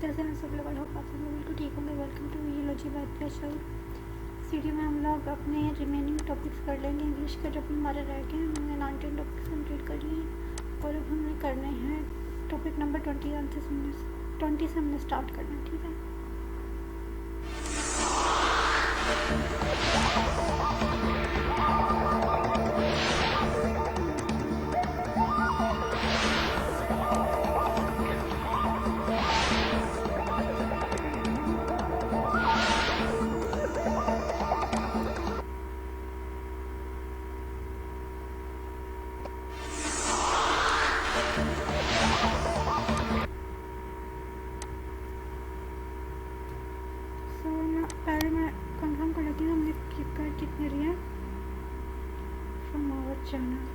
कैसे हैं सब लोग? आई होप आप सब लोग बिल्कुल ठीक होंगे। Welcome to videology by pressure. इस वीडियो में हम लोग अपने रिमेनिंग टॉपिक्स कर लेंगे। इंग्लिश के जो हमारे रह गए हैं हमने 19 टॉपिक्स कंप्लीट कर लिए हैं और अब हमें करने हैं टॉपिक नंबर 20 से हमने स्टार्ट करना है। ठीक है, पहले मैं कंफर्म कर लेती हूँ हमने फ्लिपकार्ट कितने लिए फ्रॉम आवर चैनल।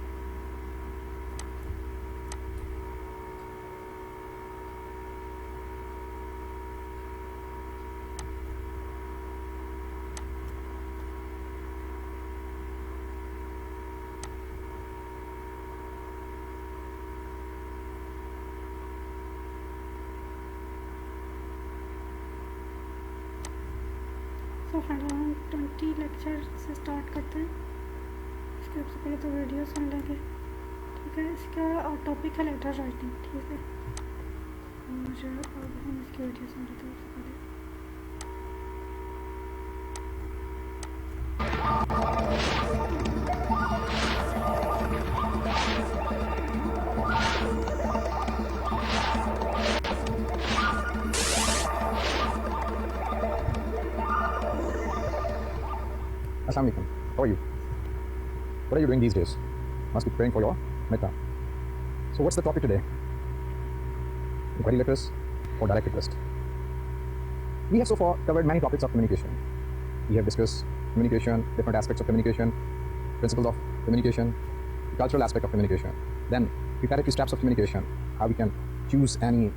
तो फ्रेंड्स हम 20 लेक्चर से स्टार्ट करते हैं। इसके सबसे पहले तो वीडियो सुन लेंगे। ठीक है, इसका टॉपिक है लेटर राइटिंग। ठीक है, और अब हम इसकी वीडियो सुन लेते हैं। सबसे पहले Assalamu alaikum. How are you? What are you doing these days? Must be preparing for your midterm. So what's the topic today? Inquiry letters or direct request? We have so far covered many topics of communication. We have discussed communication, different aspects of communication, principles of communication, the cultural aspect of communication, then preparatory steps of communication, how we can choose any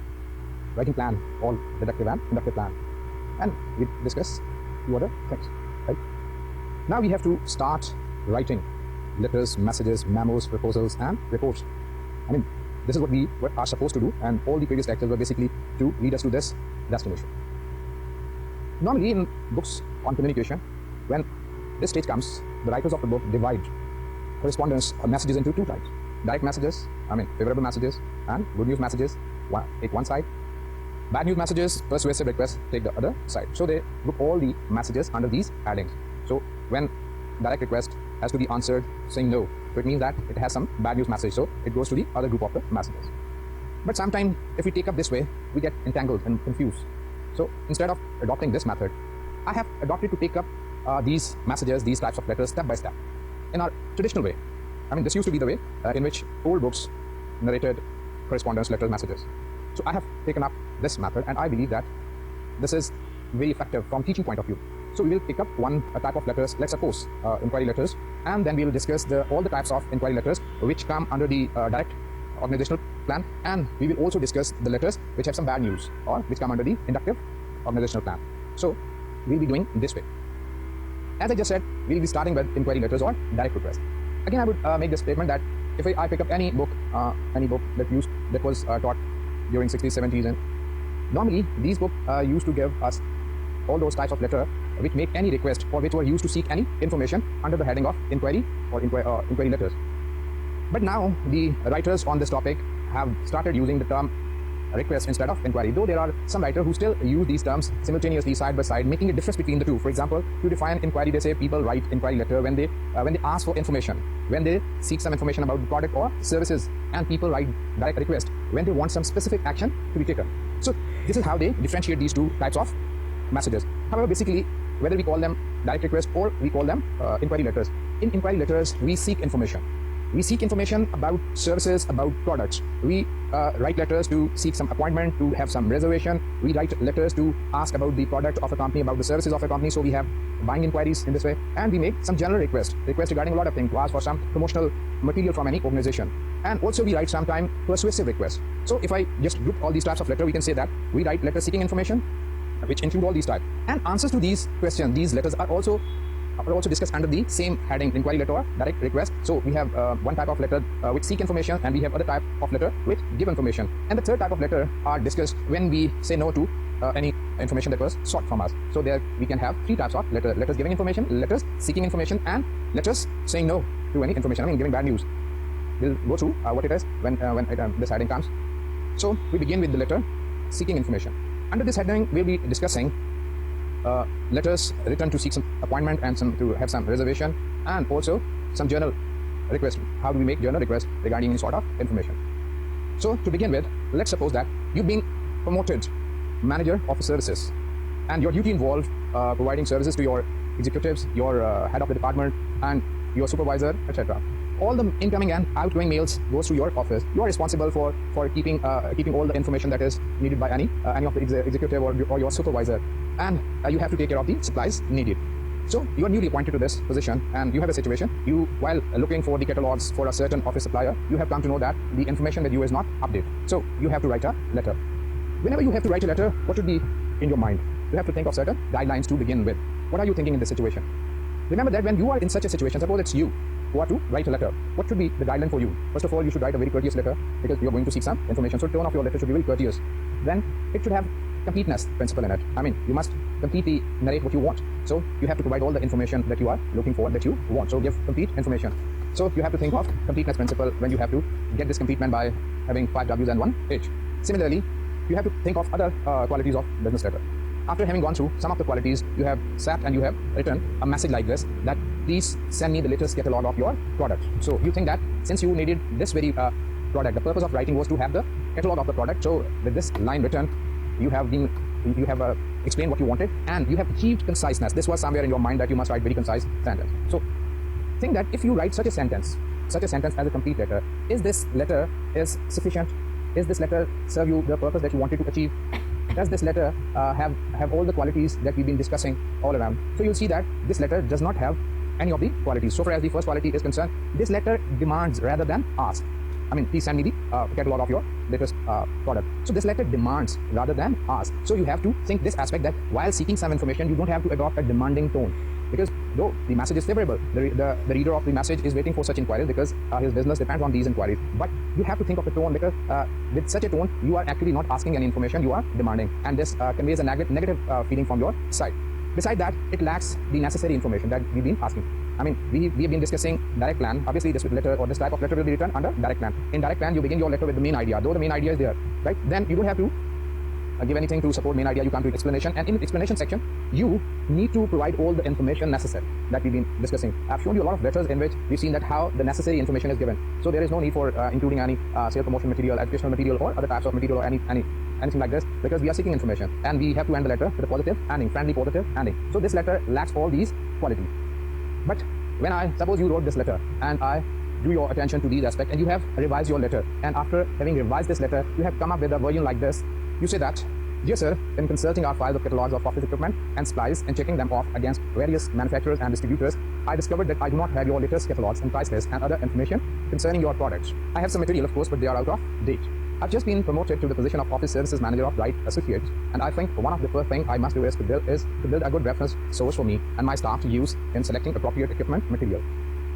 writing plan, all deductive and inductive plan, and we discuss few other things, right? Now we have to start writing letters, messages, memos, proposals, and reports. I mean, this is what we are supposed to do, and all the previous lectures were basically to lead us to this destination. Normally in books on communication, when this stage comes, the writers of the book divide correspondence or messages into two types. Direct messages, I mean favorable messages, and good news messages, take one side. Bad news messages, persuasive requests, take the other side. So they group all the messages under these headings. So when direct request has to be answered saying no, so it means that it has some bad news message, so it goes to the other group of the messages. But sometimes if we take up this way, we get entangled and confused. So instead of adopting this method, I have adopted to take up these messages, these types of letters step by step in our traditional way. I mean, this used to be the way in which old books narrated correspondence, letters, messages. So I have taken up this method, and I believe that this is very effective from teaching point of view. So we will pick up one type of letters, let's suppose inquiry letters, and then we will discuss all the types of inquiry letters which come under the direct organizational plan, and we will also discuss the letters which have some bad news or which come under the inductive organizational plan. So we'll be doing this way. As I just said, we'll be starting with inquiry letters or direct requests. Again, I would make this statement that if I pick up any book that was taught during 60s, 70s, and normally these books used to give us all those types of letter which make any request or which were used to seek any information under the heading of inquiry or inquiry letters. But now the writers on this topic have started using the term request instead of inquiry, though there are some writers who still use these terms simultaneously side by side, making a difference between the two. For example, to define inquiry, they say people write inquiry letter when they ask for information, when they seek some information about the product or services, and people write direct request when they want some specific action to be taken. So this is how they differentiate these two types of messages. However, basically, whether we call them direct request or we call them inquiry letters, in inquiry letters we seek information. We seek information about services, about products. We write letters to seek some appointment, to have some reservation. We write letters to ask about the product of a company, about the services of a company. So we have buying inquiries in this way, and we make some general requests regarding a lot of things, to ask for some promotional material from any organization. And also we write sometimes persuasive requests. So if I just group all these types of letters, we can say that we write letters seeking information, which include all these types. And answers to these questions, these letters are also are also discussed under the same heading, inquiry letter or direct request. So we have one type of letter which seek information, and we have other type of letter which give information. And the third type of letter are discussed when we say no to any information that was sought from us. So there we can have three types of letter: letters giving information, letters seeking information, and letters saying no to any information. I mean, giving bad news. We'll go through what it is when this heading comes. So we begin with the letter seeking information. Under this heading, we'll be discussing letters written to seek some appointment and to have some reservation, and also some journal request. How do we make journal requests regarding any sort of information? So to begin with, let's suppose that you've been promoted manager of services, and your duty involved providing services to your executives, your head of the department, and your supervisor, etc. All the incoming and outgoing mails goes to your office. You are responsible for keeping all the information that is needed by any of the executive or your supervisor, and you have to take care of the supplies needed. So you are newly appointed to this position, and you have a situation. You, while looking for the catalogs for a certain office supplier, you have come to know that the information with you is not updated. So you have to write a letter. Whenever you have to write a letter, what should be in your mind? You have to think of certain guidelines to begin with. What are you thinking in this situation? Remember that when you are in such a situation, suppose it's you who are to write a letter, what should be the guideline for you? First of all, you should write a very courteous letter because you're going to seek some information. So tone of your letter should be very courteous. Then it should have completeness principle in it. I mean, you must completely narrate what you want. So you have to provide all the information that you are looking for, that you want. So give complete information. So you have to think of completeness principle when you have to get this completement by having 5 W's and 1 H. Similarly, you have to think of other qualities of business letter. After having gone through some of the qualities, you have sat and you have written a message like this, that please send me the latest catalog of your product. So you think that since you needed this very product, the purpose of writing was to have the catalog of the product. So with this line written, you have explained what you wanted, and you have achieved conciseness. This was somewhere in your mind that you must write very concise sentence. So think that if you write such a sentence as a complete letter, is this letter is sufficient? Is this letter serve you the purpose that you wanted to achieve? Does this letter have all the qualities that we've been discussing all around? So you'll see that this letter does not have any of the qualities. So far as the first quality is concerned, this letter demands rather than asks. I mean, please send me the catalog of your latest product. So this letter demands rather than asks. So you have to think this aspect, that while seeking some information, you don't have to adopt a demanding tone. Because though the message is favorable, the reader of the message is waiting for such inquiries because his business depends on these inquiries. But you have to think of the tone, because with such a tone, you are actually not asking any information, you are demanding. And this conveys a negative feeling from your side. Besides that, it lacks the necessary information that we've been asking. I mean, we have been discussing direct plan. Obviously, this letter or this type of letter will be written under direct plan. In direct plan, you begin your letter with the main idea, though the main idea is there, right? Then you don't have to give anything to support main idea. You come to explanation, and in the explanation section, you need to provide all the information necessary that we've been discussing. I've shown you a lot of letters in which we've seen that how the necessary information is given. So there is no need for including any sales promotion material, educational material, or other types of material, or anything like this, because we are seeking information, and we have to end the letter with a positive ending, friendly positive ending. So this letter lacks all these qualities. But when I suppose you wrote this letter, and I drew your attention to these aspects, and you have revised your letter, and after having revised this letter, you have come up with a version like this. You say that, dear sir, in consulting our files of catalogs of office equipment and supplies and checking them off against various manufacturers and distributors, I discovered that I do not have your latest catalogs and price lists and other information concerning your products. I have some material, of course, but they are out of date. I've just been promoted to the position of Office Services Manager of Wright Associates, and I think one of the first things I must do is to build a good reference source for me and my staff to use in selecting appropriate equipment, material,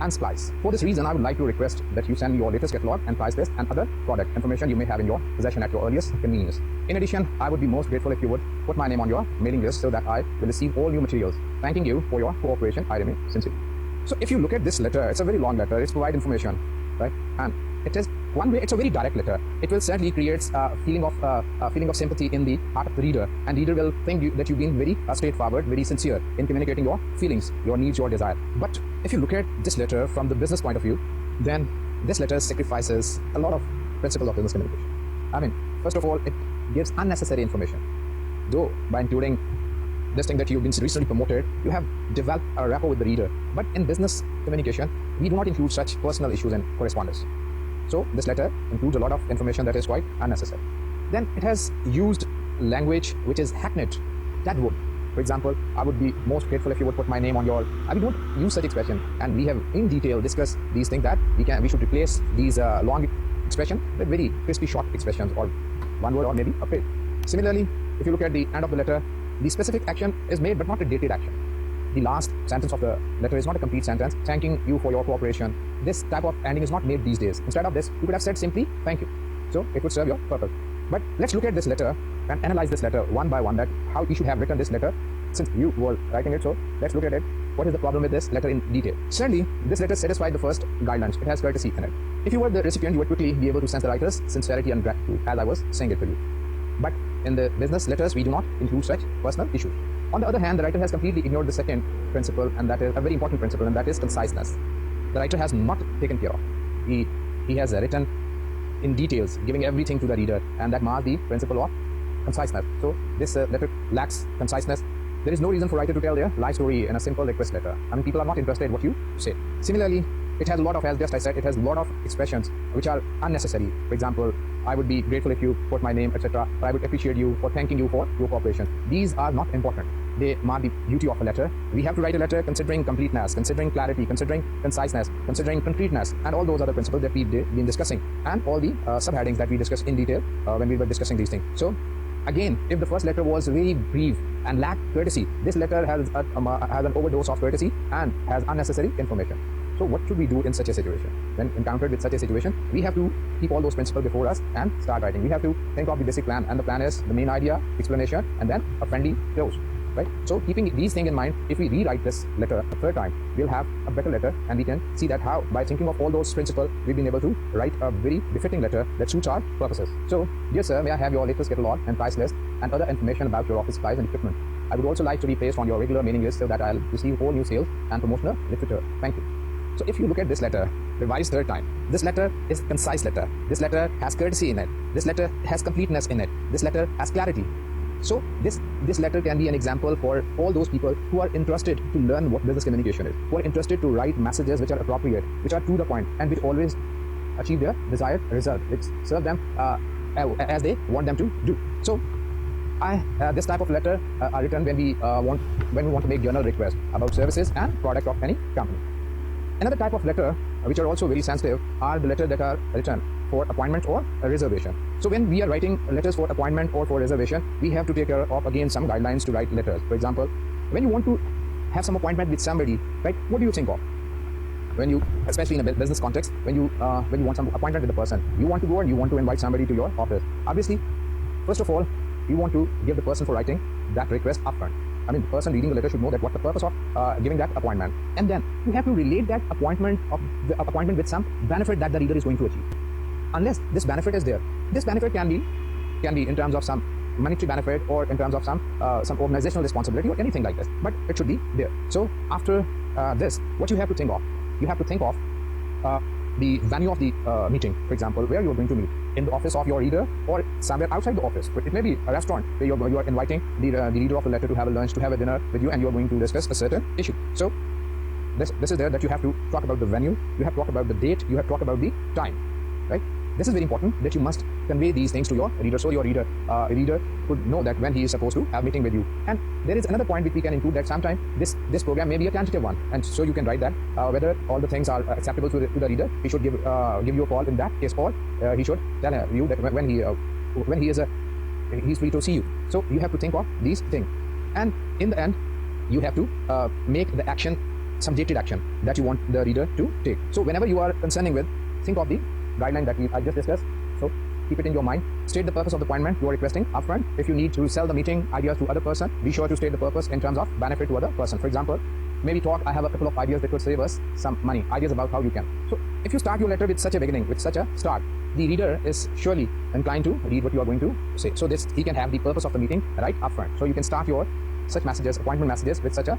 and supplies. For this reason, I would like to request that you send me your latest catalog and price list and other product information you may have in your possession at your earliest convenience. In addition, I would be most grateful if you would put my name on your mailing list so that I will receive all new materials. Thanking you for your cooperation. I remain sincere. So if you look at this letter, it's a very long letter. It's provide information, right? And it is one way. It's a very direct letter. It will certainly create a feeling of sympathy in the heart of the reader, and reader will think that you've been very straightforward, very sincere in communicating your feelings, your needs, your desire. But if you look at this letter from the business point of view, then this letter sacrifices a lot of principles of business communication. I mean, first of all, it gives unnecessary information. Though by including this thing that you've been recently promoted, you have developed a rapport with the reader. But in business communication, we do not include such personal issues in correspondence. So this letter includes a lot of information that is quite unnecessary. Then it has used language which is hackneyed. That would, for example, I would be most grateful if you would put my name on your. We don't use such expression, and we have in detail discussed these things that we should replace these long expression with very crispy short expressions, or one word or maybe a phrase. Similarly, if you look at the end of the letter, the specific action is made but not a dated action. the last sentence of the letter is not a complete sentence, thanking you for your cooperation. This type of ending is not made these days. Instead of this, you could have said simply, thank you. So it would serve your purpose. But let's look at this letter and analyze this letter one by one, that how you should have written this letter since you were writing it. So let's look at it. What is the problem with this letter in detail? Certainly, this letter satisfied the first guidelines. It has courtesy in it. If you were the recipient, you would quickly be able to sense the writer's sincerity and gratitude, as I was saying it to you. But in the business letters, we do not include such personal issues. On the other hand, the writer has completely ignored the second principle, and that is a very important principle, and that is conciseness. The writer has not taken care of. He has written in details, giving everything to the reader, and that mars the principle of conciseness. So this letter lacks conciseness. There is no reason for writer to tell their life story in a simple request letter. I mean, people are not interested in what you say. Similarly, it has a lot of, as just I said, it has a lot of expressions which are unnecessary. For example, I would be grateful if you put my name, etc. Or I would appreciate you for thanking you for your cooperation. These are not important. They mar the beauty of a letter. We have to write a letter considering completeness, considering clarity, considering conciseness, considering concreteness, and all those other principles that we've been discussing, and all the subheadings that we discussed in detail when we were discussing these things. So again, if the first letter was very brief and lacked courtesy, this letter has an overdose of courtesy and has unnecessary information. So what should we do in such a situation? When encountered with such a situation, we have to keep all those principles before us and start writing. We have to think of the basic plan, and the plan is the main idea, explanation, and then a friendly close. Right? So keeping these things in mind, if we rewrite this letter a third time, we'll have a better letter, and we can see that how, by thinking of all those principles, we've been able to write a very befitting letter that suits our purposes. So, dear sir, may I have your latest catalog and price list and other information about your office supplies and equipment? I would also like to be placed on your regular mailing list so that I'll receive whole new sales and promotional literature. Thank you. So if you look at this letter, revised third time, this letter is a concise letter. This letter has courtesy in it. This letter has completeness in it. This letter has clarity. So this letter can be an example for all those people who are interested to learn what business communication is, who are interested to write messages which are appropriate, which are to the point, and which always achieve their desired result, which serve them as they want them to do. So this type of letter are written when we want to make journal requests about services and product of any company. Another type of letter which are also very sensitive are the letters that are written for appointment or a reservation. So when we are writing letters for appointment or for reservation, we have to take care of again some guidelines to write letters. For example, when you want to have some appointment with somebody, right? What do you think of? When you, especially in a business context, when you want some appointment with a person, you want to go and you want to invite somebody to your office. Obviously, first of all, you want to give the person for writing that request upfront. I mean, the person reading the letter should know that what the purpose of giving that appointment, and then you have to relate that appointment with some benefit that the reader is going to achieve. Unless this benefit is there, this benefit can be in terms of some monetary benefit or in terms of some organizational responsibility or anything like this, but it should be there. So after this, what you have to think of, the venue of the meeting. For example, where you're going to meet, in the office of your reader or somewhere outside the office. But it may be a restaurant where you are inviting the reader of the letter to have a lunch, to have a dinner with you, and you're going to discuss a certain issue. So this is there that you have to talk about the venue, you have to talk about the date, you have to talk about the time, right? This is very important that you must convey these things to your reader, so your reader could know that when he is supposed to have meeting with you. And there is another point which we can include, that sometimes this program may be a tentative one, and so you can write that whether all the things are acceptable to the reader. He should give you a call in that case, or he should tell you that when he is he's free to see you. So you have to think of these things, and in the end, you have to make the action some dated action that you want the reader to take. So whenever you are concerning with, think of the guideline that I just discussed. So keep it in your mind. State the purpose of the appointment you are requesting upfront. If you need to sell the meeting ideas to other person, be sure to state the purpose in terms of benefit to other person. For example, maybe talk, I have a couple of ideas that could save us some money, ideas about how you can. So if you start your letter with such a beginning, with such a start, the reader is surely inclined to read what you are going to say. So this, he can have the purpose of the meeting right upfront. So you can start your such messages, appointment messages, with such a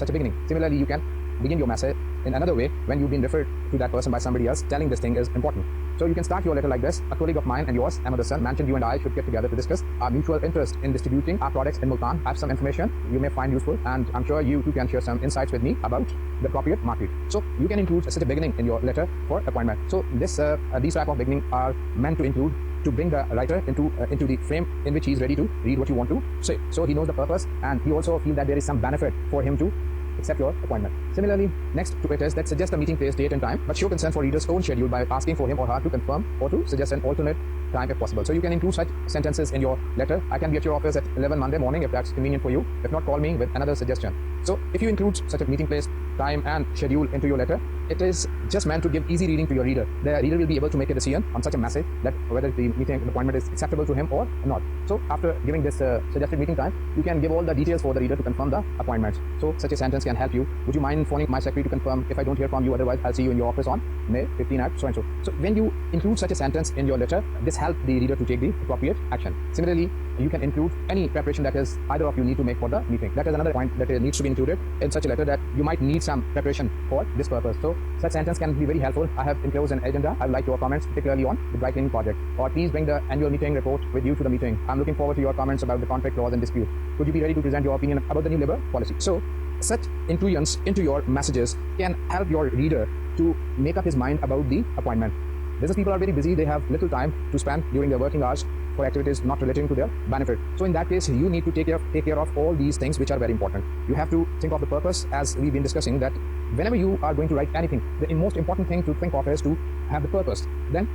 beginning. Similarly, you can begin your message in another way when you've been referred to that person by somebody else, telling this thing is important. So you can start your letter like this. A colleague of mine and yours, Ahmed Hassan, mentioned you and I should get together to discuss our mutual interest in distributing our products in Multan. I have some information you may find useful, and I'm sure you too can share some insights with me about the appropriate market. So you can include such a beginning in your letter for appointment. So these type of beginning are meant to include, to bring the writer into the frame in which he is ready to read what you want to say. So he knows the purpose, and he also feels that there is some benefit for him to accept your appointment. Similarly, next to it is that suggest a meeting place, date and time, but show concern for reader's own schedule by asking for him or her to confirm or to suggest an alternate time if possible. So you can include such sentences in your letter. I can be at your office at 11 Monday morning if that's convenient for you. If not, call me with another suggestion. So if you include such a meeting place, time and schedule into your letter, it is just meant to give easy reading to your reader. The reader will be able to make a decision on such a message that whether the meeting appointment is acceptable to him or not. So after giving this suggested meeting time, you can give all the details for the reader to confirm the appointment. So such a sentence can help you. Would you mind phoning my secretary to confirm if I don't hear from you? Otherwise, I'll see you in your office on May 15 at so and so. So when you include such a sentence in your letter, this helps the reader to take the appropriate action. Similarly, you can include any preparation that is either of you need to make for the meeting. That is another point that needs to be included in such a letter, that you might need some preparation for this purpose. So such sentence can be very helpful. I have enclosed an agenda. I would like your comments, particularly on the dry cleaning project. Or please bring the annual meeting report with you to the meeting. I'm looking forward to your comments about the contract laws and dispute. Could you be ready to present your opinion about the new labor policy? So such inclusions into your messages can help your reader to make up his mind about the appointment. Business people are very busy. They have little time to spend during their working hours for activities not relating to their benefit. So in that case, you need to take care of all these things which are very important. You have to think of the purpose, as we've been discussing, that whenever you are going to write anything, the most important thing to think of is to have the purpose. Then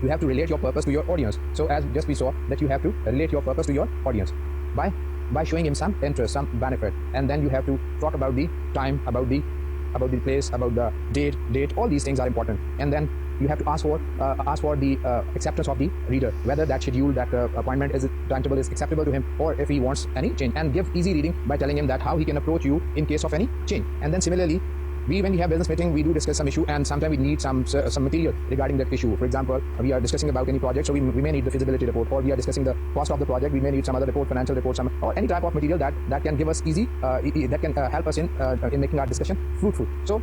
you have to relate your purpose to your audience. So as just we saw, that you have to relate your purpose to your audience by showing him some interest, some benefit, and then you have to talk about the time, about the place, about the date. All these things are important, and then you have to ask for the acceptance of the reader, whether that schedule, that appointment is timetable is acceptable to him, or if he wants any change, and give easy reading by telling him that how he can approach you in case of any change. And then similarly, when we have business meeting, we do discuss some issue, and sometimes we need some material regarding that issue. For example, we are discussing about any project, so we may need the feasibility report, or we are discussing the cost of the project, we may need some other report, financial report, or any type of material that can give us that can help us in making our discussion fruitful. So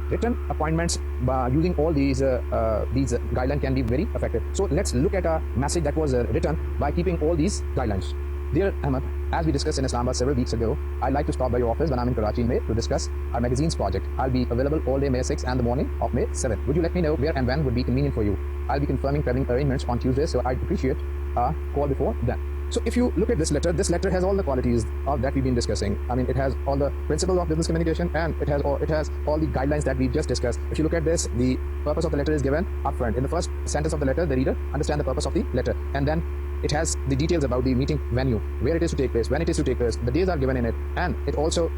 written appointments by using all these guidelines can be very effective. So let's look at a message that was written by keeping all these guidelines. Dear Ahmed, as we discussed in Islamabad several weeks ago, I'd like to stop by your office when I'm in Karachi in May to discuss our magazine's project. I'll be available all day May 6 and the morning of May 7. Would you let me know where and when would be convenient for you? I'll be confirming traveling arrangements on Tuesday, so I'd appreciate a call before then. So if you look at this letter has all the qualities that we've been discussing. I mean, it has all the principles of business communication, and it has all the guidelines that we've just discussed. If you look at this, the purpose of the letter is given upfront. In the first sentence of the letter, the reader understands the purpose of the letter, and then it has the details about the meeting venue, where it is to take place, when it is to take place, the days are given in it, and it also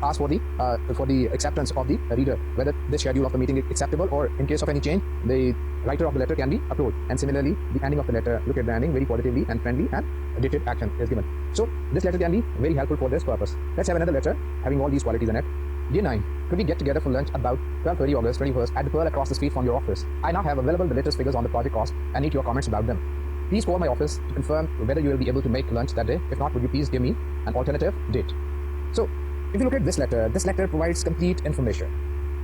asks for the acceptance of the reader, whether the schedule of the meeting is acceptable, or in case of any change, the writer of the letter can be approached. And similarly, the ending of the letter, look at the ending, very positively and friendly, and dated action is given. So this letter can be very helpful for this purpose. Let's have another letter having all these qualities in it. Dear 9, could we get together for lunch about 12:30 August 21st at the Pearl across the street from your office? I now have available the latest figures on the project cost and need your comments about them. Please call my office to confirm whether you will be able to make lunch that day. If not, would you please give me an alternative date? So if you look at this letter provides complete information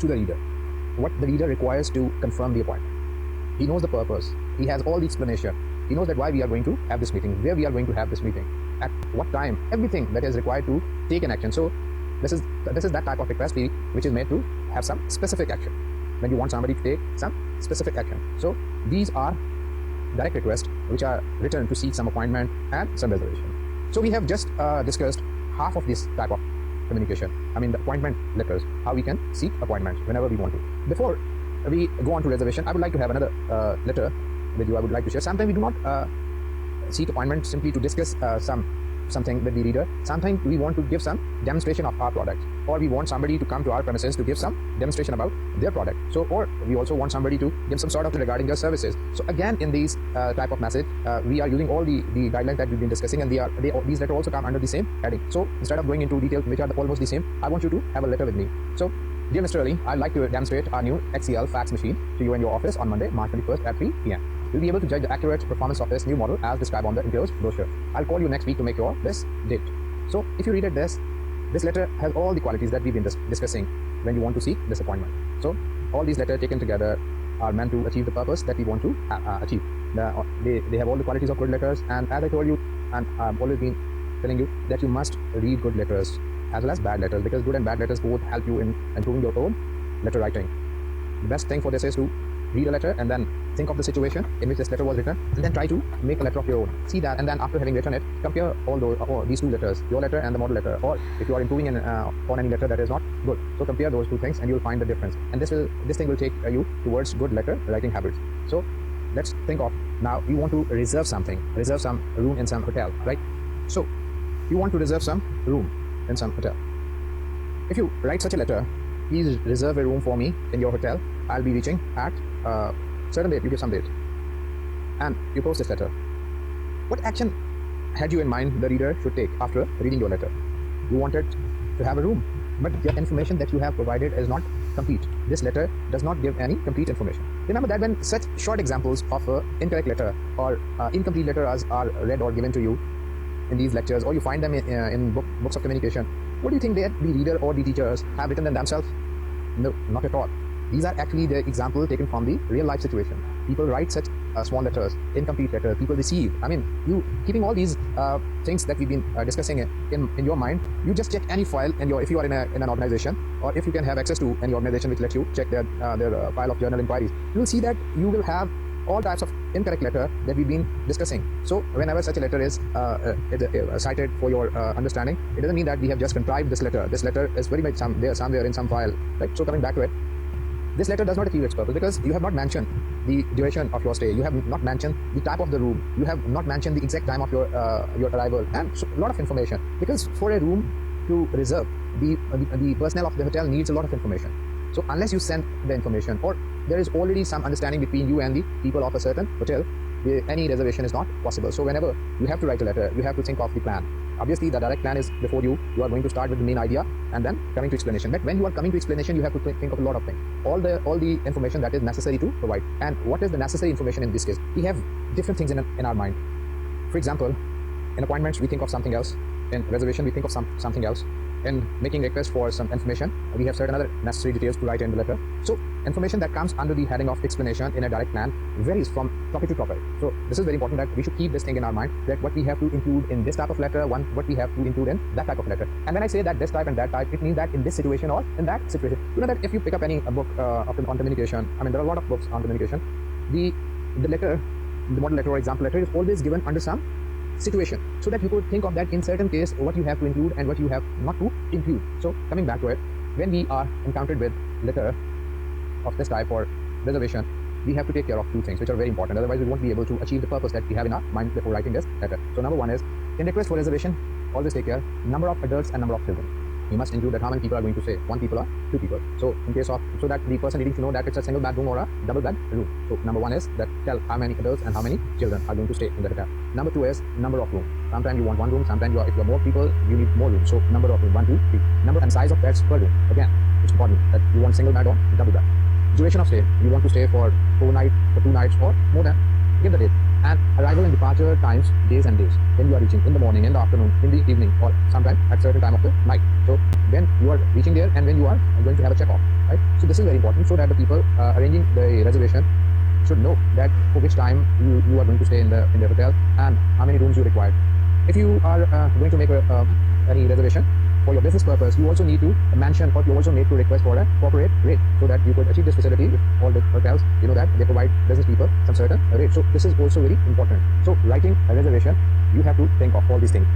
to the reader, what the reader requires to confirm the appointment. He knows the purpose. He has all the explanation. He knows that why we are going to have this meeting, where we are going to have this meeting, at what time, everything that is required to take an action. So this is that type of request which is made to have some specific action, when you want somebody to take some specific action. So these are direct requests which are written to seek some appointment and some reservation. So we have just discussed half of this type of communication. I mean, the appointment letters, how we can seek appointments whenever we want to. Before we go on to reservation, I would like to have another letter with you I would like to share. Sometimes we do not seek appointment simply to discuss something with the reader. Sometimes we want to give some demonstration of our product, or we want somebody to come to our premises to give some demonstration about their product. So, or we also want somebody to give some sort of regarding their services. So again, in these type of message, we are using all the guidelines that we've been discussing, and these letters also come under the same heading. So instead of going into details which are almost the same, I want you to have a letter with me. So, dear Mr. Ali, I'd like to demonstrate our new XCL fax machine to you in your office on Monday, March 21st at 3 p.m. You'll be able to judge the accurate performance of this new model as described on the enclosed brochure. I'll call you next week to make your this date. So if you read it, this letter has all the qualities that we've been discussing when you want to seek this appointment. So all these letters taken together are meant to achieve the purpose that we want to achieve. They have all the qualities of good letters, and as I told you, and I've always been telling you, that you must read good letters as well as bad letters, because good and bad letters both help you in improving your own letter writing. The best thing for this is to read a letter and then think of the situation in which this letter was written, and then try to make a letter of your own. See that, and then after having written it, compare all these two letters, your letter and the model letter, or if you are improving on any letter that is not good, so compare those two things and you'll find the difference. And this thing will take you towards good letter writing habits. So let's think of now you want to reserve some room in some hotel, right? So you want to reserve some room in some hotel. If you write such a letter, please reserve a room for me in your hotel. I'll be reaching at certain date. You give some date, and you post this letter. What action had you in mind the reader should take after reading your letter? You wanted to have a room, but the information that you have provided is not complete. This letter does not give any complete information. Remember that when such short examples of incorrect letter or incomplete letters are read or given to you in these lectures, or you find them in books of communication, what do you think that the reader or the teachers have written them themselves? No, not at all. These are actually the example taken from the real life situation. People write such small letters, incomplete letters, people receive. I mean, you keeping all these things that we've been discussing in your mind, you just check any file if you are in an organization, or if you can have access to any organization which lets you check their file of journal inquiries, you will see that you will have all types of incorrect letter that we've been discussing. So whenever such a letter is cited for your understanding, it doesn't mean that we have just contrived this letter. This letter is very much somewhere in some file, right? So coming back to it, this letter does not achieve its purpose because you have not mentioned the duration of your stay. You have not mentioned the type of the room. You have not mentioned the exact time of your arrival, and so a lot of information. Because for a room to reserve, the personnel of the hotel needs a lot of information. So unless you send the information, or there is already some understanding between you and the people of a certain hotel, any reservation is not possible. So whenever you have to write a letter, you have to think of the plan. Obviously, the direct plan is before you. You are going to start with the main idea and then coming to explanation. But when you are coming to explanation, you have to think of a lot of things. All the information that is necessary to provide. And what is the necessary information in this case? We have different things in our mind. For example, in appointments, we think of something else. In reservation, we think of something else. In making requests for some information, we have certain other necessary details to write in the letter. So information that comes under the heading of explanation in a direct plan varies from topic to topic. So this is very important that we should keep this thing in our mind, that what we have to include in this type of letter, what we have to include in that type of letter. And when I say that this type and that type, it means that in this situation or in that situation. You know that if you pick up any book on communication, I mean there are a lot of books on communication, the letter, the model letter or example letter is always given under some situation, so that you could think of that in certain case what you have to include and what you have not to include. So coming back to it, when we are encountered with letter of this type or reservation, we have to take care of two things which are very important, otherwise we won't be able to achieve the purpose that we have in our mind before writing this letter. So number one is, in request for reservation, always take care number of adults and number of children. You must include that how many people are going to stay, one people or two people. So in case of, so that the person needing to know that it's a single bedroom or a double bed room. So number one is that tell how many adults and how many children are going to stay in the hotel. Number two is number of room. Sometimes you want one room, sometimes if you are more people, you need more rooms. So number of room, 1, 2, 3. Number and size of beds per room. Again, it's important that you want single bed or double bed. Duration of stay, you want to stay for overnight, for 2 nights or more than, give the date. And arrival and departure times, days and days. When you are reaching in the morning, in the afternoon, in the evening, or sometime at certain time of the night. So when you are reaching there and when you are going to have a check-off, right? So this is very important, so that the people arranging the reservation should know that for which time you are going to stay in the hotel and how many rooms you require. If you are going to make any reservation for your business purpose, you also need to mention, or you also need to request for a corporate rate, so that you could achieve this facility with all the hotels. You know that they provide business people some certain rate. So this is also very important. So writing a reservation, you have to think of all these things.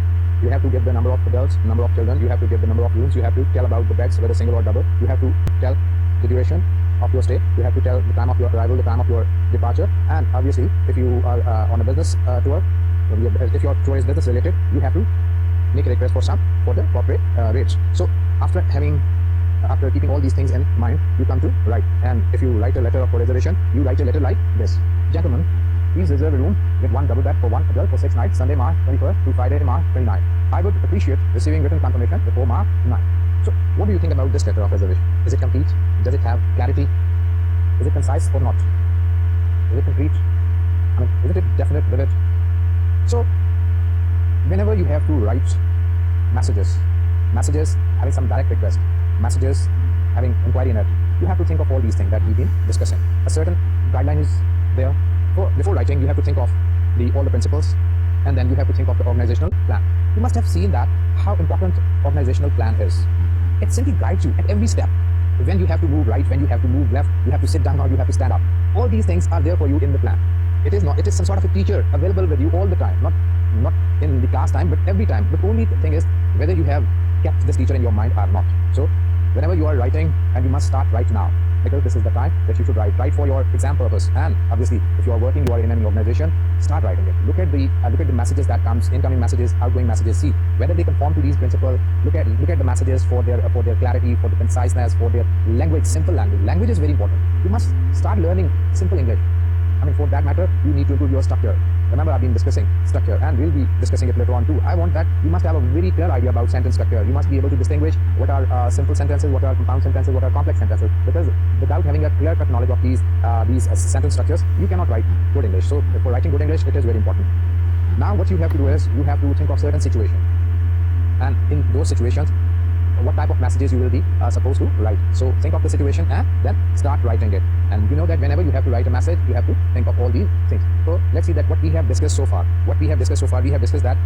You have to give the number of adults, number of children, you have to give the number of rooms, you have to tell about the beds, whether single or double, you have to tell the duration of your stay, you have to tell the time of your arrival, the time of your departure, and obviously if you are on a business tour, if your tour is business related, you have to make a request for the corporate rates. So after keeping all these things in mind, you come to write. And if you write a letter for reservation, you write a letter like this: gentlemen, please reserve a room with one double bed for one adult for 6 nights, Sunday, March 21st to Friday, March 29th. I would appreciate receiving written confirmation before March 9th. So what do you think about this letter of reservation? Is it complete? Does it have clarity? Is it concise or not? Is it complete? I mean, is it definite, vivid? So whenever you have to write messages having some direct request, messages having inquiry in it, you have to think of all these things that we've been discussing. A certain guideline is there. Before writing, you have to think of all the principles, and then you have to think of the organizational plan. You must have seen that how important organizational plan is. It simply guides you at every step. When you have to move right, when you have to move left, you have to sit down or you have to stand up. All these things are there for you in the plan. It is some sort of a teacher available with you all the time, not in the class time, but every time. The only thing is whether you have kept this teacher in your mind or not. So whenever you are writing, and you must start right now, because this is the time that you should write for your exam purpose. And obviously, if you are working, you are in any organization, start writing it. Look at the messages that comes, incoming messages, outgoing messages. See whether they conform to these principles. Look at the messages for their clarity, for the conciseness, for their language, simple language. Language is very important. You must start learning simple English. I mean, for that matter, you need to improve your structure. Remember, I've been discussing structure, and we'll be discussing it later on too. I want that you must have a very clear idea about sentence structure. You must be able to distinguish what are simple sentences, what are compound sentences, what are complex sentences. Because without having a clear-cut knowledge of these sentence structures, you cannot write good English. So, for writing good English, it is very important. Now, what you have to do is you have to think of certain situations, and in those situations, what type of messages you will be supposed to write. So think of the situation and then start writing it. And you know that whenever you have to write a message, you have to think of all these things. So let's see that what we have discussed so far. We have discussed that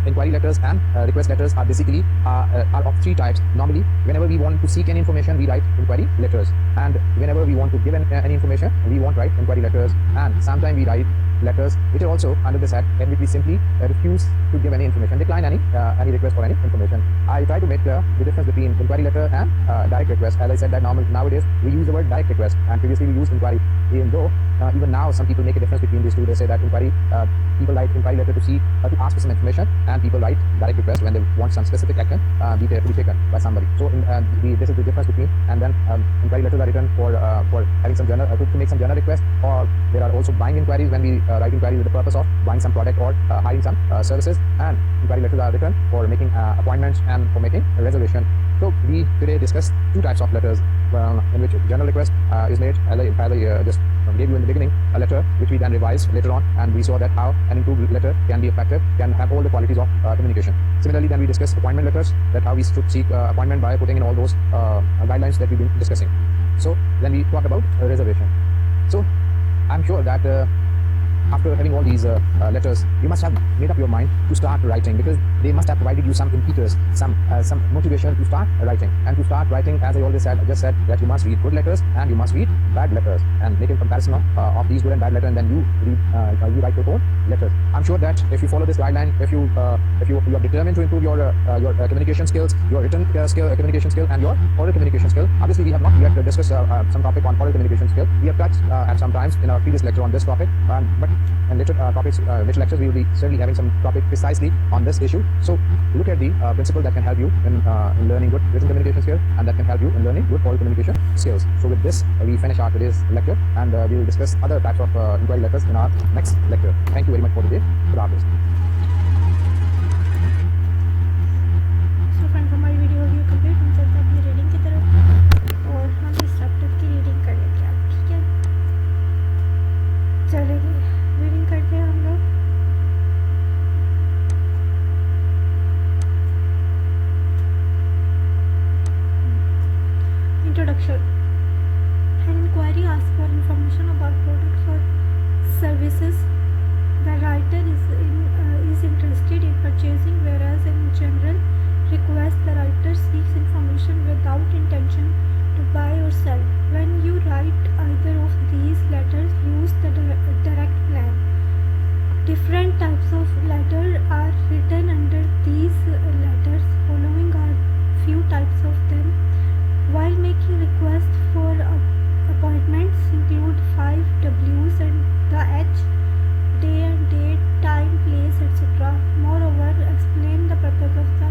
inquiry letters and request letters are basically are of three types. Normally, whenever we want to seek any information, we write inquiry letters. And whenever we want to give any information, we won't write inquiry letters. And sometimes we write letters which are also under this head, and which we simply refuse to give any information, decline any request for any information. I try to make the difference between inquiry letter and direct request. As I said that nowadays we use the word direct request, and previously we used inquiry. Even though even now some people make a difference between these two. They say that inquiry, people write inquiry letter to ask for some information, and people write direct request when they want some specific action to be taken by somebody. So this is the difference between. And then inquiry letters are written for having some general to make some general request, or there are also buying inquiries when we write inquiries with the purpose of buying some product or hiring some services. And inquiry letters are written for making appointments and for making a reservation. So we today discuss two types of letters in which general request is made, as I just gave you in the beginning, a letter which we then revised later on, and we saw that how an improved letter can be effective, can have all the qualities of communication. Similarly, then we discuss appointment letters, that how we should seek appointment by putting in all those guidelines that we've been discussing. So then we talk about reservation. So I'm sure that after having all these letters, you must have made up your mind to start writing, because they must have provided you some impetus, some motivation to start writing. And to start writing, as I always said, that you must read good letters and you must read bad letters, and make a comparison of these good and bad letters, and then you write your own letters. I'm sure that if you follow this guideline, if you are determined to improve your communication skills, your written communication skill, and your oral communication skill. Obviously, we have not yet discussed some topic on oral communication skill. We have touched at some times in our previous lecture on this topic, but in later topics, later lectures, we will be certainly having some topic precisely on this issue. So look at the principle that can help you in learning good written communication skills, and that can help you in learning good oral communication skills. So with this, we finish our today's lecture, and we will discuss other types of inquiry letters in our next lecture. Thank you very much for today. Good afternoon. So friends, हमारी video हो गई complete. हम चलते हैं अपनी reading की तरफ, और हम इस चैप्टर की रीडिंग कर लेंगे आप, ठीक है? चलेंगे रीडिंग करते हैं हम लोग। Introduction. An inquiry asks for information about products or services the writer is interested in purchasing, whereas in general request the writer seeks information without intention to buy or sell. When you write either of these letters, use the direct plan. Different types of letters are written under these letters. Following are few types of them. While making requests for appointments, include 5 W's and the H, day and date, time, place, etc. Moreover, explain the purpose of the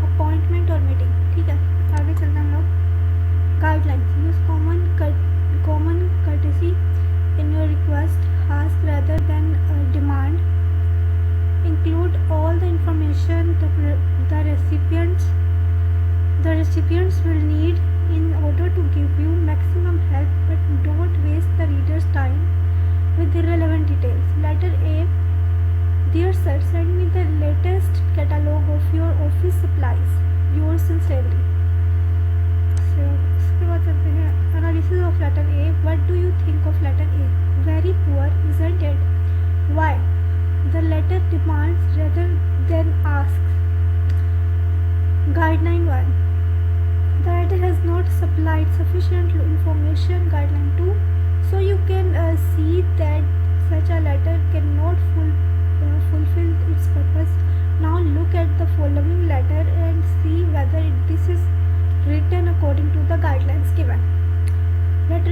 appointment or meeting. ठीक है, आगे चलते हैं हम लोग। Guidelines. Use common courtesy in your request. Ask rather than demand. Include all the information the recipients will need in order to give you maximum help, but don't waste the reader's time with irrelevant details. Letter A. Dear sir, send me the latest catalog of your office supplies. Yours sincerely. So, इसके बाद चलते हैं analysis of letter A. What do you think of letter A? Very poor, isn't it? Why? The letter demands rather than asks. Guideline 1. The writer has not supplied sufficient information. Guideline 2. So you can see that such a letter cannot fulfill its purpose. Now look at the following letter and see whether this is written according to the guidelines given. Let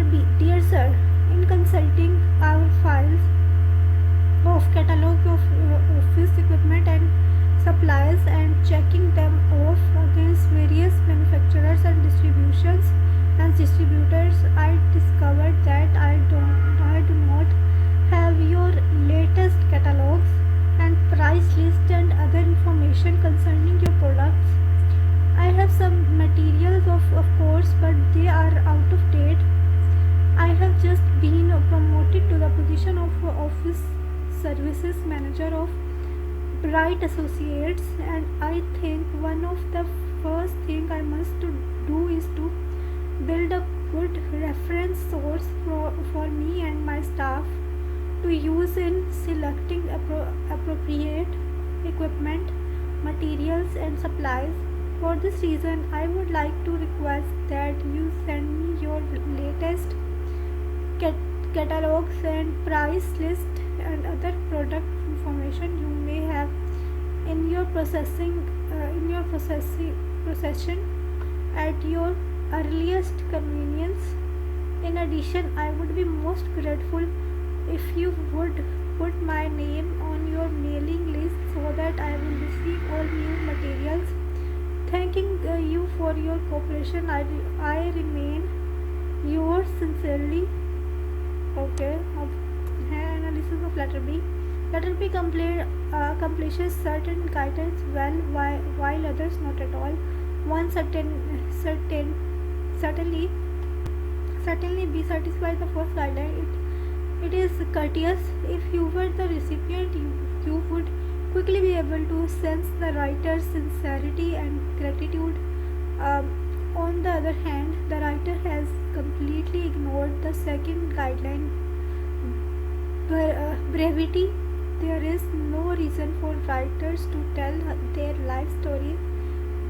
services manager of Bright Associates, and I think one of the first thing I must to do is to build a good reference source for me and my staff to use in selecting appropriate equipment, materials and supplies. For this reason, I would like to request that you send me your latest catalogs and price list and other product information you may have in your procession at your earliest convenience. In addition, I would be most grateful if you would put my name on your mailing list so that I will receive all new materials. Thanking you for your cooperation. I remain yours sincerely. Okay, अब है analysis of letter B. Letter B accomplishes certain guidance well, while others not at all. One certainly be satisfied the first guideline. It is courteous. If you were the recipient, you would quickly be able to sense the writer's sincerity and gratitude. On the other hand, the writer has completely ignored the second guideline, brevity. There is no reason for writers to tell their life story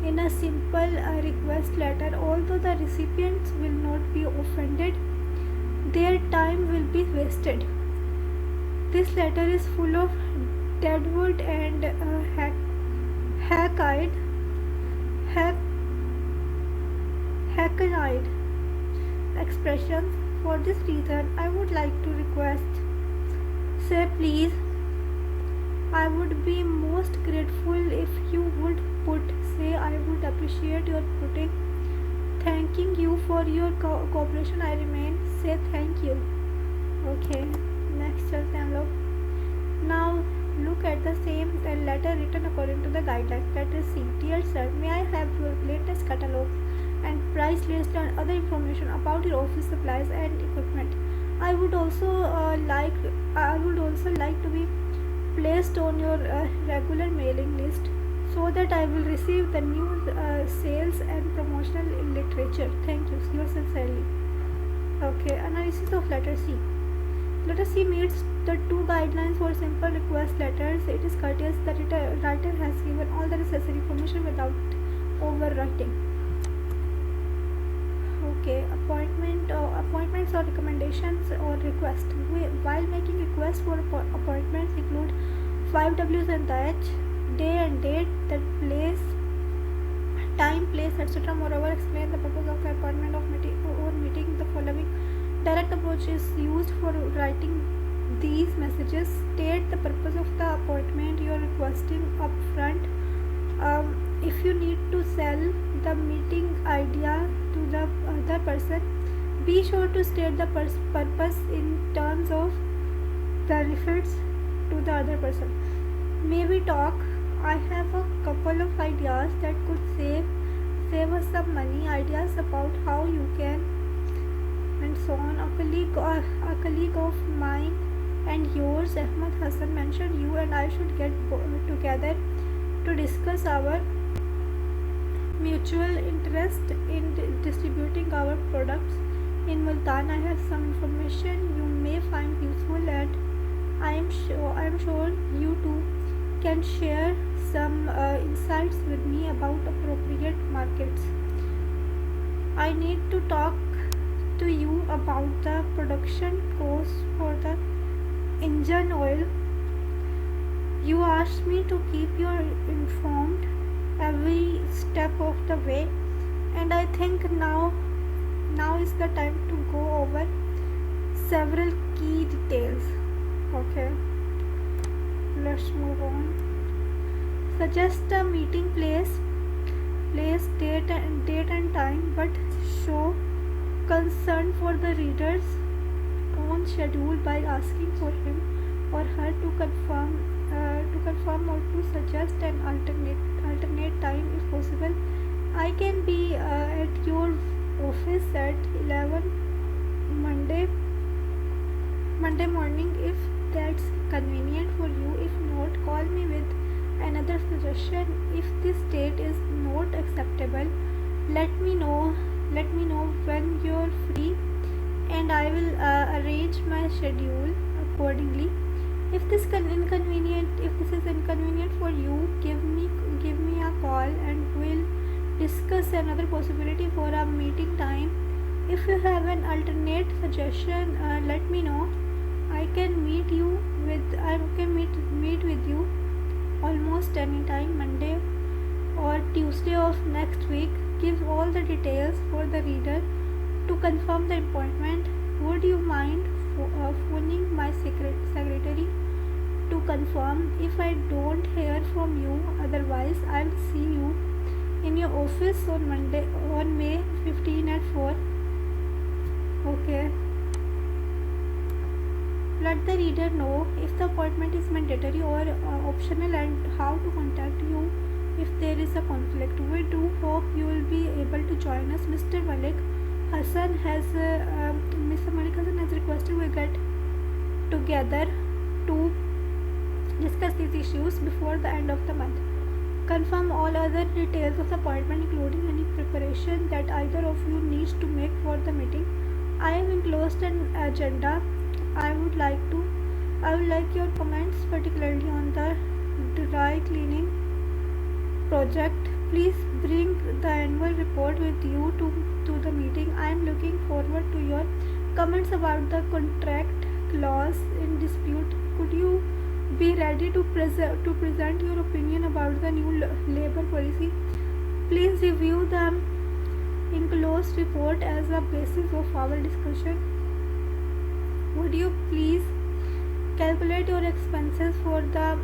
in a simple request letter. Although the recipients will not be offended, their time will be wasted. This letter is full of deadwood and hackneyed expressions. For this reason, I would like to request, say please. I would be most grateful if you would put, say I would appreciate your putting. Thanking you for your cooperation. I remain, say thank you. Okay, next चलते हैं हम लोग. Now look at the same letter written according to the guidelines. Letter C. Dear sir, may I have your latest catalog and price list and other information about your office supplies and equipment. I would also like to be placed on your regular mailing list so that I will receive the new sales and promotional literature. Thank you. Yours sincerely. Okay, analysis of letter C. Letter C meets the two guidelines for simple request letters. It is courteous that the writer has given all the necessary information without overwriting. Okay, appointments or recommendations or request. While making requests for appointments include 5 W's and the H, day and date, the place, time, place, etc. Moreover, explain the purpose of the appointment or meeting. The following direct approach is used for writing these messages. State the purpose of the appointment you are requesting up front. If you need to sell the meeting idea to the other person, be sure to state the purpose in terms of benefits to the other person. May we talk? I have a couple of ideas that could save us some money. Ideas about how you can, and so on. A colleague of mine and yours, Ahmad Hassan, mentioned you and I should get together to discuss our mutual interest in distributing our products in Multan. I have some information you may find useful, and I am sure you too can share some insights with me about appropriate markets. I need to talk to you about the production cost for the engine oil. You asked me to keep you informed every step of the way, and I think now is the time to go over several key details. Okay, let's move on. Suggest a meeting place, date and time, but show concern for the reader's own schedule by asking for him or her to confirm or to suggest an alternate time if possible. I can be at your office at 11 Monday morning if that's convenient for you. If not, call me with another suggestion. If this date is not acceptable, let me know when you're free, and I will arrange my schedule accordingly. If this is inconvenient for you, give me a call and we'll discuss another possibility for a meeting time. If you have an alternate suggestion, let me know. I can meet with you almost anytime, Monday or Tuesday of next week. Give all the details for the reader to confirm the appointment. Would you mind phoning my secretary to confirm? If I don't hear from you, otherwise I'll see you in your office on May 15 at 4. Okay. Let the reader know if the appointment is mandatory or optional, and how to contact you if there is a conflict. We do hope you will be able to join us. Mr. Malik Hassan has requested we get together to discuss these issues before the end of the month. Confirm all other details of the appointment, including any preparation that either of you needs to make for the meeting. I have enclosed an agenda. I would like your comments, particularly on the dry cleaning project. Please bring the annual report with you to the meeting. I am looking forward to your comments about the contract clause in dispute. Could you be ready to present your opinion about the new labor policy? Please review the enclosed report as a basis of our discussion. Would you please calculate your expenses for the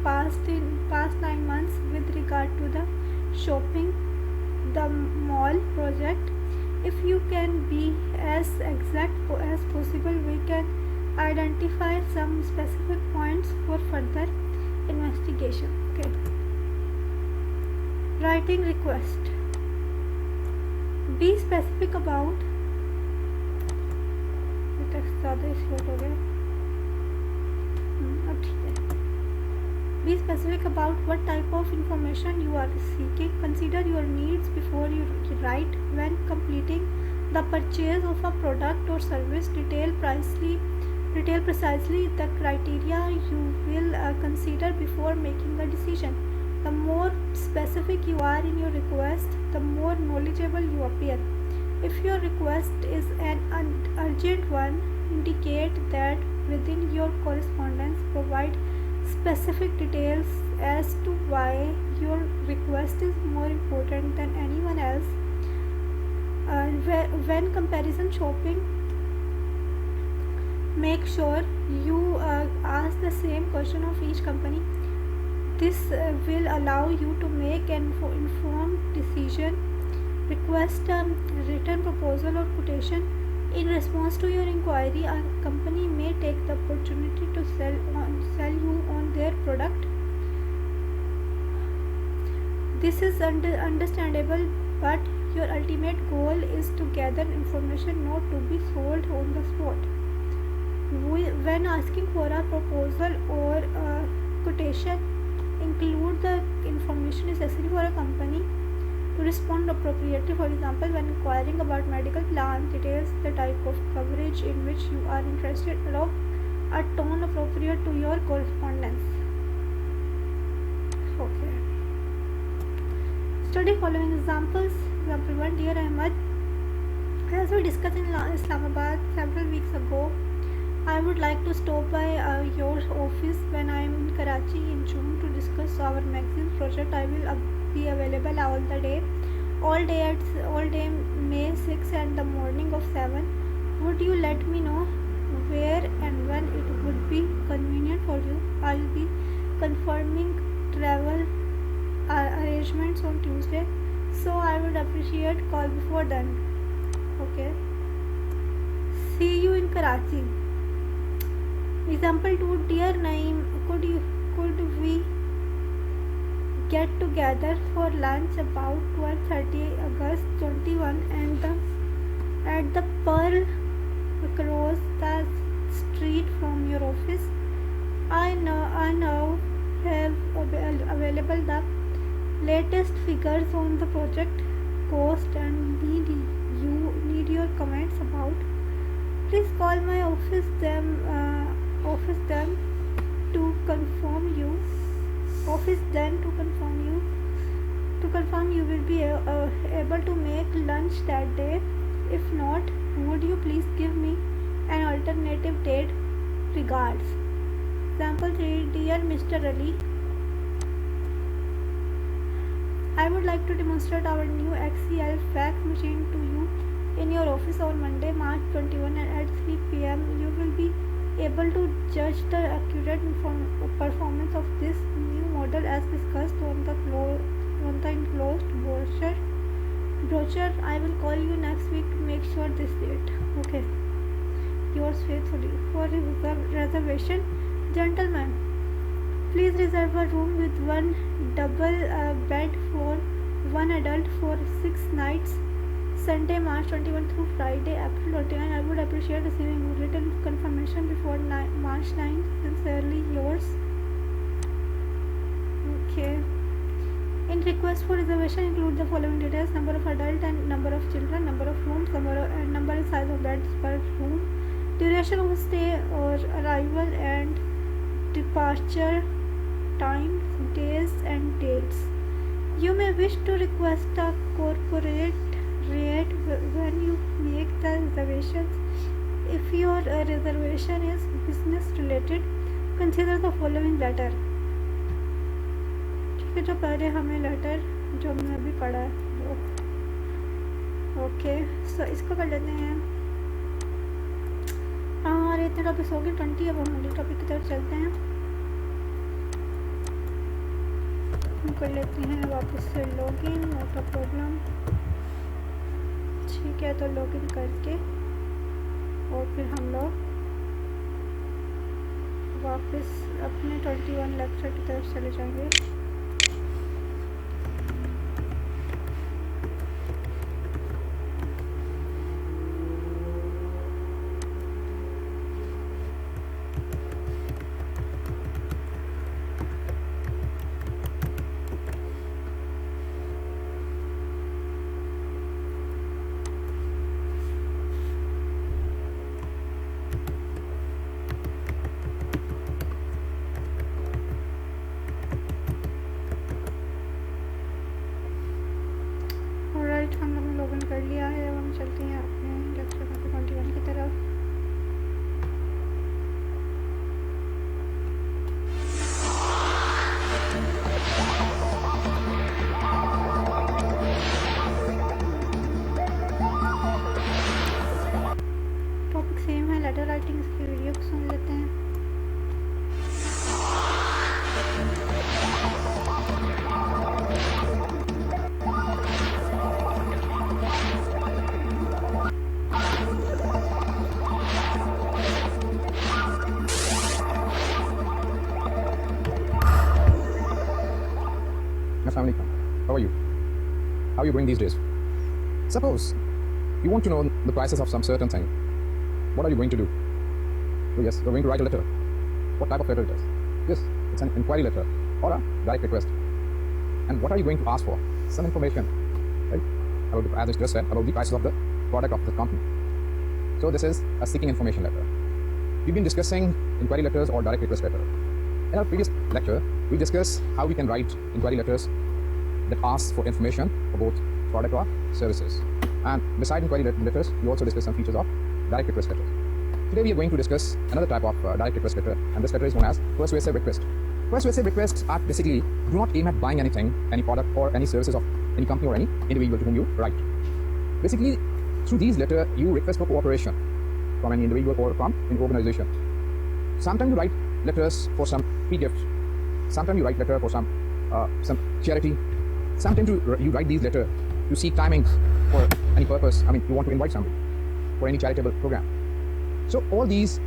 past 9 months with regard to the shopping the mall project? If you can be as exact as possible, we can identify some specific points for further investigation. Okay. Writing request. Be specific about Be specific about what type of information you are seeking. Consider your needs before you write. When completing the purchase of a product or service, detail precisely the criteria you will consider before making a decision. The more specific you are in your request, the more knowledgeable you appear. If your request is an urgent one, indicate that within your correspondence. Provide specific details as to why your request is more important than anyone else. When comparison shopping, make sure you ask the same question of each company. This will allow you to make an informed decision. Request a written proposal or quotation. In response to your inquiry, a company may take the opportunity to sell you on their product. This is understandable, but your ultimate goal is to gather information, not to be sold on the spot. When asking for a proposal or a quotation, include the information necessary for a company to respond appropriately. For example, when inquiring about medical plans, details the type of coverage in which you are interested. Adopt a tone appropriate to your correspondence. Okay. Study following examples. Example 1. Dear Ahmed, as we discussed in Islamabad several weeks ago, I would like to stop by your office when I am in Karachi in June to discuss our magazine project. I will be available all day May 6 and the morning of 7. Would you let me know where and when it would be convenient for you? I will be confirming travel arrangements on Tuesday, so I would appreciate call before then. Okay. See you in Karachi. Example 2. Dear Naeem, could we get together for lunch about 12:30 August 21 and at the Pearl across the street from your office? I now have available the latest figures on the project cost and need your comments about. Please call my office them to confirm you. Office then to confirm you. To confirm you will be able to make lunch that day. If not, would you please give me an alternative date? Regards. Example 3. Dear Mr. Ali, I would like to demonstrate our new XCL fax machine to you in your office on Monday, March 21 at 3 p.m. You will be able to judge the accurate performance of this new model as discussed on the enclosed brochure. I will call you next week to make sure this date. Okay. Yours faithfully. For reservation, gentlemen, please reserve a room with one double bed for one adult for 6 nights, Sunday, March 21 through Friday, April 29. I would appreciate receiving written confirmation before March 9. Sincerely yours. Okay. In request for reservation include the following details: number of adult and number of children, number of rooms, number and size of beds per room, duration of stay or arrival and departure times, days and dates. You may wish to request a corporate rate when you make the reservations. If your reservation is business related, consider the following letter. ठीक है, जो पहले हमें letter जो हमने अभी पढ़ा है वो ओके। सो इसको कर लेते हैं। हमारे इतने टॉपिक्स हो गए 20। अब हम अगले टॉपिक की तरफ चलते हैं। हम कर लेते हैं वापस से लॉगिन, नॉट अ प्रॉब्लम। ठीक है, तो लॉगिन करके और फिर हम लोग वापस अपने 21 लेक्चर की तरफ चले जाएंगे। हम लोगों ने लॉगिन कर लिया है। अब हम चलते हैं अपने लेक्चर नंबर 21 की तरफ। टॉपिक सेम है, लेटर राइटिंग। इसकी वीडियो को सुन लेते हैं। Assalamu alaikum. How are you? How are you doing these days? Suppose you want to know the prices of some certain thing. What are you going to do? Oh yes, you're going to write a letter. What type of letter it is? Yes, it's an inquiry letter or a direct request. And what are you going to ask for? Some information, right? As I just said, about the prices of the product of the company. So this is a seeking information letter. We've been discussing inquiry letters or direct request letter. In our previous lecture, we discussed how we can write inquiry letters that ask for information about product or services. And beside inquiry letters, we also discussed some features of direct request letters. Today we are going to discuss another type of direct request letter, and this letter is known as persuasive request. Persuasive requests are basically do not aim at buying anything, any product or any services of any company or any individual to whom you write. Basically, through these letters, you request for cooperation from any individual or from an organization. Sometimes you write letters for some free gifts. Sometimes you write letter for some charity. Sometimes you write these letters to seek timings for any purpose. I mean, you want to invite somebody for any charitable program. So all these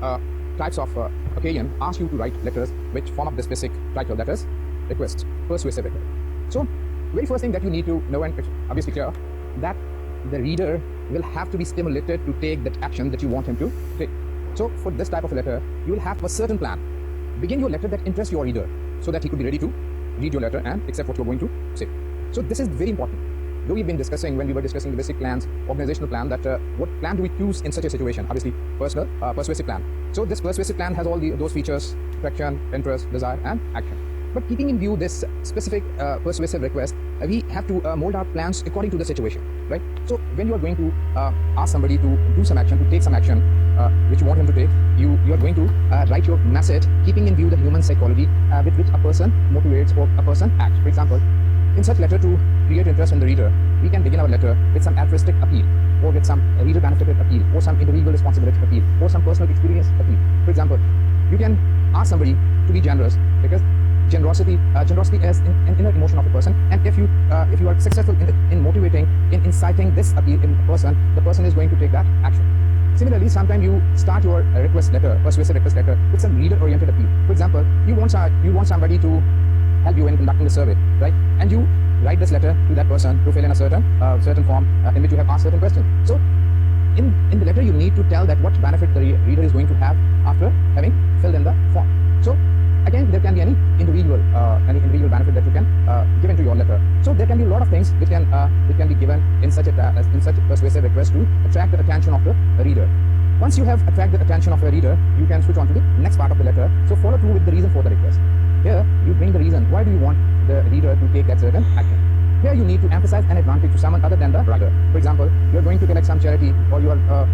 types of occasion ask you to write letters which form up this basic title, that is request, persuasive letter. So very first thing that you need to know, and it's obviously clear, that the reader will have to be stimulated to take that action that you want him to take. So for this type of a letter, you will have a certain plan. begin your letter that interests your reader so that he could be ready to read your letter and accept what you're going to say. So this is very important. Though we've been discussing, when we were discussing the basic plans, organizational plan, that what plan do we choose in such a situation? Obviously, personal, persuasive plan. So this persuasive plan has all those features: attraction, interest, desire, and action. But keeping in view this specific persuasive request, we have to mold our plans according to the situation, right? So when you are going to ask somebody to do some action, to take some action, which you want him to take, you are going to write your message keeping in view the human psychology with which a person motivates or a person acts. For example, in such letter, to create interest in the reader, we can begin our letter with some altruistic appeal, or with some reader benefited appeal, or some individual responsibility appeal, or some personal experience appeal. For example, you can ask somebody to be generous, because generosity is an inner emotion of a person, and if you are successful in motivating, in inciting this appeal in a person, the person is going to take that action. Similarly, sometimes you start your request letter, persuasive request letter, with some reader-oriented appeal. For example, you want somebody to help you in conducting the survey, right? And you write this letter to that person to fill in a certain form in which you have asked certain questions. So in the letter, you need to tell that what benefit the reader is going to have after having filled in the form. So again, there can be any individual benefit that you can give into your letter. So there can be a lot of things which can be given in such a persuasive request to attract the attention of the reader. Once you have attracted the attention of the reader, you can switch on to the next part of the letter. So follow through with the reason for the request. Here, you bring the reason. Why do you want the reader to take that certain action? Here, you need to emphasize an advantage to someone other than the writer. For example, you are going to collect some charity, or you are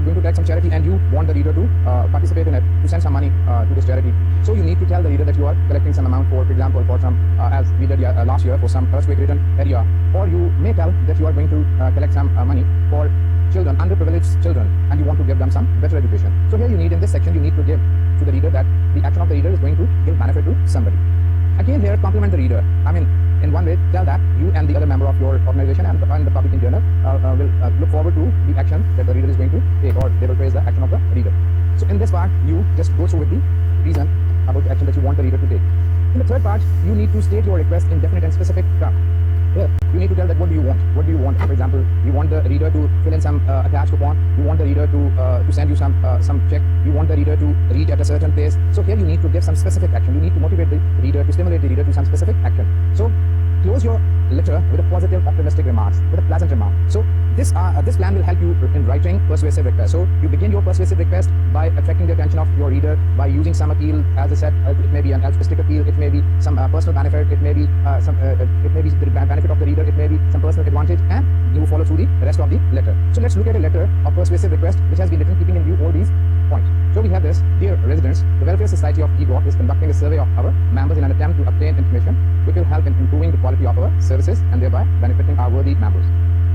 going to collect some charity, and you want the reader to participate in it, to send some money to this charity. So you need to tell the reader that you are collecting some amount for example, for some, as we did last year, for some earthquake-ridden area. Or you may tell that you are going to collect some money for children, underprivileged children, and you want to give them some better education. So here you need, in this section, you need to give to the reader that the action of the reader is going to give benefit to somebody. Again, here, compliment the reader. I mean, in one way, tell that you and the other member of your organization and the public in general will look forward to the action that the reader is going to take, or they will praise the action of the reader. So in this part, you just go through with the reason about the action that you want the reader to take. In the third part, you need to state your request in definite and specific terms. Here, you need to tell that what do you want. What do you want? For example, you want the reader to fill in some attached coupon. You want the reader to send you some check. You want the reader to reach at a certain place. So here you need to give some specific action. You need to motivate the reader, to stimulate the reader to some specific action. So close your letter with a positive, optimistic remarks, with a pleasant remark. So this plan will help you in writing persuasive request. So you begin your persuasive request by attracting the attention of your reader by using some appeal. As I said, it may be an altruistic appeal, it may be some personal benefit, it may be the benefit of the reader, it may be some personal advantage, and you follow through the rest of the letter. So let's look at a letter of persuasive request which has been written keeping in view all these points. So we have this: dear residents, the Welfare Society of EGOT is conducting a survey of our members in an attempt to obtain information which will help in improving the quality of our services and thereby benefiting our worthy members.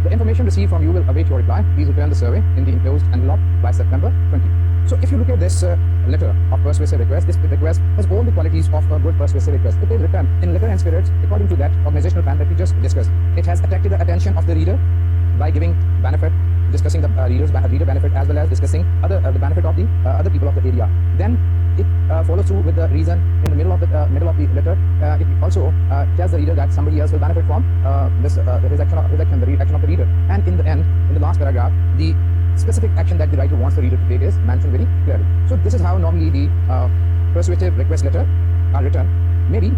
The information received from you will await your reply. Please return the survey in the enclosed envelope by September 20. So if you look at this letter of persuasive request, this request has all the qualities of a good persuasive request. It is written in letter and spirit according to that organizational plan that we just discussed. It has attracted the attention of the reader by giving benefit, discussing the reader benefit, as well as discussing the benefit of the other people of the area. Then it follows through with the reason in the middle of the letter. It also tells the reader that somebody else will benefit from his action of the reader. And in the end, in the last paragraph, the specific action that the writer wants the reader to take is mentioned very clearly. So this is how normally the persuasive request letter are written. Maybe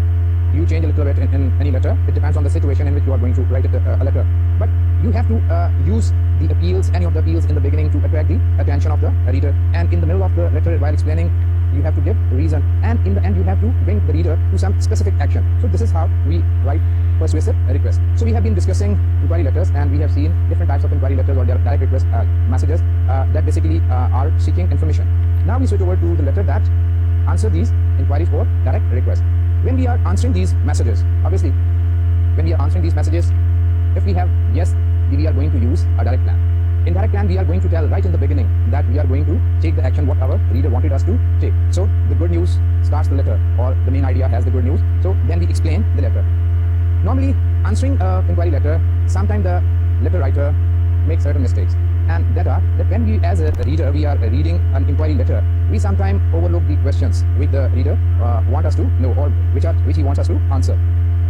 you change a little bit in any letter. It depends on the situation in which you are going to write a letter. But you have to use the appeals, any of the appeals in the beginning to attract the attention of the reader. And in the middle of the letter, while explaining, you have to give reason. And in the end, you have to bring the reader to some specific action. So this is how we write persuasive request. So we have been discussing inquiry letters, and we have seen different types of inquiry letters or direct request messages that basically are seeking information. Now we switch over to the letter that answer these inquiries or direct request. When we are answering these messages, obviously, when we are answering these messages, if we have yes, we are going to use a direct plan. In direct plan, we are going to tell right in the beginning that we are going to take the action what our reader wanted us to take. So the good news starts the letter, or the main idea has the good news. So then we explain the letter. Normally, answering an inquiry letter, sometimes the letter writer makes certain mistakes. And that when we as a reader, we are reading an inquiry letter, we sometimes overlook the questions which the reader want us to know, or which he wants us to answer.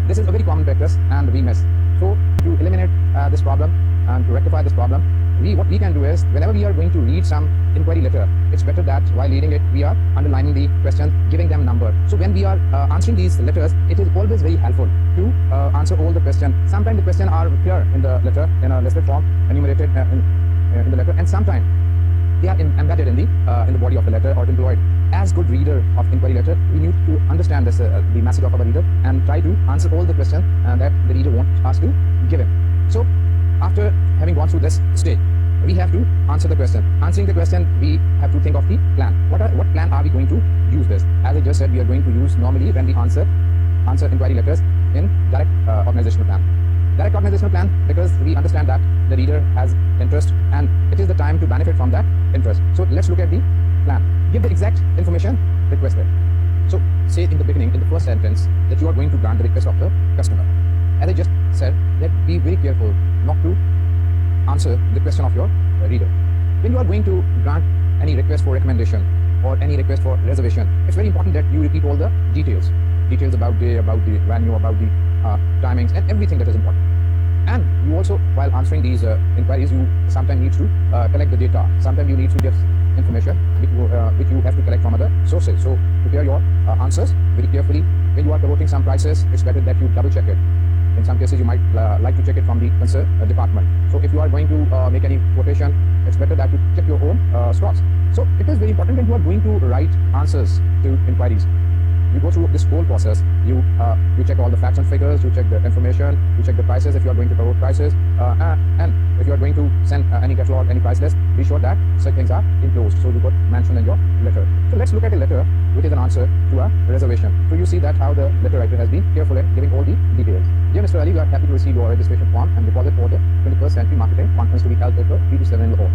This is a very common practice and we miss. So to eliminate this problem and to rectify this problem, what we can do is, whenever we are going to read some inquiry letter, it's better that while reading it, we are underlining the question, giving them number. So when we are answering these letters, it is always very helpful to answer all the questions. Sometimes the questions are clear in the letter, in a listed form, enumerated in the letter, and sometimes they are embedded in the body of the letter or employed. As good reader of inquiry letter, we need to understand this, the message of our reader, and try to answer all the questions that the reader wants us to give him. So after having gone through this stage, we have to answer the question. Answering the question, we have to think of the plan. What plan are we going to use this? As I just said, we are going to use normally when we answer inquiry letters in direct organizational plan. Direct organizational plan, because we understand that the reader has interest and it is the time to benefit from that interest. So let's look at the plan. Give the exact information requested. So say in the beginning, in the first sentence, that you are going to grant the request of the customer. As I just said, that be very careful not to answer the question of your reader. When you are going to grant any request for recommendation or any request for reservation, it's very important that you repeat all the details about the venue, about the timings, and everything that is important. And you also, while answering these inquiries, you sometimes need to collect the data. Sometimes you need to get information which you have to collect from other sources. So prepare your answers very carefully. When you are quoting some prices, it's better that you double check it. In some cases, you might like to check it from the concerned department. So if you are going to make any quotation, it's better that you check your own stocks. So it is very important when you are going to write answers to inquiries. You go through this whole process. You check all the facts and figures. You check the information. You check the prices if you are going to quote prices. And if you are going to send any catalog, any price list, be sure that such things are enclosed. So you got mentioned in your letter. So let's look at a letter which is an answer to a reservation. So you see that how the letter writer has been careful in giving all the details. Dear Mr. Ali, we are happy to receive your registration form and deposit for the 21st Century Marketing Conference to be held April 3 to 7 in Lahore.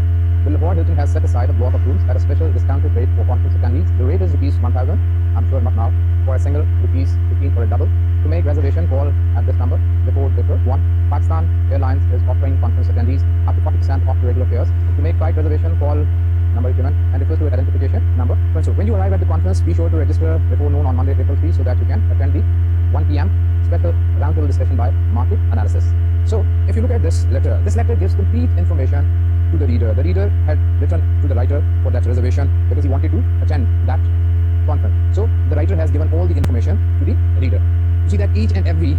The Lahore Hilton has set aside a block of rooms at a special discounted rate for conference attendees. The rate is ₹1,000. I'm sure not now. For a single, ₹15 for a double. To make reservation, call at this number before April 1. Pakistan Airlines is offering conference attendees up to 40% off the regular fares. To make flight reservation, call number given and refers to identification number. So when you arrive at the conference, be sure to register before noon on Monday, April 3, so that you can attend the 1 p.m. special roundtable discussion by market analysis. So if you look at this letter gives complete information to the reader. The reader had written to the writer for that reservation because he wanted to attend that conference. So the writer has given all the information to the reader. You see that each and every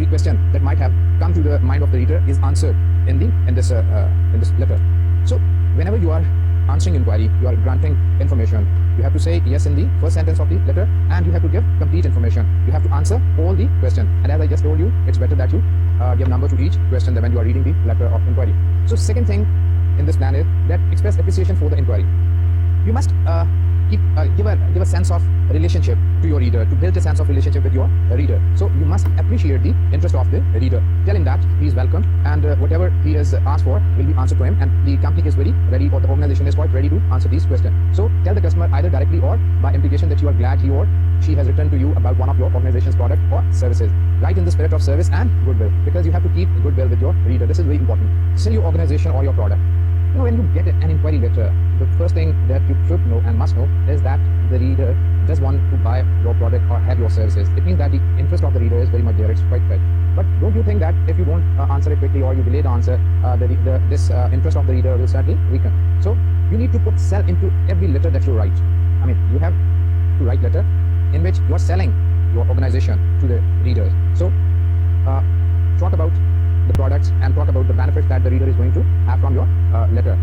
question that might have come to the mind of the reader is answered in this letter. So whenever you are answering inquiry, you are granting information, you have to say yes in the first sentence of the letter, and you have to give complete information. You have to answer all the questions. And as I just told you, it's better that you give number to each question when you are reading the letter of inquiry. So second thing in this plan is that express appreciation for the inquiry. You must give a sense of relationship to your reader, to build a sense of relationship with your reader. So you must appreciate the interest of the reader. Tell him that he is welcome, and whatever he has asked for will be answered to him, and the company is very ready, or the organization is quite ready to answer these questions. So tell the customer either directly or by implication that you are glad he or she has written to you about one of your organization's product or services. Write in the spirit of service and goodwill, because you have to keep goodwill with your reader. This is very important. Sell your organization or your product. You know, when you get an inquiry letter, the first thing that you should know and must know is that the reader does want to buy your product or have your services. It means that the interest of the reader is very much there. It's quite right. But don't you think that if you don't answer it quickly, or you delay the answer, this interest of the reader will certainly weaken. So you need to put sell into every letter that you write. I mean, you have to write letter in which you are selling your organization to the readers. So talk about the products and talk about the benefits that the reader is going to have from your letter.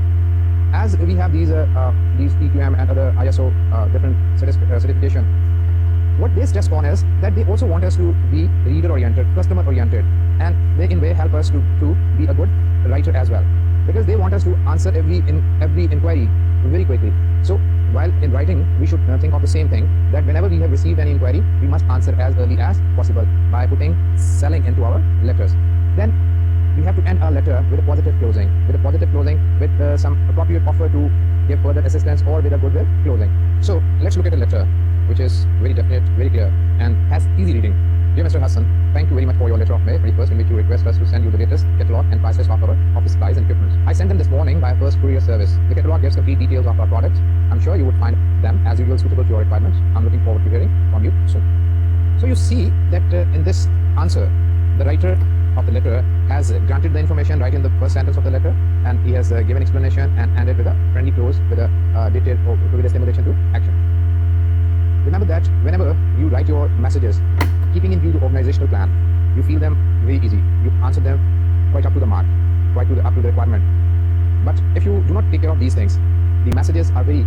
As we have these PQM and other ISO different certification, what they stress on is that they also want us to be reader-oriented, customer-oriented, and they in way help us to be a good writer as well, because they want us to answer every inquiry very quickly. So while in writing, we should think of the same thing, that whenever we have received an inquiry, we must answer as early as possible by putting selling into our letters. Then we have to end our letter with a positive closing, with some appropriate offer to give further assistance, or with a goodwill closing. So let's look at a letter which is very definite, very clear, and has easy reading. Dear Mr. Hassan, thank you very much for your letter of May 21st, in which you request us to send you the latest catalog and prices of our office supplies and equipment. I sent them this morning by first courier service. The catalog gives complete details of our products. I'm sure you would find them, as usual, suitable to your requirements. I'm looking forward to hearing from you soon. So you see that in this answer, the writer of the letter has granted the information right in the first sentence of the letter, and he has given explanation and ended with a friendly close with a detailed or with a stimulation to action. Remember that whenever you write your messages, keeping in view the organizational plan, you feel them very easy. You answer them quite up to the mark, quite up to the requirement. But if you do not take care of these things, the messages are very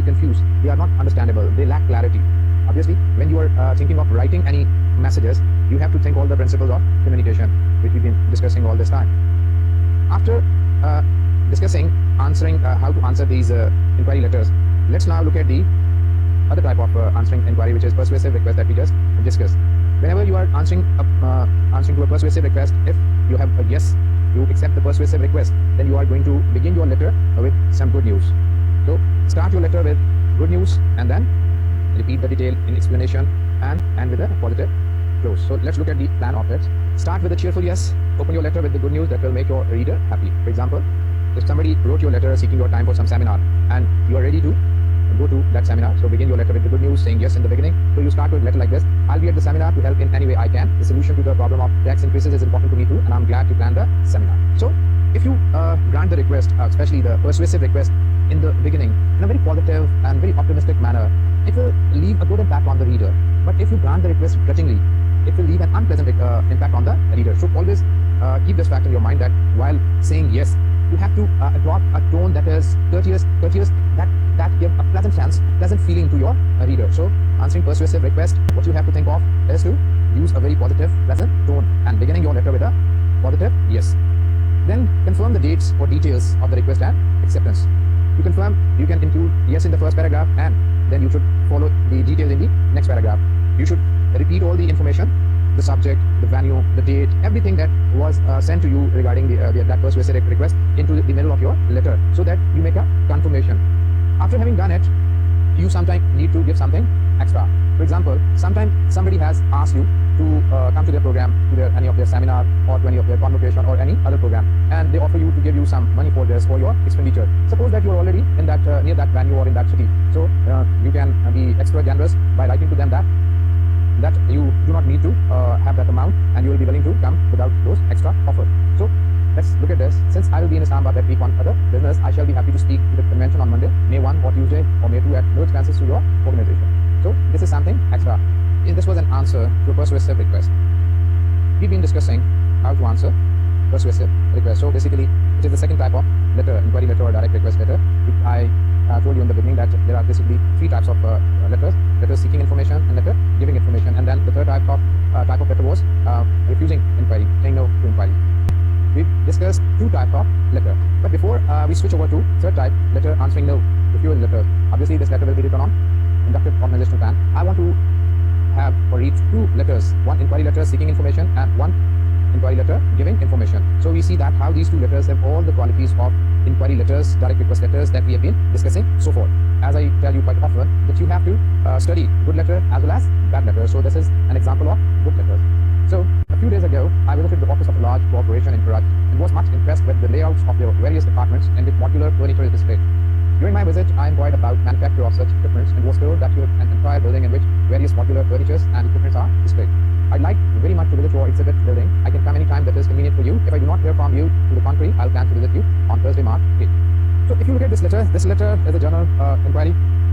confused. They are not understandable. They lack clarity. Obviously, when you are thinking of writing any messages, you have to think all the principles of communication, which we've been discussing all this time. After discussing how to answer these inquiry letters, let's now look at the other type of answering inquiry, which is persuasive request that we just discussed. Whenever you are answering to a persuasive request, if you have a yes, you accept the persuasive request, then you are going to begin your letter with some good news. So start your letter with good news and then repeat the detail in explanation and with a positive close. So let's look at the plan of it. Start with a cheerful yes. Open your letter with the good news that will make your reader happy. For example, if somebody wrote your letter seeking your time for some seminar and you are ready to go to that seminar, so begin your letter with the good news, saying yes in the beginning. So you start with a letter like this: I'll be at the seminar to help in any way I can. The solution to the problem of tax increases is important to me too, and I'm glad to plan the seminar. So if you grant the request, especially the persuasive request, in the beginning in a very positive and very optimistic manner, it will leave a good impact on the reader. But if you grant the request grudgingly, it will leave an unpleasant impact on the reader. So always keep this fact in your mind, that while saying yes, you have to adopt a tone that is courteous, that give a pleasant sense, pleasant feeling to your reader. So answering persuasive request, what you have to think of is to use a very positive, pleasant tone and beginning your letter with a positive yes. Then confirm the dates or details of the request and acceptance. To confirm, you can include yes in the first paragraph, and then you should follow the details in the next paragraph. You should repeat all the information, the subject, the venue, the date, everything that was sent to you regarding that persuasive request into the middle of your letter, so that you make a confirmation. After having done it, you sometimes need to give something extra. For example, sometimes somebody has asked you to come to their program, to any of their seminar or to any of their convocation or any other program, and they offer you to give you some money for this, for your expenditure. Suppose that you are already in that near that venue or in that city, so you can be extra generous by writing to them that you do not need to have that amount, and you will be willing to come without those extra offers. So let's look at this. Since I will be in Islamabad that week on other business, I shall be happy to speak to the convention on Monday, May 1 or Tuesday or May 2 at no expenses to your organization. So this is something extra. This was an answer to a persuasive request. We've been discussing how to answer persuasive request. So basically, it is the second type of letter, inquiry letter or direct request letter. I told you in the beginning that there are basically three types of letters: letter seeking information and letter giving information. And then the third type of letter was refusing inquiry, saying no to inquiry. We've discussed two types of letter. But before we switch over to third type, letter answering no, refusal letter. Obviously, this letter will be written on inductive organizational plan. I want to have or read two letters: one inquiry letter seeking information and one inquiry letter giving information. So we see that how these two letters have all the qualities of inquiry letters, direct request letters that we have been discussing so far. As I tell you quite often, that you have to study good letter as well as bad letter. So this is an example of good letters. So a few days ago, I visited the office of a large corporation in Karachi and was much impressed with the layouts of their various departments and with modular furniture displayed. During my visit, I inquired about manufacture of such equipment and was told that you have an entire building in which various modular furnitures and equipments are displayed. I'd like very much to visit your exhibit building. I can come anytime that is convenient for you. If I do not hear from you, to the contrary, I'll plan to visit you on Thursday, March 8th. So if you look at this letter is a journal inquiry,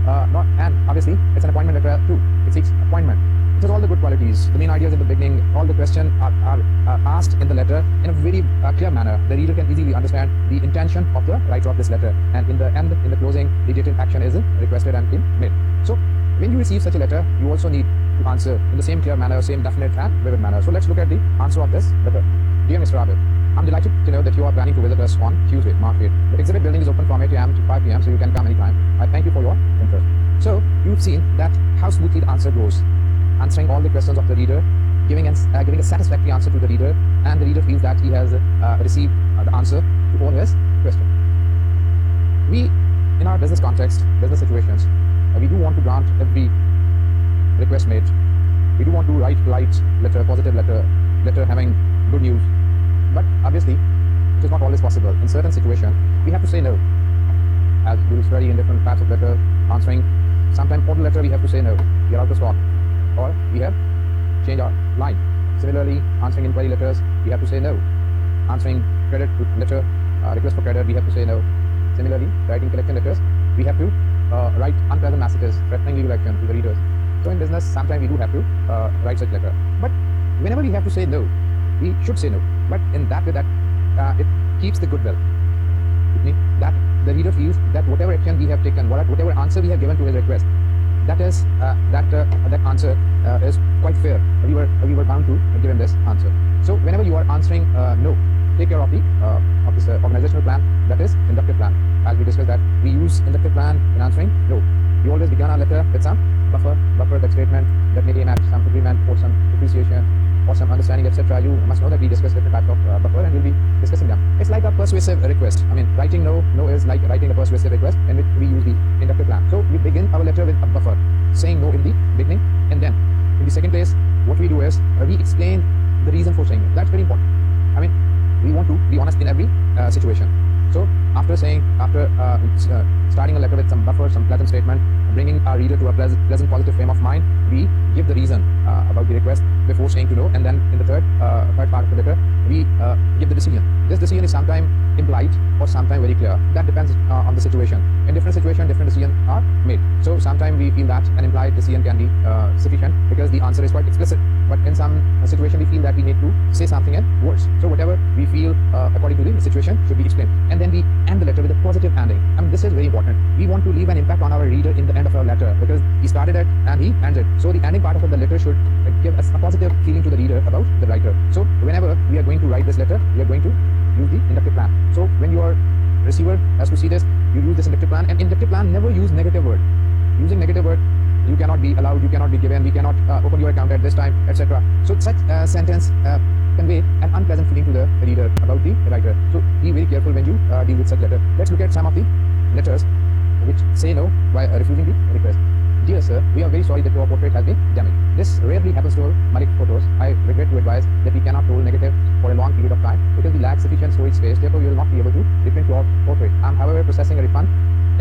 and obviously it's an appointment letter too. It seeks appointment. It has all the good qualities. The main ideas in the beginning, all the questions are asked in the letter in a very clear manner. The reader can easily understand the intention of the writer of this letter. And in the end, in the closing, the detailed action is requested and made. So when you receive such a letter, you also need to answer in the same clear manner, same definite and vivid manner. So let's look at the answer of this letter. Dear Mr. Abid, I'm delighted to know that you are planning to visit us on Tuesday, March 8th. The exhibit building is open from 8 a.m. to 5 p.m. so you can come anytime. I thank you for your interest. So you've seen that how smoothly the answer goes, answering all the questions of the reader, giving a satisfactory answer to the reader, and the reader feels that he has received the answer to all his questions. We, in our business context, business situations, we do want to grant every request made. We do want to write light letter, positive letter having good news. But obviously, it is not always possible. In certain situations, we have to say no. As we will study in different types of letter answering, sometimes order letter we have to say no. We are out of stock, or we have changed our line. Similarly, answering inquiry letters, we have to say no. Answering credit letter, request for credit, we have to say no. Similarly, writing collection letters, we have to write unpleasant messages threatening legal action to the readers. So in business, sometimes we do have to write such letter. But whenever we have to say no, we should say no. But in that way, that it keeps the goodwill. It means that the reader feels that whatever action we have taken, whatever answer we have given to his request, that answer is quite fair. We were bound to give him this answer. So whenever you are answering no, take care of this organizational plan, that is inductive plan. As we discussed that we use inductive plan in answering no. We always begin our letter with some buffer that statement that may aim at some agreement or some appreciation or some understanding, etc. You must know that we discuss different types of buffer, and we'll be discussing them. It's like a persuasive request. I mean, writing no is like writing a persuasive request, in which we use the inductive plan. So we begin our letter with a buffer, saying no in the beginning, and then in the second place, what we do is we explain the reason for saying no. That's very important. I mean, we want to be honest in every situation. So after starting a letter with some buffer, some pleasant statement, bringing our reader to a pleasant positive frame of mind, we give the reason about the request before saying to no, and then in the third part of the letter, we give the decision. This decision is sometimes implied or sometimes very clear. That depends on the situation. In different situations, different decisions are made. So sometimes we feel that an implied decision can be sufficient because the answer is quite explicit. But in some situation, we feel that we need to say something in words. So whatever we feel according to the situation should be explained. And then we end the letter with a positive ending. I mean, this is very important. We want to leave an impact on our reader in the end of our letter because he started it and he ends it. So the ending part of the letter should give us a positive feeling to the reader about the writer. So whenever we are going to write this letter, we are going to use the inductive plan. So when your receiver has to see this, you use this inductive plan. And inductive plan never use negative word. Using negative word, you cannot be allowed, you cannot be given, we cannot open your account at this time, etc. So such sentence convey an unpleasant feeling to the reader about the writer. So be very careful when you deal with such letter. Let's look at some of the letters which say no by refusing the request. Dear sir, we are very sorry that your portrait has been damaged. This rarely happens to Malik photos. I regret to advise that we cannot hold negative for a long period of time because we lack sufficient storage space. Therefore, we will not be able to reprint your portrait. I am, however, processing a refund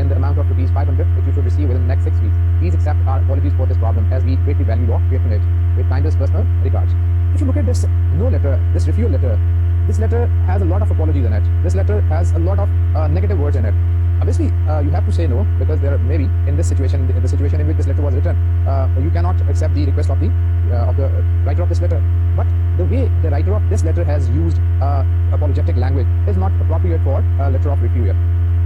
in the amount of rupees 500 which you should receive within the next 6 weeks. Please accept our apologies for this problem as we greatly value your patronage. With kindest personal regards. If you look at this no letter, this refusal letter, this letter has a lot of apologies in it. This letter has a lot of negative words in it. Obviously, you have to say no because there may be in the situation in which this letter was written, you cannot accept the request of the writer of this letter. But the way the writer of this letter has used apologetic language is not appropriate for a letter of refusal.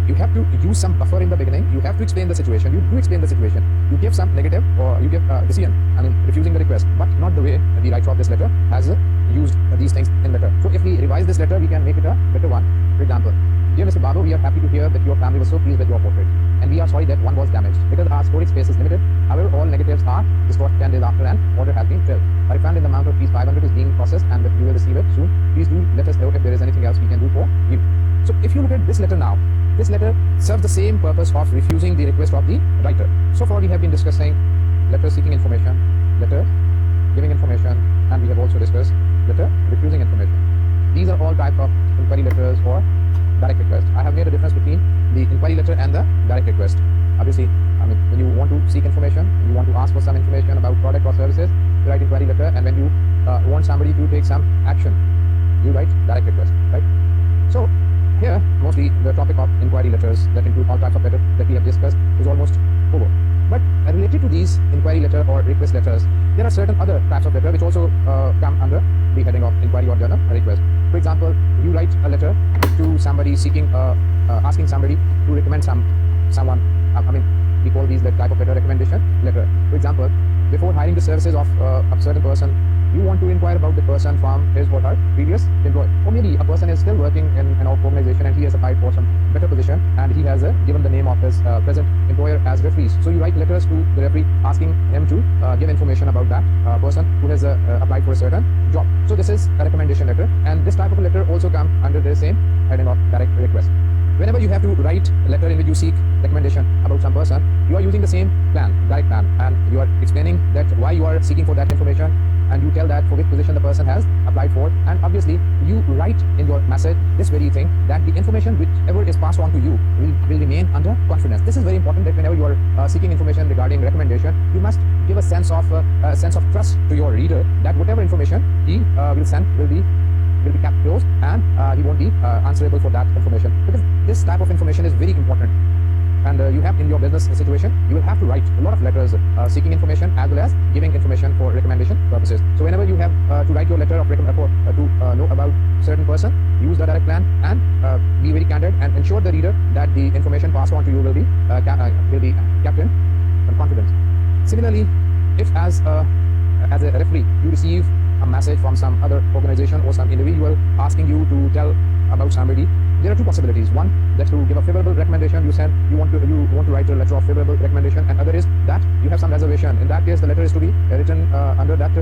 You have to use some buffer in the beginning. You have to explain the situation. You do explain the situation. You give some negative or you give decision, I mean refusing the request, but not the way the writer of this letter has used these things in letter. So if we revise this letter, we can make it a better one. For example, dear Mr. Babu, we are happy to hear that your family was so pleased with your portrait, and we are sorry that one was damaged because our storage space is limited. However, all negatives are destroyed 10 days after an order has been filled. A refund in the amount of rupees 500 is being processed, and you will receive it soon. Please do let us know if there is anything else we can do for you. So if you look at this letter now, this letter serves the same purpose of refusing the request of the writer. So far we have been discussing letter seeking information, letter giving information, and we have also discussed letter refusing information. These are all types of inquiry letters or direct request. I have made a difference between the inquiry letter and the direct request. Obviously, I mean, when you want to seek information, you want to ask for some information about product or services, you write inquiry letter, and when you want somebody to take some action, you write direct request, right? So here, mostly the topic of inquiry letters that include all types of letters that we have discussed is almost over. But related to these inquiry letter or request letters, there are certain other types of letter which also come under the heading of inquiry or journal request. For example, you write a letter to somebody seeking, asking somebody to recommend someone. I mean, we call these the type of letter recommendation letter. For example, before hiring the services of a certain person, you want to inquire about the person from his or her previous employer. Or maybe a person is still working in an organization and he has applied for some better position and he has given the name of his present employer as referees. So you write letters to the referee asking him to give information about that person who has applied for a certain job. So this is a recommendation letter, and this type of a letter also comes under the same heading of direct request. Whenever you have to write a letter in which you seek recommendation about some person, you are using the same plan, direct plan, and you are explaining that why you are seeking for that information and you tell that for which position the person has applied for, and obviously you write in your message this very thing, that the information whichever is passed on to you will remain under confidence. This is very important, that whenever you are seeking information regarding recommendation, you must give a sense of trust to your reader, that whatever information he will send will be kept close, and he won't be answerable for that information, because this type of information is very important. And you have in your business situation, you will have to write a lot of letters seeking information as well as giving information for recommendation purposes. So whenever you have to write your letter of recommendation to know about certain person, use the direct plan and be very candid and ensure the reader that the information passed on to you will be kept in confidence. Similarly, if as a referee you receive a message from some other organization or some individual asking you to tell about somebody, there are two possibilities. One, that to give a favorable recommendation, you said you want to write a letter of favorable recommendation, and other is that you have some reservation. In that case, the letter is to be written under that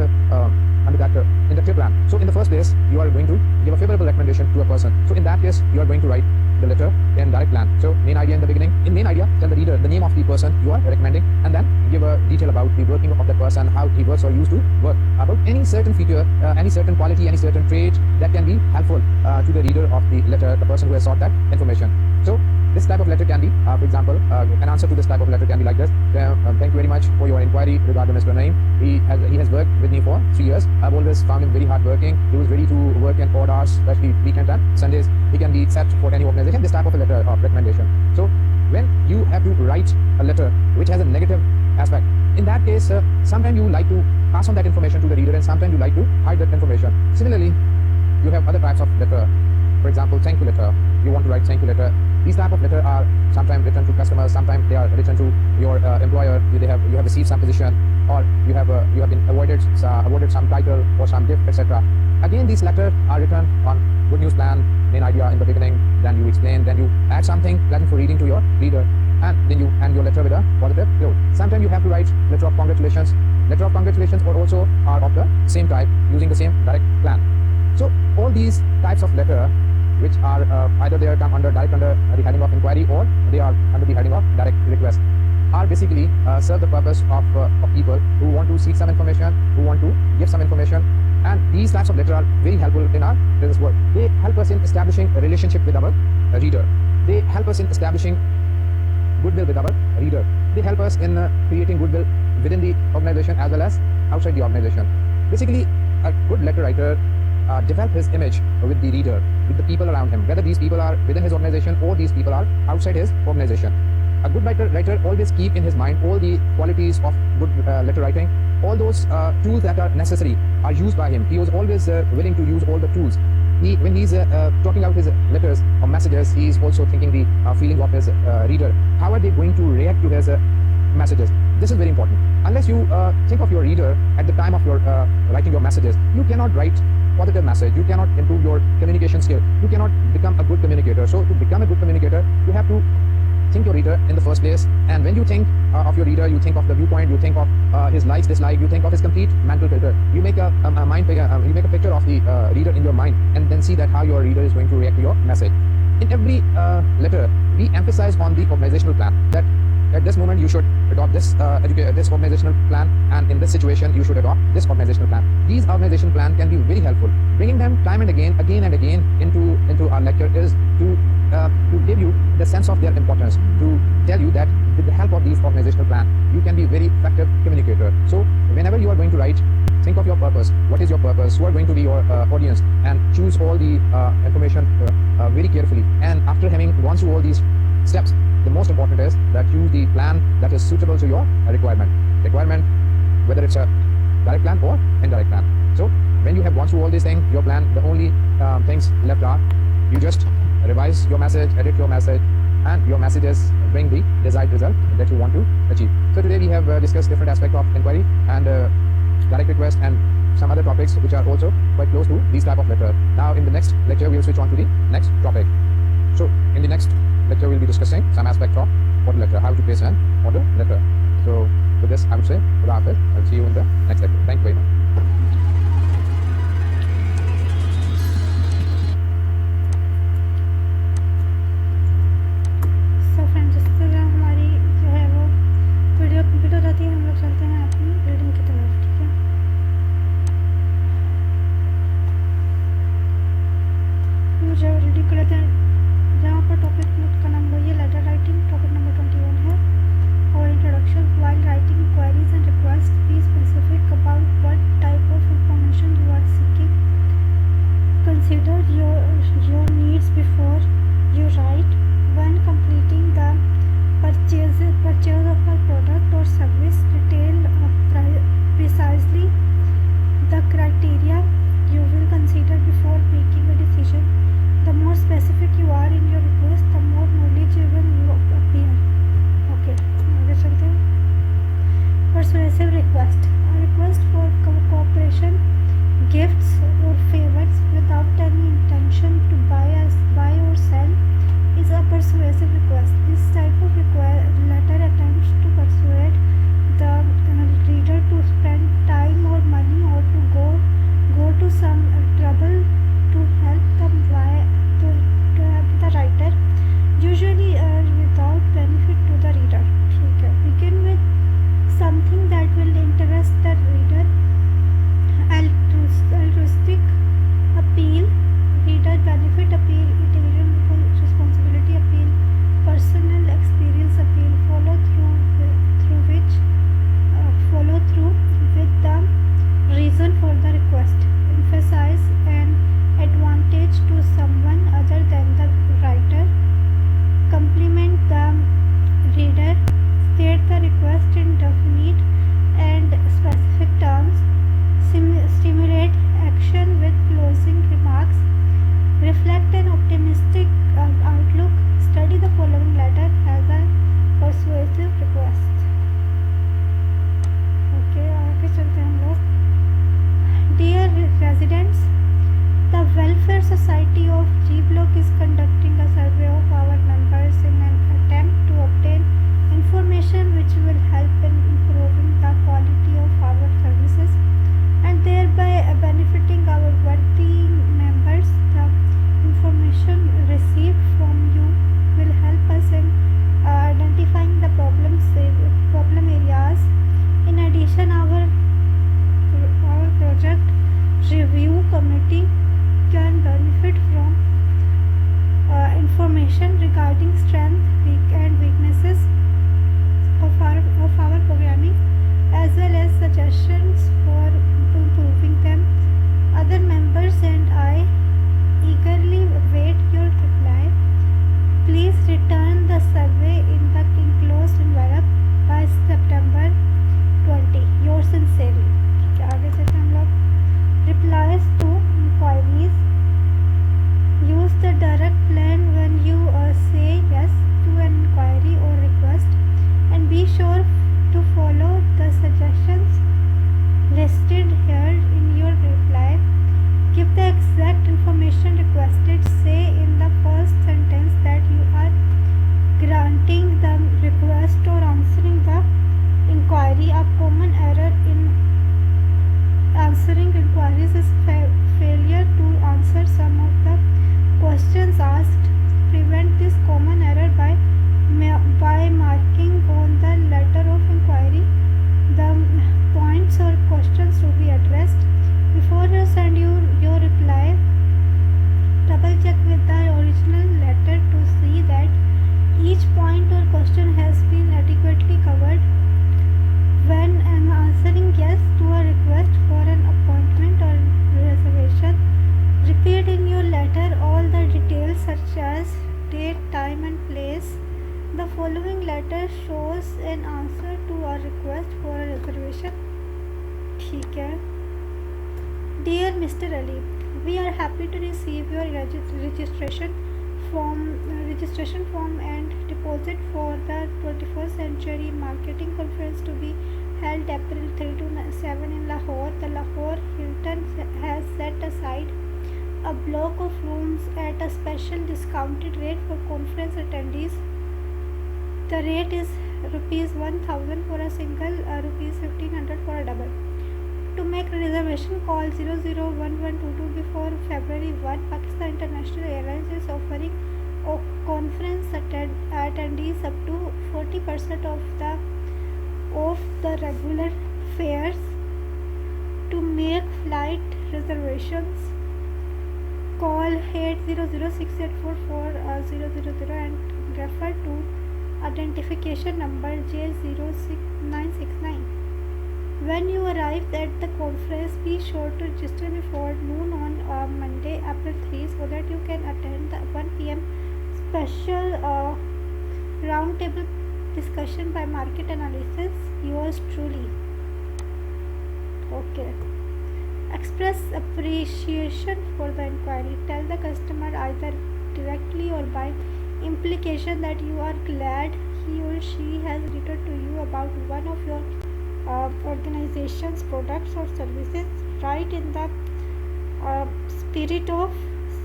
inductive plan. So in the first place, you are going to give a favorable recommendation to a person. So in that case, you are going to write the letter in direct plan. So main idea in the beginning. In main idea, tell the reader the name of the person you are recommending, and then give a detail about the working of that person, how he works or used to work, about any certain feature, any certain quality, any certain trait that can be helpful to the reader of the letter, the person who has sought that information. So this type of letter can be, for example, an answer to this type of letter can be like this: thank you very much for your inquiry regarding Mr. Naeem. He has worked with me for 3 years. I've always found him very hardworking. He was ready to work in odd hours, especially weekends and Sundays. He can be set for any organization. This type of a letter of recommendation. So when you have to write a letter which has a negative aspect, in that case, sometimes you like to pass on that information to the reader, and sometimes you like to hide that information. Similarly, you have other types of letter. For example, thank you letter. You want to write thank you letter. These type of letter are sometimes written to customers, sometimes they are written to your employer. You have received some position, or you have been awarded some title or some gift, etc. Again, these letters are written on good news plan, main idea in the beginning. Then you explain, then you add something pleasant for reading to your reader, and then you end your letter with a positive note. Sometimes you have to write letter of congratulations. Letter of congratulations also are of the same type, using the same direct plan. So all these types of letter, which are either they are come under the heading of inquiry, or they are under the heading of direct request, are basically serve the purpose of people who want to seek some information, who want to give some information. And these types of letters are very helpful in our business work. They help us in establishing a relationship with our reader. They help us in establishing goodwill with our reader. They help us in creating goodwill within the organization as well as outside the organization. Basically, a good letter writer develop his image with the reader, with the people around him, whether these people are within his organization or these people are outside his organization. A good writer always keep in his mind all the qualities of good letter writing. All those tools that are necessary are used by him. He was always willing to use all the tools. When he's talking out his letters or messages, he is also thinking the feelings of his reader. How are they going to react to his messages? This is very important. Unless you think of your reader at the time of your writing your messages, you cannot write positive message. You cannot improve your communication skill. You cannot become a good communicator. So to become a good communicator, you have to think your reader in the first place. And when you think of your reader, you think of the viewpoint, you think of his likes, dislike, you think of his complete mental filter. You make a picture of the reader in your mind, and then see that how your reader is going to react to your message. In every letter, we emphasize on the organizational plan, that at this moment you should adopt this organizational plan, and in this situation you should adopt this organizational plan. These organizational plan can be very helpful. Bringing them time and again and again into our lecture is to give you the sense of their importance, to tell you that with the help of these organizational plan, you can be very effective communicator. So whenever you are going to write, think of your purpose. What is your purpose? Who are going to be your audience? And choose all the information very carefully. And after having gone through all these steps, the most important is that choose the plan that is suitable to your requirement, whether it's a direct plan or indirect plan. So when you have gone through all these things, your plan, the only things left are you just revise your message, edit your message, and your messages bring the desired result that you want to achieve. So today we have discussed different aspects of inquiry and direct request, and some other topics which are also quite close to these type of letter. Now in the next lecture we will switch on to the next topic. So in the next lecture we'll be discussing some aspect of order letter, how to place an order letter. So with this I would say Khuda Hafiz. I'll see you in the next lecture. Thank you very much. So friends, इस तरह हमारी जो है वो video complete हो जाती है. हम लोग चलते हैं अपनी रीडिंग की तरफ. ठीक है. information regarding strength and weaknesses of our programming, as well as suggestions for improving them. Other members and I eagerly await your reply. Please return the survey in the enclosed envelope by September 20. Yours sincerely. आगे चलते हम लोग replies to inquiries. Use the direct plan when you say yes to an inquiry or request, and be sure to follow the suggestions listed here in your reply. Give the exact information requested. Say in the first sentence that you are granting the request or answering the inquiry. A common error in answering inquiries is failure to answer some of the questions asked. Prevent this common error by marking on the letter of inquiry the points or questions to be addressed. Before you send your reply, double check with the original letter to see that each point or question has been adequately covered. When answering yes to a request for an appointment or reservation, repeat in your letter all the details such as date, time and place. The following letter shows an answer to a request for a reservation. ठीक है. Dear Mr. Ali, we are happy to receive your registration form and deposit for the 21st Century Marketing Conference to be held April 3 to 7 in Lahore. The Lahore Hilton has set aside a block of rooms at a special discounted rate for conference attendees. The rate is ₹1,000 for a single, ₹1,500 for a double. To make reservation, call 001122 before February 1. Pakistan International Airlines is offering conference attendees up to 40% of the regular fares. To make flight reservations, call 800-684-4000 and refer to identification number J06969. When you arrive at the conference, be sure to register before noon on Monday, April 3, so that you can attend the 1 p.m. special roundtable discussion by market analysis. Yours truly. Okay. Express appreciation for the inquiry. Tell the customer either directly or by implication that you are glad he or she has written to you about one of your organization's products or services. Write in the spirit of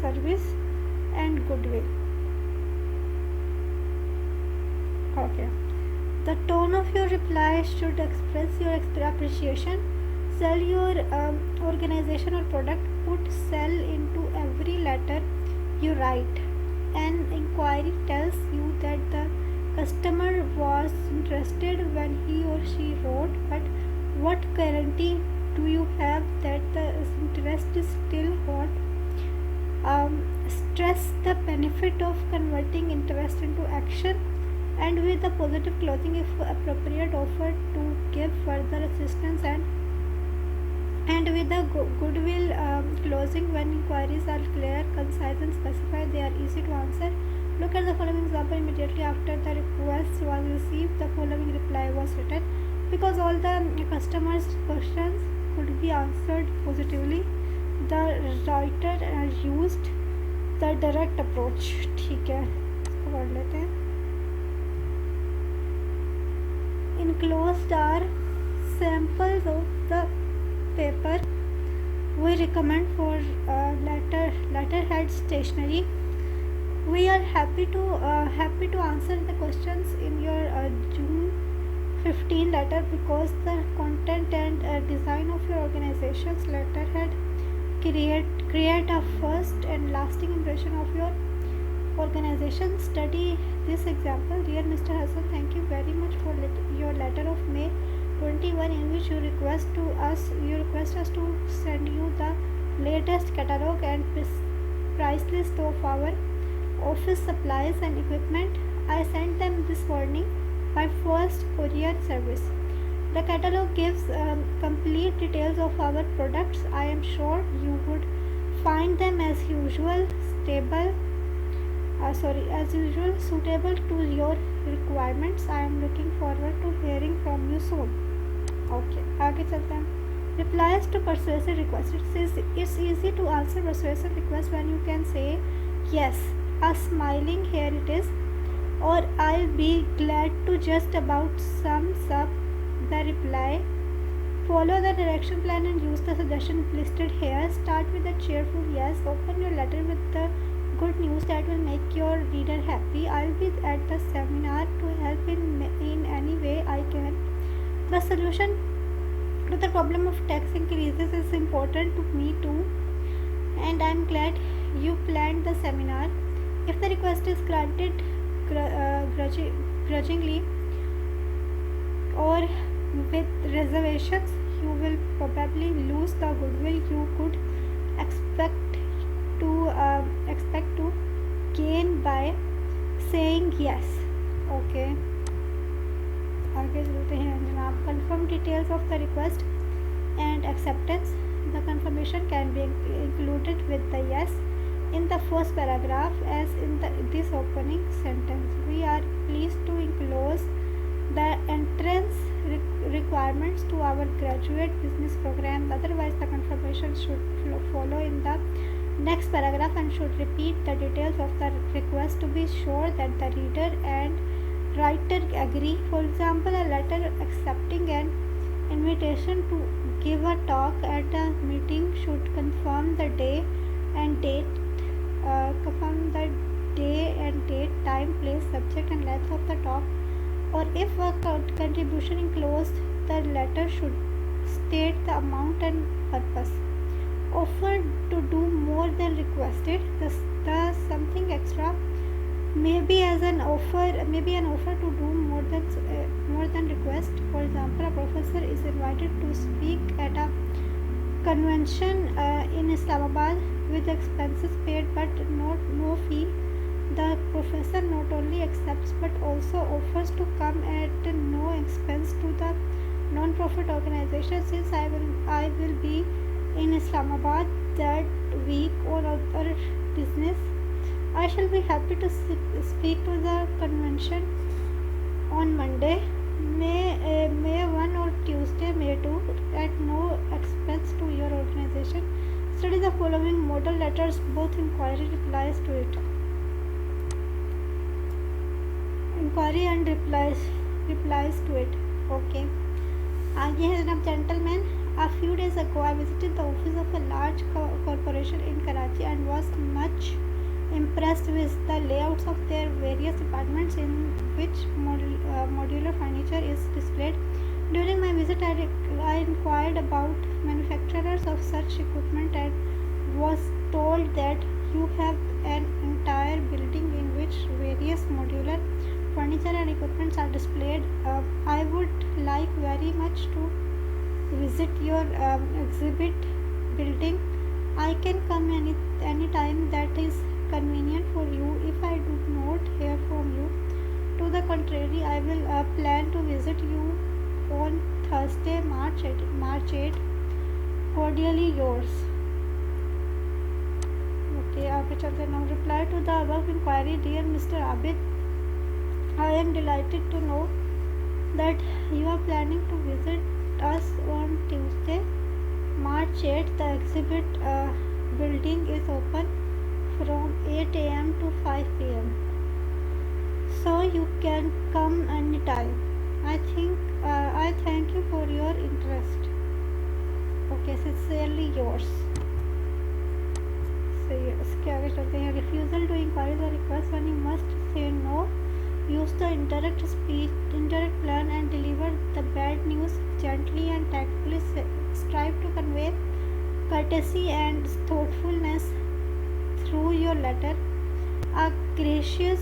service and goodwill. Okay. The tone of your reply should express your appreciation. Sell your organization or product. Put sell into every letter you write. An inquiry tells you that the customer was interested when he or she wrote, but what guarantee do you have that the interest is still hot? Stress the benefit of converting interest into action, and with a positive closing if appropriate, offer to give further assistance, and with a goodwill closing when inquiries are clear, concise and specified, they are easy to answer. Look at the following example. Immediately after the request was received, the following reply was written. Because all the customers' questions could be answered positively, the writer used the direct approach. ठीक है, इसको पढ़ लेते हैं. Enclosed are samples of the paper we recommend for letterhead stationery. We are happy to answer the questions in your June 15 letter, because the content and design of your organization's letterhead create a first and lasting impression of your organization. Study this example. Dear Mr. Hassan, thank you very much for your letter of May 21 in which you request us to send you the latest catalog and price list of our office supplies and equipment. I sent them this morning by first courier service. The catalog gives complete details of our products. I am sure you would find them as usual suitable to your requirements. I am looking forward to hearing from you soon. Okay, आगे चलते हैं. Replies to persuasive requests. It's easy to answer persuasive requests when you can say yes, a smiling here it is, or I'll be glad to. Just about sums up the reply. Follow the direction plan and use the suggestion listed here. Start with a cheerful yes. Open your letter with the good news that will make your reader happy. I'll be at the seminar to help in any way I can. The solution to the problem of tax increases is important to me too, and I'm glad you planned the seminar. If the request is granted grudgingly or with reservations, you will probably lose the goodwill you could expect to gain by saying yes. Okay. आगे चलते हैं जनाब. Confirm details of the request and acceptance. The confirmation can be included with the yes in the first paragraph as in this opening sentence. We are pleased to enclose the entrance requirements to our graduate business program. Otherwise, the confirmation should follow in the next paragraph and should repeat the details of the request to be sure that the reader and writer agree. For example, a letter accepting an invitation to give a talk at a meeting should confirm the day and date, time, place, subject and length of the talk. Or if a contribution enclosed, the letter should state the amount and purpose. Offer to do more than requested. The something extra maybe an offer to do more than request. For example, a professor is invited to speak at a convention in Islamabad with expenses paid but no fee. The professor not only accepts but also offers to come at no expense to the non-profit organization. Since I will be in Islamabad that week on other business, I shall be happy to speak to the convention on Monday, May 1 or Tuesday, May 2 at no expense to your organization. Study the following model letters, both inquiry replies to it. Inquiry and replies to it. Okay. आगे है जनाब gentlemen. A few days ago, I visited the office of a large corporation in Karachi and was much impressed with the layouts of their various departments in which modular furniture is displayed. During my visit, I inquired about manufacturers of such equipment and was told that you have an entire building in which various modular furniture and equipment are displayed. I would like very much to visit your exhibit building. I can come any time that is convenient for you. If I do not hear from you, to the contrary, I will plan to visit you on Thursday, March 8. Cordially yours. Okay, आगे चलते now. Reply to the above inquiry. Dear Mr. Abid, I am delighted to know that you are planning to visit us on Tuesday, March 8. The exhibit building is open from 8 a.m. to 5 p.m. So you can come anytime. I thank you for your interest. Okay, sincerely yours. So इसके आगे चलते हैं. Refusal to inquiry the request when you must say no. Use the indirect plan and deliver the bad news gently and tactfully. Strive to convey courtesy and thoughtfulness through your letter. A gracious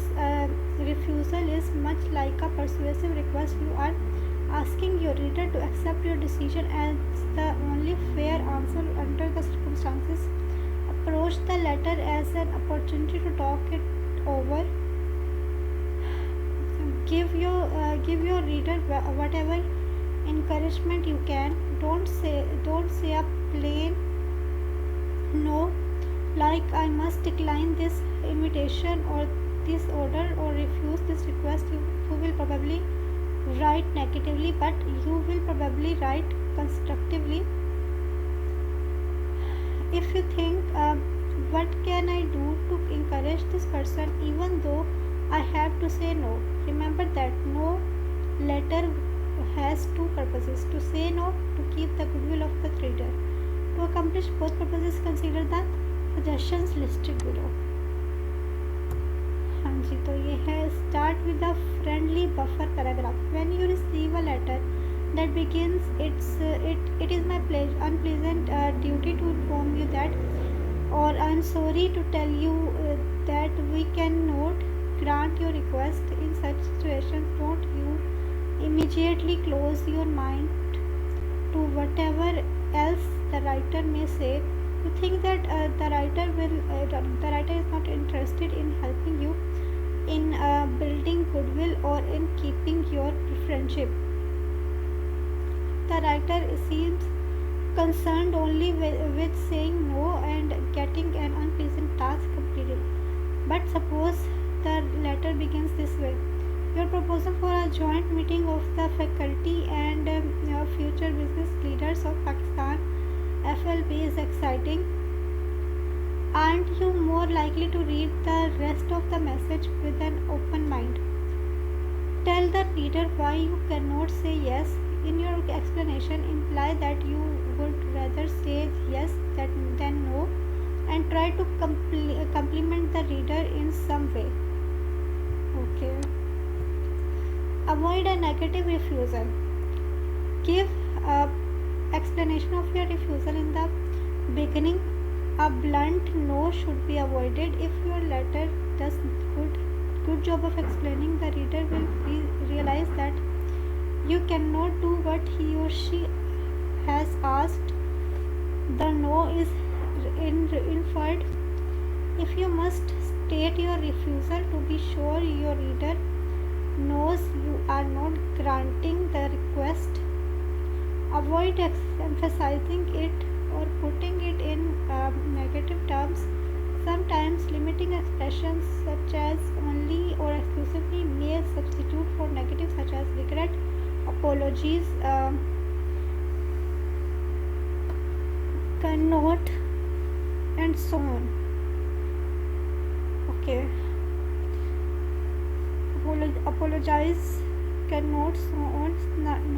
refusal is much like a persuasive request. You are asking your reader to accept your decision as the only fair answer under the circumstances. Approach the letter as an opportunity to talk it over. So give your reader whatever encouragement you can. Don't say a plain no, like I must decline this invitation or this order or refuse this request. You will probably write negatively, but you will probably write constructively. If you think, what can I do to encourage this person even though I have to say no, remember that no letter has two purposes: to say no, to keep the goodwill of the reader. To accomplish both purposes, consider the suggestions listed below. हाँ जी, तो ये है start with a friendly buffer paragraph. When you receive a letter that begins, it is my unpleasant duty to inform you that, or I'm sorry to tell you that we cannot grant your request. In such situations, don't you immediately close your mind to whatever else the writer may say. You think that the writer is not interested in helping you, in building goodwill, or in keeping your friendship. The writer seems concerned only with saying no and getting an unpleasant task completed. But suppose the letter begins this way: your proposal for a joint meeting of the faculty and future business leaders of Pakistan FLB is exciting. Aren't you more likely to read the rest of the message with an open mind? Tell the reader why you cannot say yes. In your explanation, imply that you would rather say yes than no, and try to compliment the reader in some way. Okay. Avoid a negative refusal. Give a explanation of your refusal in the beginning. A blunt no should be avoided. If your letter does good job of explaining, the reader will realize that you cannot do what he or she has asked. The no is inferred. If you must state your refusal to be sure your reader knows you are not granting the request. Avoid emphasizing it or putting it in negative terms. Sometimes limiting expressions such as only or exclusively may substitute for negative, such as regret, apologies, cannot, and so on. Okay. Apologize, cannot, so on.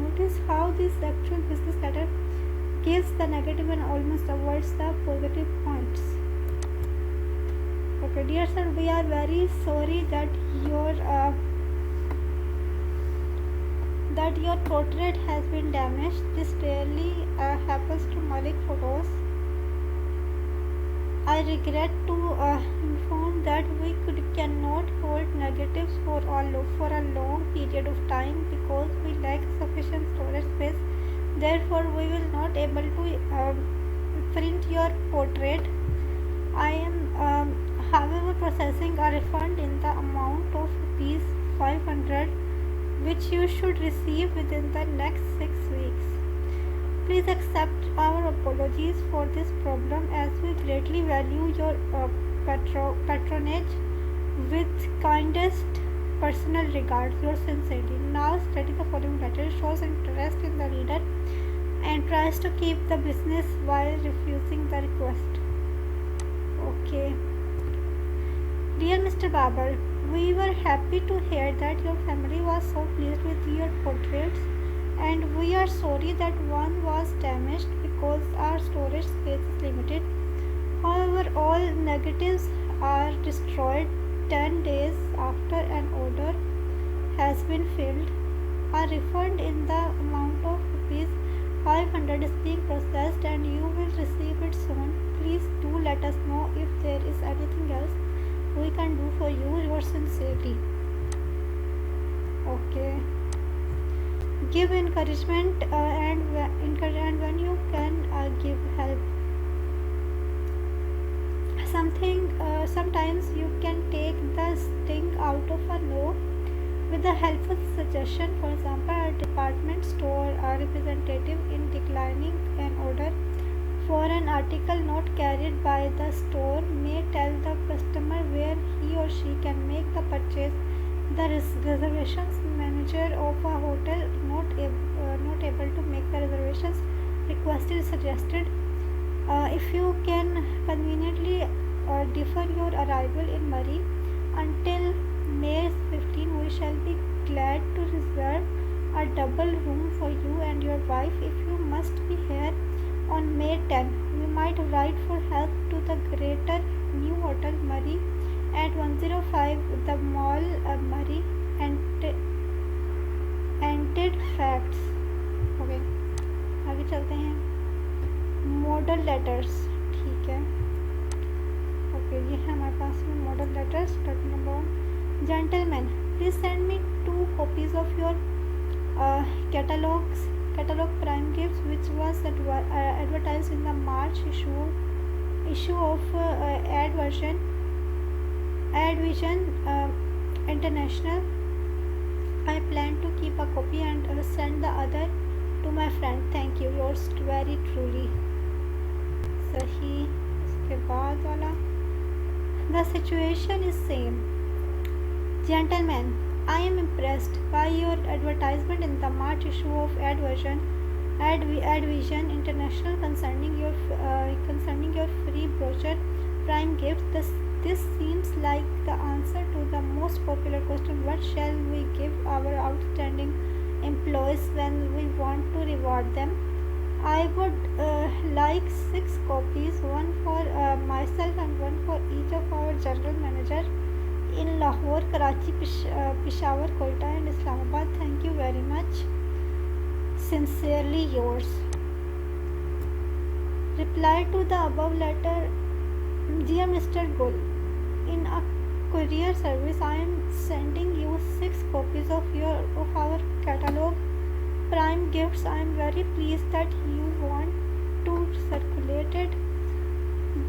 Notice how this actual business letter gives the negative and almost avoids the positive points. Okay, dear sir, we are very sorry that your portrait has been damaged. This rarely happens to Malik photos. I regret to inform that we cannot hold negatives for a long period of time because we lack sufficient storage space. Therefore, we will not able to print your portrait. I am, however, processing a refund in the amount of ₹500, which you should receive within the next 6 weeks. Please accept our apologies for this problem, as we greatly value your patronage. With kindest personal regards, yours sincerely. Now study the following letter. Shows interest in the reader and tries to keep the business while refusing the request. Okay. Dear Mr. Babar, we were happy to hear that your family was so pleased with your portraits, and we are sorry that one was damaged because our storage space is limited. However, all negatives are destroyed 10 days after an order has been filled. A refund in the amount of ₹500 is being processed and you will receive it soon. Please do let us know if there is anything else we can do for you. Yours sincerely. Okay. Give encouragement and when you can give help. Sometimes you can take the out of a no with a helpful suggestion. For example, a department store representative in declining an order for an article not carried by the store may tell the customer where he or she can make the purchase. The reservations manager of a hotel not able to make the reservations requested suggested, if you can conveniently defer your arrival in Murray until May 15, we shall be glad to reserve a double room for you and your wife. If you must be here on May 10, we might write for help to the Greater New Hotel Murray at 105 The Mall Murray एंटेड facts. Okay, आगे चलते हैं. Model letters. ठीक है, okay, ये है हमारे पास में model letters. Number 1, gentleman, please send me 2 copies of your catalog prime gifts which was advertised in the March issue of Ad Vision International. I plan to keep a copy and send the other to my friend. Thank you. Yours very truly. सही. इसके बाद वाला, The situation is same. Gentlemen, I am impressed by your advertisement in the March issue of Ad Vision International concerning your free brochure prime gifts. This seems like the answer to the most popular question: what shall we give our outstanding employees when we want to reward them? I would like 6 copies, one for myself and one for each of our general manager in Lahore, Karachi, Peshawar, Quetta and Islamabad. Thank you very much. Sincerely yours. Reply to the above letter. Dear Mr. Gul, in a courier service, I am sending you 6 copies of our catalog prime gifts. I am very pleased that you want to circulate it.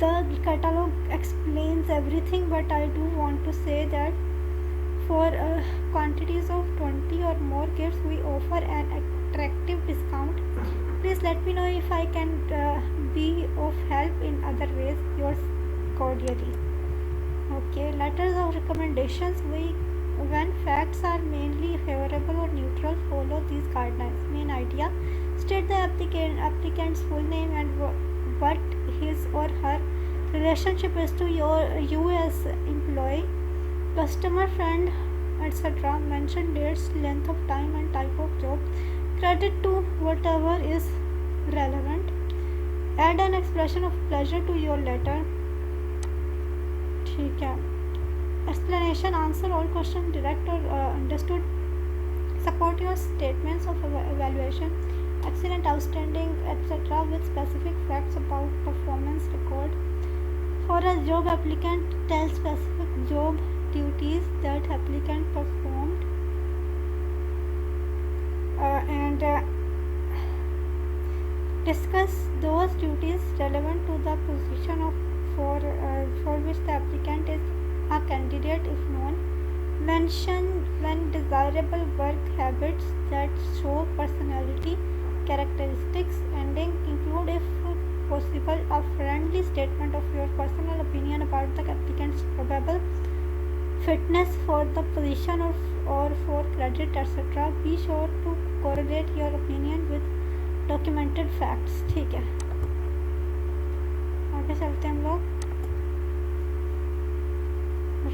The catalog explains everything, but I do want to say that for quantities of 20 or more gifts, we offer an attractive discount. Please let me know if I can be of help in other ways. Yours cordially. Okay, letters of recommendations. When facts are mainly favorable or neutral, follow these guidelines. Main idea: state the applicant's full name and what his or her relationship is to you as employee, customer, friend, etc. Mention dates, length of time and type of job. Credit to whatever is relevant. Add an expression of pleasure to your letter. ठीक है. Explanation: answer all questions direct or understood. Support your statements of evaluation, excellent, outstanding, etc. with specific facts about performance record. For a job applicant, tell specific job duties that applicant performed and discuss those duties relevant to the position for which the applicant is a candidate if known. Mention when desirable work habits that show personality characteristics. Ending: include if possible a friendly statement of your personal opinion about the applicant's probable fitness for the position or for credit, etc. Be sure to correlate your opinion with documented facts. ठीक है, आगे चलते हैं हम लोग.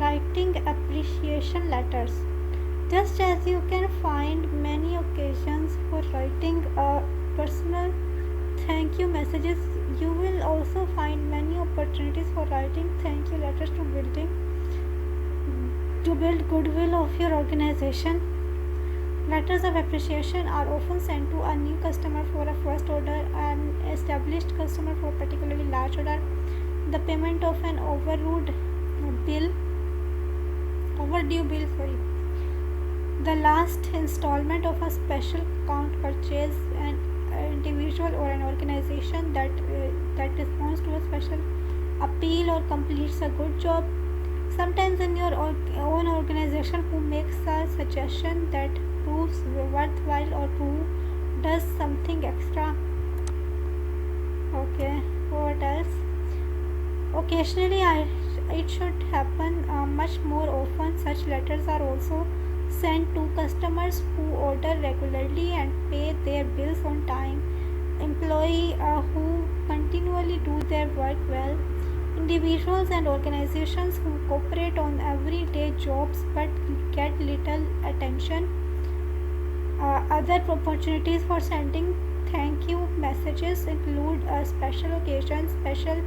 Writing appreciation letters. Just as you can find many occasions for writing personal thank you messages, you will also find many opportunities for writing thank you letters to build goodwill of your organization. Letters of appreciation are often sent to a new customer for a first order, an established customer for a particularly large order, the payment of an overdue bill, the last installment of a special account purchase, an individual or an organization that responds to a special appeal or completes a good job, sometimes in your own organization, who makes a suggestion that proves worthwhile or who does something extra. Okay, what else? Occasionally, it should happen much more often. Such letters are also sent to customers who order regularly and pay their bills on time, employees who continually do their work well, individuals and organizations who cooperate on everyday jobs but get little attention. Other opportunities for sending thank you messages include special occasions, special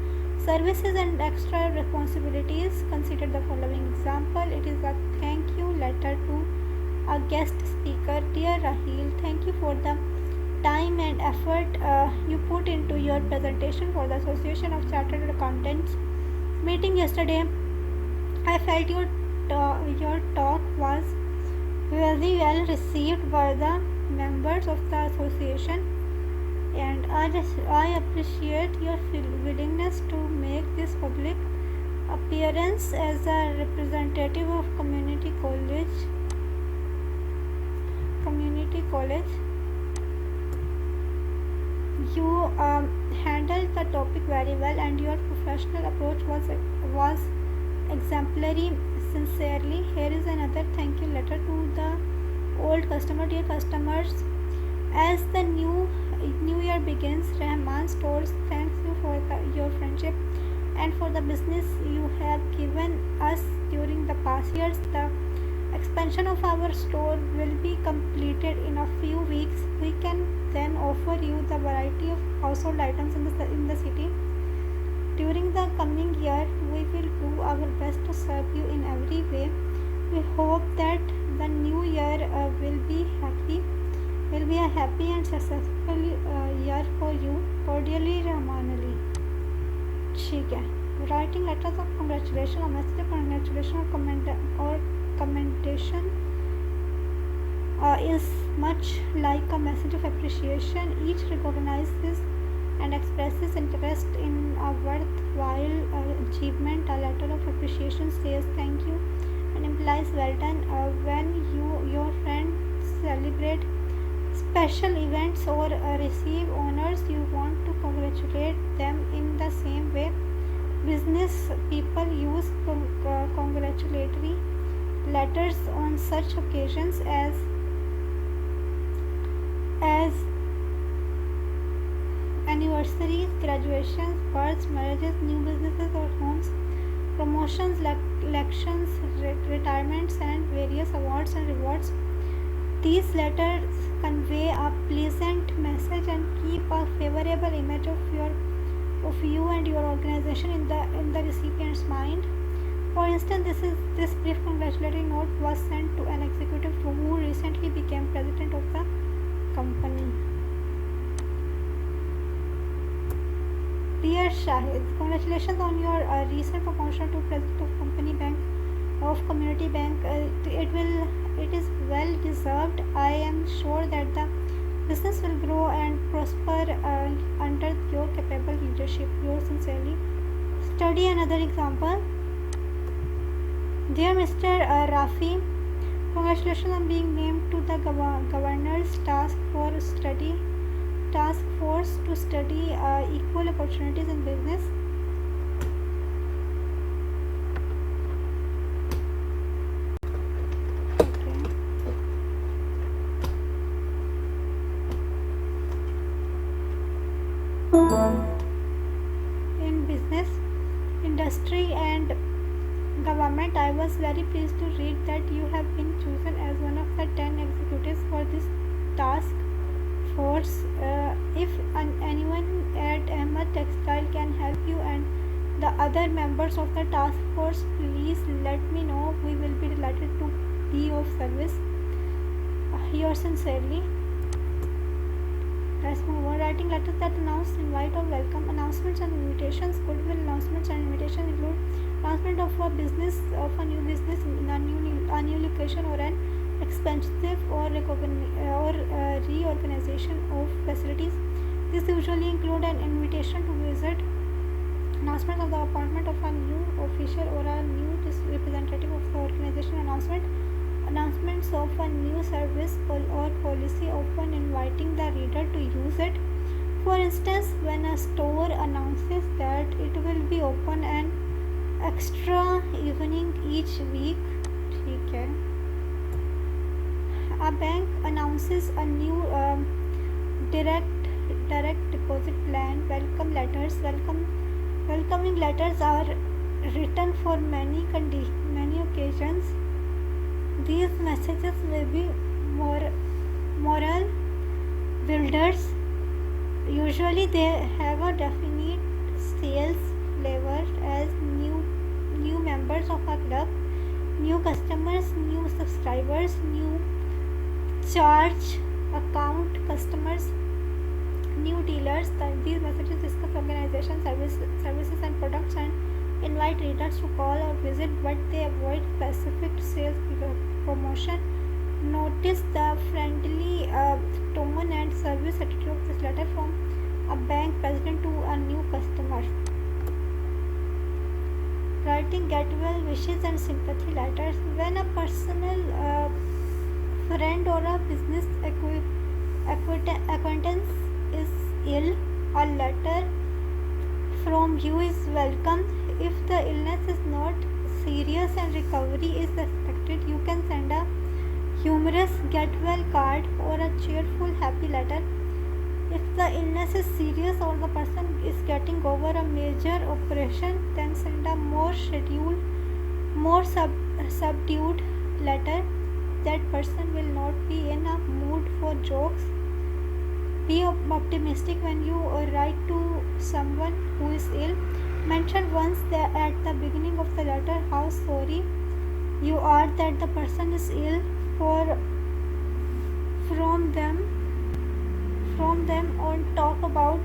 services, and extra responsibilities. Consider the following example. It is a thank you letter to a guest speaker. Dear Raheel, thank you for the time and effort you put into your presentation for the Association of Chartered Accountants meeting yesterday. I felt your talk was very well received by the members of the association, and I appreciate your willingness to make this public appearance as a representative of community college. You handled the topic very well, and your professional approach was exemplary. Sincerely. Here is another thank you letter to the old customer. Dear customers, as the new year begins, Rahman Stores thanks you for your friendship and for the business you have given us during the past years. The expansion of our store will be completed in a few weeks. We can then offer you the variety of household items in the city. During the coming year, we will do our best to serve you in every way. We hope that the new year will be a happy and successful year for you. Cordially, Rahman Ali. ठीक है. Writing letters of congratulation, a message of congratulation or commendation is much like a message of appreciation. Each recognizes and expresses interest in a worthwhile achievement. A letter of appreciation says thank you and implies well done. When your friends celebrate special events or receive honors, you want to congratulate them in the same way. Business people use congratulatory letters on such occasions as anniversaries, graduations, births, marriages, new businesses or homes, promotions, elections, retirements, and various awards and rewards. These letters convey a pleasant message and keep a favorable image of you and your organization in the recipient's mind. For instance, this brief congratulatory note was sent to an executive who recently became president of the company. Dear Shahid, congratulations on your recent promotion to President of Community Bank. It is well deserved. I am sure that the business will grow and prosper under your capable leadership. Yours sincerely. Study another example. Dear Mr. Rafi, congratulations on being named to the governor's task force to study equal opportunities in business. In business, industry and government, I was very pleased to read that you have been chosen as one of the 10 executives for this task force. If anyone at Ahmed Textile can help you and the other members of the task force, please let me know. We will be delighted to be of service. Yours sincerely. Let's move on. Writing letters that announce, invite or welcome. Announcements and invitations. Goodwill announcements and invitations include announcement of a new business in a new location or an expensive or reorganization of facilities. This usually include an invitation to visit, announcement of the appointment of a new official or a new representative of the organization. Announcements of a new service or policy, often inviting the reader to use it. For instance, when a store announces that it will be open an extra evening each week. Okay. A bank announces a new direct deposit plan. Welcoming letters are written for many occasions. These messages may be moral builders. Usually they have a definite sales flavor, as new members of a club, new customers, new subscribers, new charge account customers, new dealers. These messages discuss organization services and products and invite readers to call or visit, but they avoid specific sales promotion. Notice the friendly tone and service attitude of this letter from a bank president to a new customer. Writing get well wishes and sympathy letters. When a personal friend or a business acquaintance is ill, a letter from you is welcome. If the illness is not serious and recovery is expected, you can send a humorous get well card or a cheerful happy letter. If the illness is serious or the person is getting over a major operation, then send a more subdued letter. That person will not be in a mood for jokes. Be optimistic when you write to someone who is ill. Mention once at the beginning of the letter how sorry you are that the person is ill. From then on talk about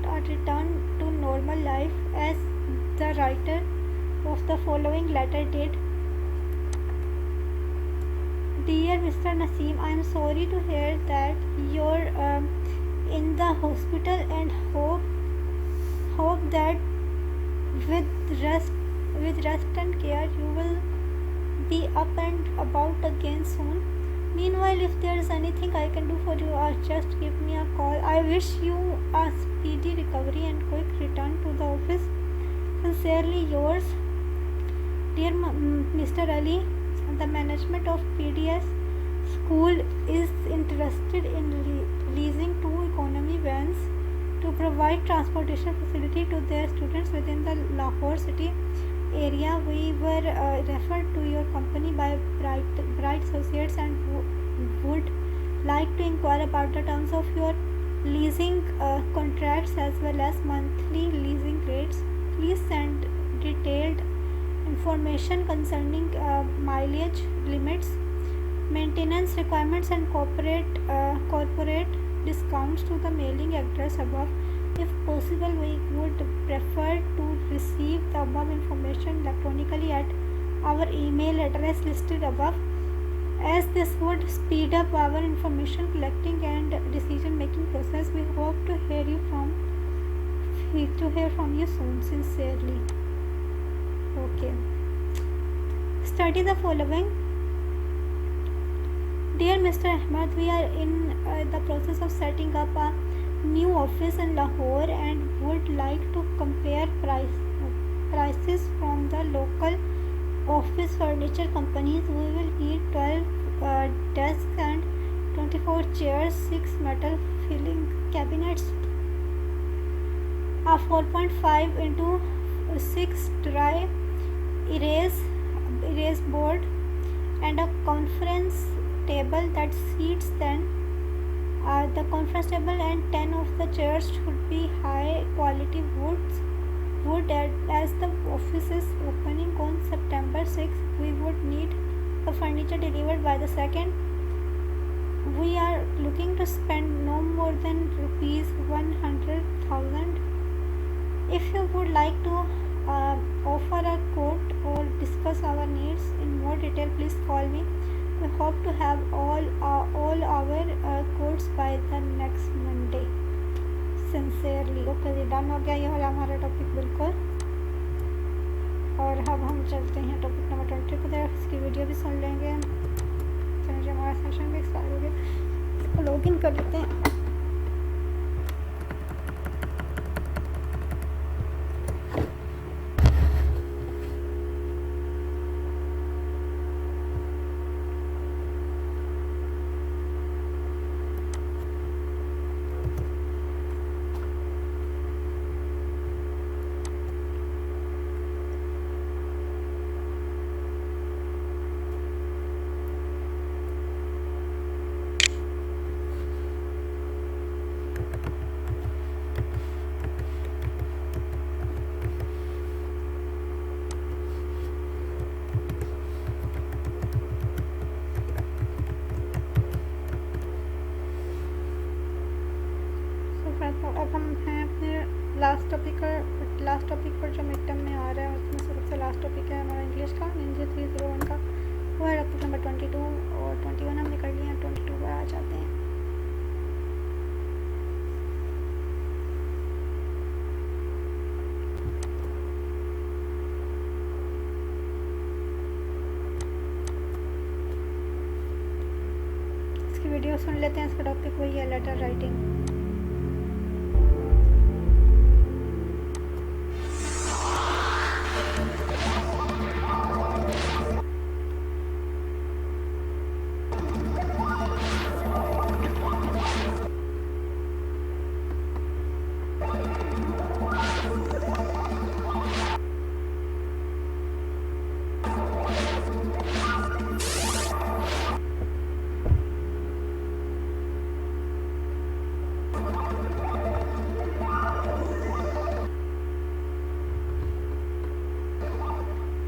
a return to normal life, as the writer of the following letter did. Dear Mr. Naseem, I am sorry to hear that you're in the hospital and hope that with rest and care you will be up and about again soon. Meanwhile, if there is anything I can do for you, just give me a call. I wish you a speedy recovery and quick return to the office. Sincerely yours, dear Mr. Ali. The management of PDS school is interested in leasing 2 economy vans to provide transportation facility to their students within the Lahore city area. We were referred to your company by Bright Associates and would like to inquire about the terms of your leasing contracts as well as monthly leasing rates. Please send detailed information concerning mileage limits, maintenance requirements and corporate discounts to the mailing address above. If possible, we would prefer to receive the above information electronically at our email address listed above, as this would speed up our information collecting and decision making process. We hope to hear from you soon. Sincerely. Okay. Study the following. Dear Mr. Ahmed, we are in the process of setting up a new office in Lahore and would like to compare prices from the local office furniture companies. We will need 12 desks and 24 chairs, 6 metal filing cabinets, a 4.5 into 6 dry erase board, and a conference table that seats 10. The conference table and 10 of the chairs should be high quality wood. As the office is opening on September 6th, we would need the furniture delivered by the 2nd. We are looking to spend no more than rupees 100,000. If you would like to offer a quote or discuss our needs in more detail, please call me. We hope to have all our quotes by the next Monday. Sincerely. Okay जी, done हो गया ये वाला हमारा topic बिल्कुल. और अब हम चलते हैं टॉपिक नंबर 20 की तरफ। इसकी वीडियो भी सुन लेंगे। चलिए हमारा सेशन भी स्टार्ट हो गया, लॉग इन कर लेते हैं। अब हम हैं अपने लास्ट टॉपिक पर जो मिड टर्म में आ रहा है उसमें सबसे लास्ट टॉपिक है हमारा इंग्लिश का ENG301 का। वो है टॉपिक नंबर 22 और 21 हमने कर लिया। 22 पर आ जाते हैं। इसकी वीडियो सुन लेते हैं। इसका टॉपिक वही है, letter writing.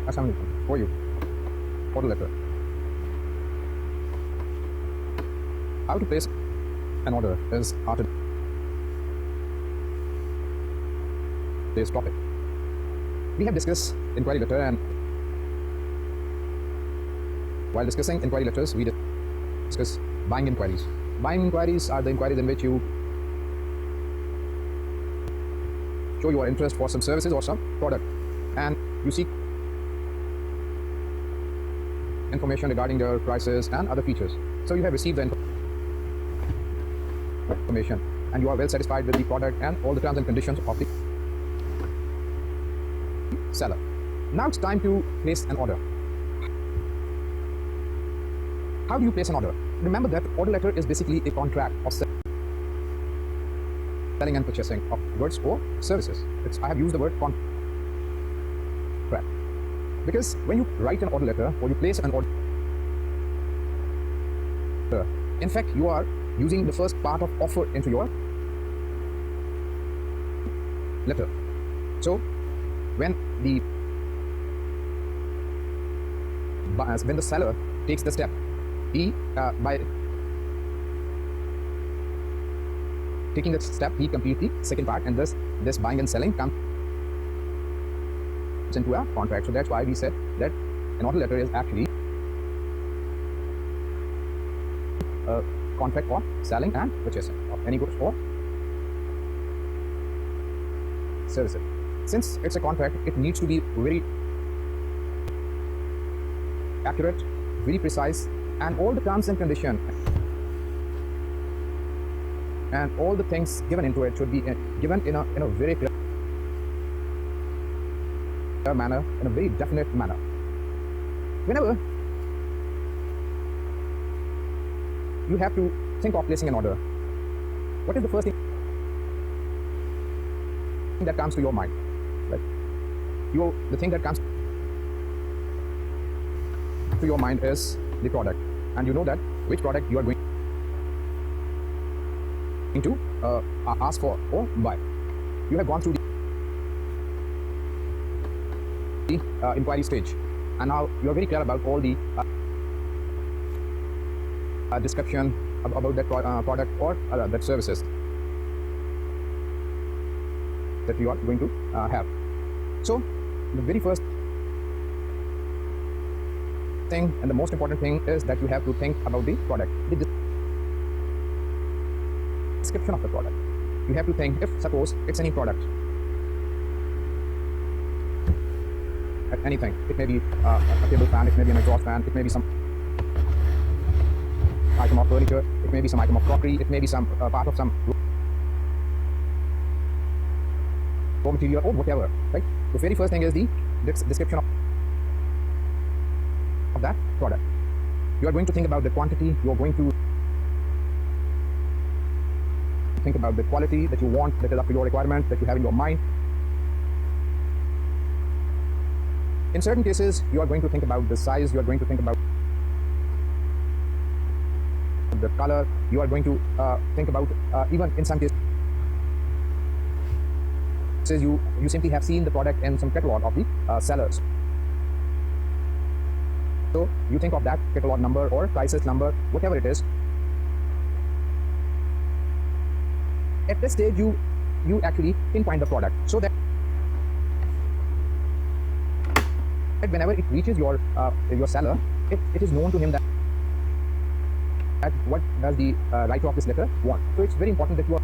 Assalamu alaikum. How are you? Order letter. How to place an order is our today's topic. We have discussed inquiry letter, and while discussing inquiry letters, we discuss buying inquiries. Buying inquiries are the inquiries in which you show your interest for some services or some product, and you seek information regarding their prices and other features. So you have received the information and you are well satisfied with the product and all the terms and conditions of the seller. Now it's time to place an order. How do you place an order? Remember that order letter is basically a contract of selling and purchasing of goods or services. I have used the word contract because when you write an order letter or you place an order, in fact you are using the first part of offer into your letter. So when the seller takes the step, he by taking that step he completes the second part, and thus this buying and selling comes into a contract. So that's why we said that an order letter is actually a contract for selling and purchasing of any goods or services. Since it's a contract, it needs to be very accurate, very precise, and all the terms and conditions and all the things given into it should be given in a very clear manner, in a very definite manner. Whenever you have to think of placing an order, what is the first thing that comes to your mind? Like the thing that comes to your mind is the product, and you know that which product you are going to ask for or buy. You have gone through the inquiry stage, and now you are very clear about all the description about that product or that services that you are going to have. So the very first thing and the most important thing is that you have to think about the product, the description of the product. You have to think, if suppose it's any product, anything. It may be a table fan, it may be an exhaust fan, it may be some item of furniture, it may be some item of crockery, it may be some part of some raw material or whatever, right? The very first thing is the description of that product. You are going to think about the quantity, you are going to think about the quality that you want, that is up to your requirement, that you have in your mind. In certain cases, you are going to think about the size, you are going to think about the color, you are going to think about even in some cases you simply have seen the product in some catalog of the sellers. So you think of that catalog number or prices number, whatever it is. At this stage, you actually pinpoint the product so that whenever it reaches your seller, it is known to him that what does the writer of this letter want. So it's very important that you are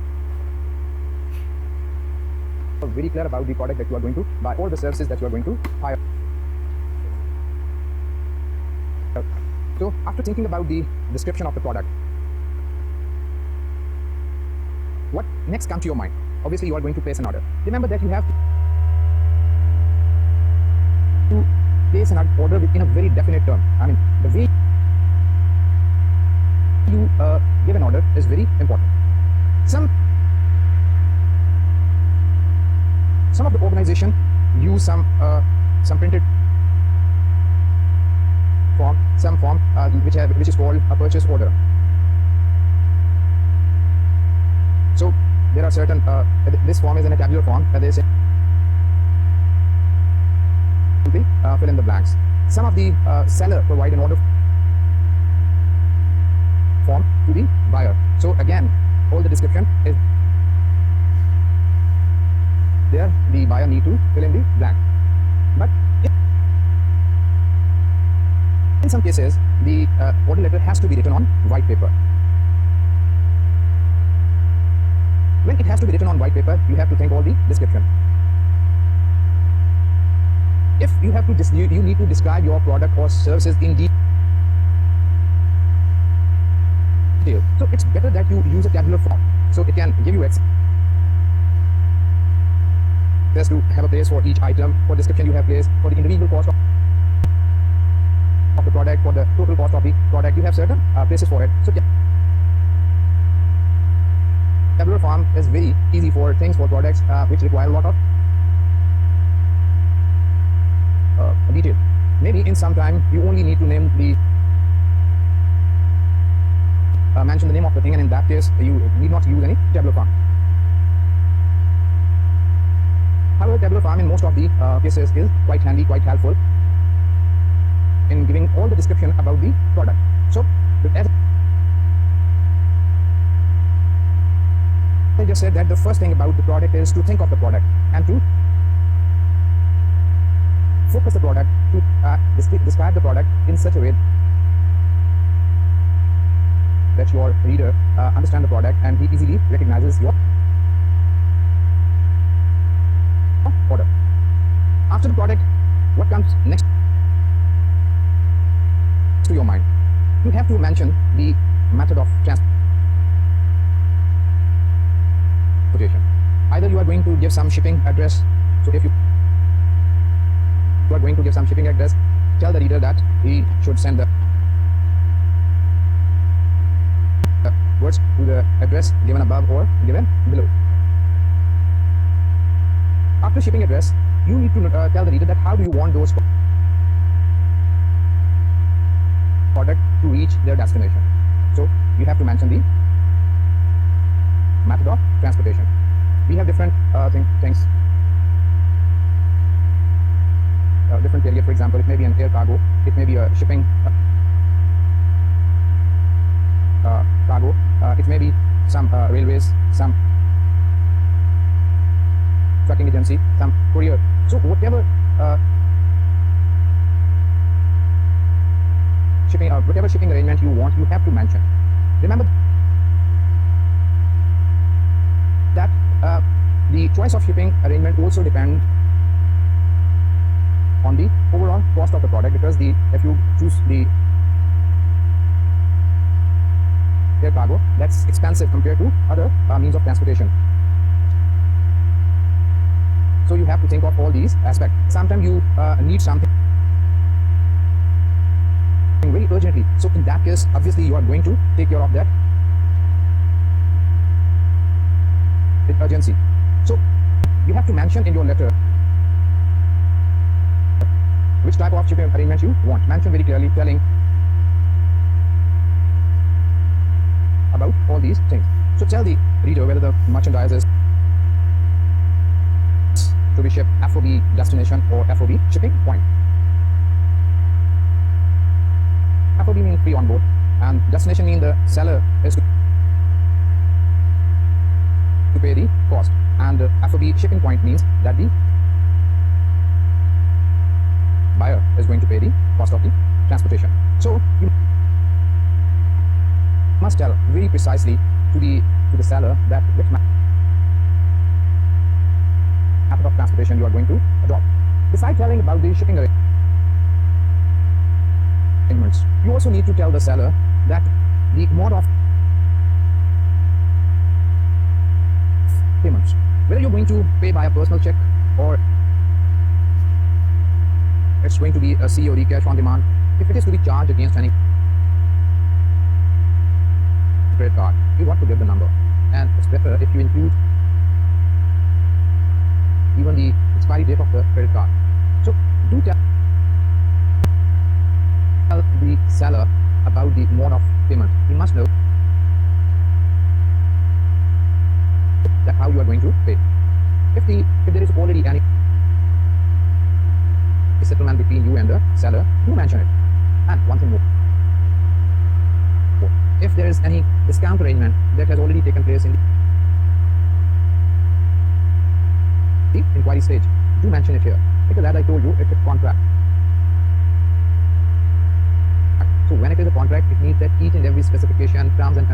very clear about the product that you are going to buy or the services that you are going to hire. So after thinking about the description of the product, what next comes to your mind? Obviously, you are going to place an order. Remember that you have to place an order in a very definite term. I mean, the way you give an order is very important. Some of the organization use some printed form, some form which is called a purchase order. So there are certain this form is in a tabular form. They say simply fill in the blanks. Some of the seller provide an order form to the buyer. So again, all the description is there. The buyer need to fill in the blank. But in some cases, the order letter has to be written on white paper. When it has to be written on white paper, you have to think all the description. If you have to, you need to describe your product or services in detail. So it's better that you use a tabular form. So it can give you access to have a place for each item, for description you have place, for the individual cost of the product, for the total cost of the product, you have certain places for it. So tabular form is very easy for things, for products which require a lot of detail. Maybe in some time you only need to name the mention the name of the thing, and in that case you need not use any tabular form. However, tabular form in most of the cases is quite handy, quite helpful in giving all the description about the product. So as I just said, that the first thing about the product is to think of the product and to focus the product, to describe the product in such a way that your reader understands the product and he easily recognizes your order. After the product, what comes next to your mind? You have to mention the method of transportation. Either you are going to give some shipping address. So if you are going to give some shipping address, tell the reader that he should send the words to the address given above or given below. After shipping address, you need to tell the reader that how do you want those product to reach their destination. So you have to mention the method of transportation. We have different things, different carrier. For example, it may be an air cargo, it may be a shipping cargo, it may be some railways, some trucking agency, some courier. So whatever shipping arrangement you want, you have to mention. Remember that the choice of shipping arrangement also depends on the overall cost of the product, because if you choose the air cargo, that's expensive compared to other means of transportation. So you have to think of all these aspects. Sometimes you need something very urgently. So in that case, obviously you are going to take care of that with urgency. So you have to mention in your letter which type of shipping arrangement you want. Mention very clearly, telling about all these things. So tell the reader whether the merchandise is to be shipped FOB destination or FOB shipping point. FOB means free on board, and destination means the seller is to pay the cost, and FOB shipping point means that the buyer is going to pay the cost of the transportation. So you must tell very precisely to the seller that which method of transportation you are going to adopt. Besides telling about the shipping arrangements, you also need to tell the seller that the mode of payments, whether you're going to pay by a personal check or it's going to be a COD, cash on demand. If it is to be charged against any credit card, you want to give the number, and it's better if you include even the expiry date of the credit card. So do tell the seller about the mode of payment. He must know that how you are going to pay. If there is already any settlement between you and the seller, do mention it. And one thing more, if there is any discount arrangement that has already taken place in the inquiry stage, do mention it here, because as I told you, it's a contract. So when it is a contract, it means that each and every specification, terms and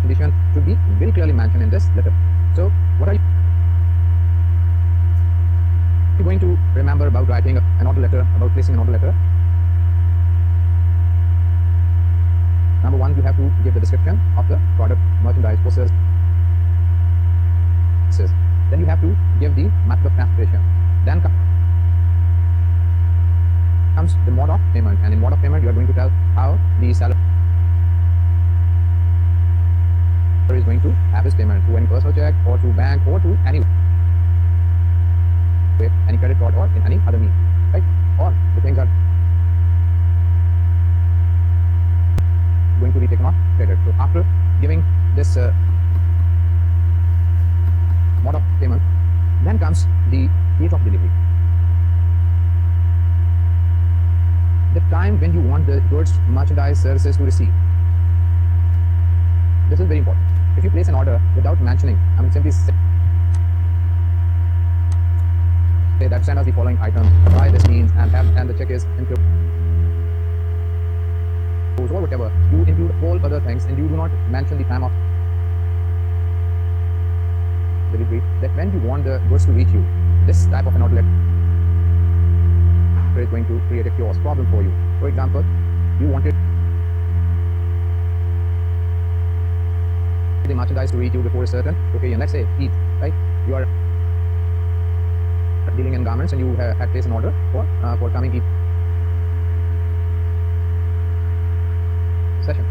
condition should be very clearly mentioned in this letter. So what are you going to remember about writing an order letter, about placing an order letter? Number one, you have to give the description of the product, merchandise, process. Then you have to give the method of transportation. Then comes the mode of payment, and in mode of payment you are going to tell how the seller is going to have his payment, through any personal check or through bank or through any credit card or in any other means, right? All the things are going to be taken off credit. So after giving this mode of payment, then comes the date of delivery, the time when you want the goods, merchandise, services to receive. This is very important. If you place an order without mentioning, simply say that send us the following item, buy this means, and the check is included, or whatever, you include all other things, and you do not mention the time of delivery, that when you want the goods to reach you, this type of an order letter is going to create a chaos problem for you. For example, you wanted the merchandise to reach you before a certain occasion, let's say Eid, right? You are dealing in garments and you had placed an order for coming Eid session,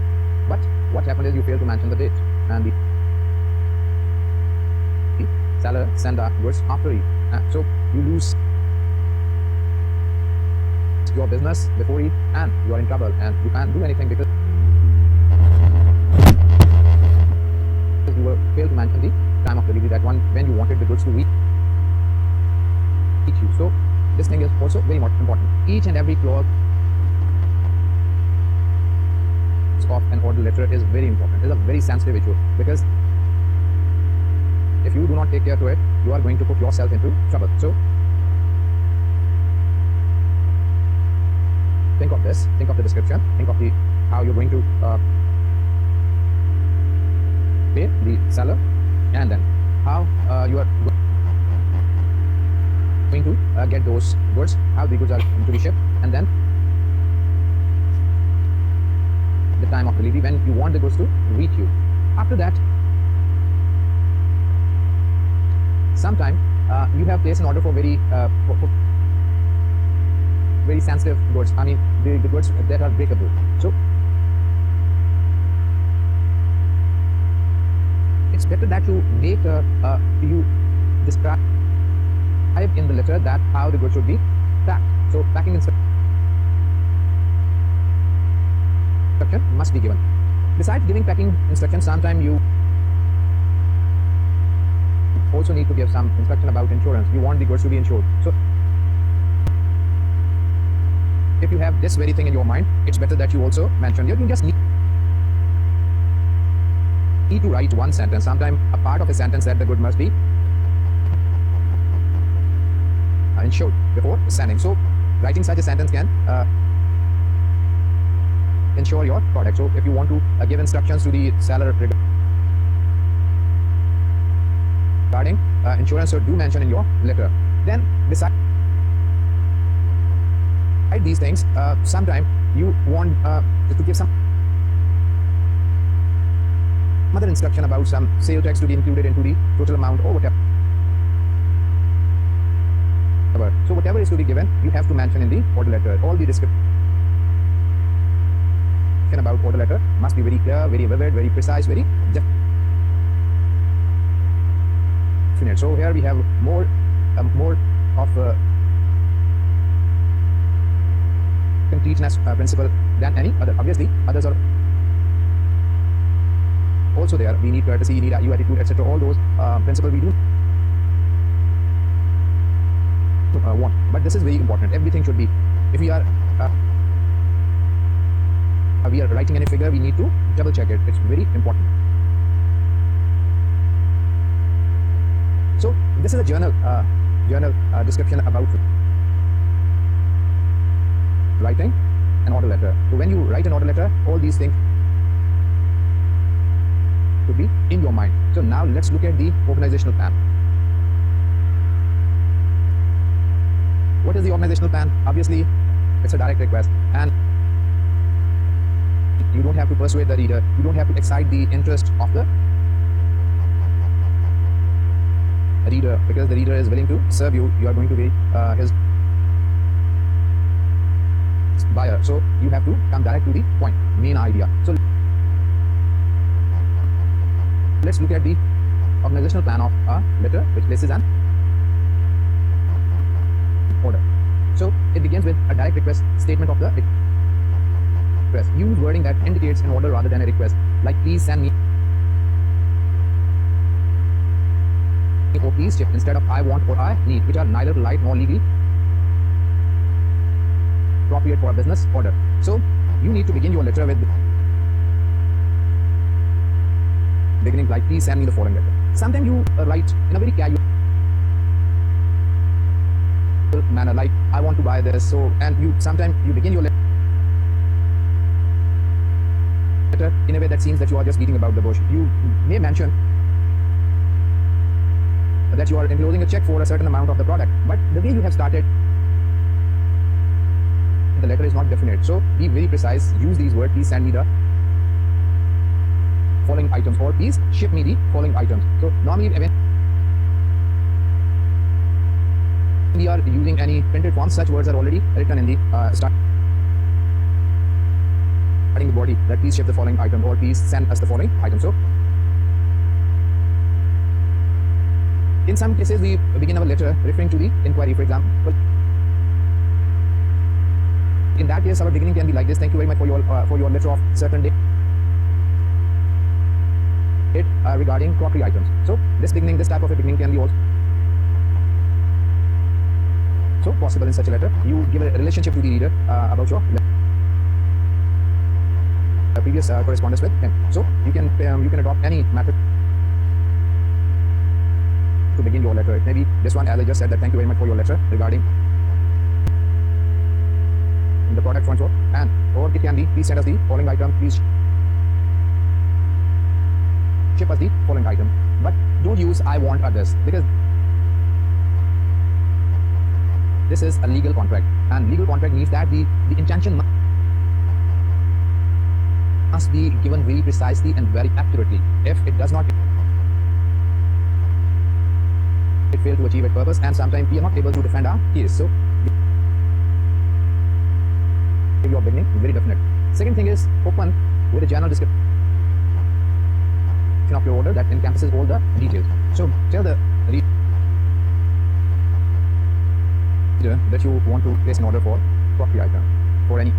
but what happened is you failed to mention the date, and the seller sent the goods after Eid, so you lose your business before Eid and you are in trouble, and you can't do anything because you were failed to mention the time of delivery, that one when you wanted the goods to reach you. So this thing is also very much important. Each and every clause of an order letter is very important. It's a very sensitive issue, because if you do not take care to it, you are going to put yourself into trouble. So think of this, think of the description, think of how you're going to pay the seller, and then how you are going to get those goods, how the goods are going to be shipped, and then the time of delivery when you want the goods to reach you. After that, sometime you have placed an order for very very sensitive goods. I mean the goods that are breakable. So it's better that you make you describe in the letter that how the goods should be packed. So packing instruction must be given. Besides giving packing instructions, sometimes you also need to give some instruction about insurance. You want the goods to be insured. So if you have this very thing in your mind, it's better that you also mention. You just need to write one sentence. Sometimes a part of a sentence that the good must be insured before sending. So writing such a sentence can ensure your product. So if you want to give instructions to the seller regarding insurance, so do mention in your letter. Then besides these things, sometime you want to give some other instruction about some sale tax to be included into the total amount or whatever. So whatever is to be given, you have to mention in the order letter. All the description about order letter must be very clear, very vivid, very precise, very definite. So here we have more of completeness principle than any other. Obviously, others are also there. We need courtesy, we need you attitude, etc. All those principles we do want, but this is very important. Everything should be. If we are writing any figure, we need to double check it. It's very important. So this is a journal description about writing an order letter. So when you write an order letter, all these things should be in your mind. So now let's look at the organizational plan. What is the organizational plan? Obviously, it's a direct request, and you don't have to persuade the reader. You don't have to excite the interest of the reader, because the reader is willing to serve you. You are going to be his buyer. So you have to come direct to the point, main idea. So let's look at the organizational plan of a letter which places an order. So it begins with a direct request statement of the request. Use wording that indicates an order rather than a request, like please send me or please ship, instead of I want or I need, which are neither polite nor legally appropriate for a business order. So you need to begin your letter with beginning like please send me the following letter. Sometimes you write in a very casual manner, like I want to buy this. So, and you sometimes you begin your letter in a way that seems that you are just beating about the bush. You may mention that you are enclosing a check for a certain amount of the product, but the way you have started the letter is not definite. So be very precise. Use these words. Please send me the following items, or please ship me the following items. So normally when we are using any printed form, such words are already written in the starting the body, that please ship the following item, or please send us the following item. So in some cases we begin our letter referring to the inquiry, for example. In that case, our beginning can be like this: thank you very much for your letter of certain date regarding crockery items. So this type of a beginning can be also possible in such a letter. You give a relationship to the reader about your previous correspondence with him. So you can adopt any method to begin your letter. It may be this one, as I just said, that thank you very much for your letter regarding the product so and so, and or it can be please send us the following item, please ship us the following item. But don't use I want others, because this is a legal contract, and legal contract means that the intention must be given very precisely and very accurately. If it does not, it fails to achieve its purpose, and sometimes we are not able to defend our case. So your beginning very definite. Second thing is open with a general description of your order that encompasses all the details. So tell the reader that you want to place an order for crockery item, for any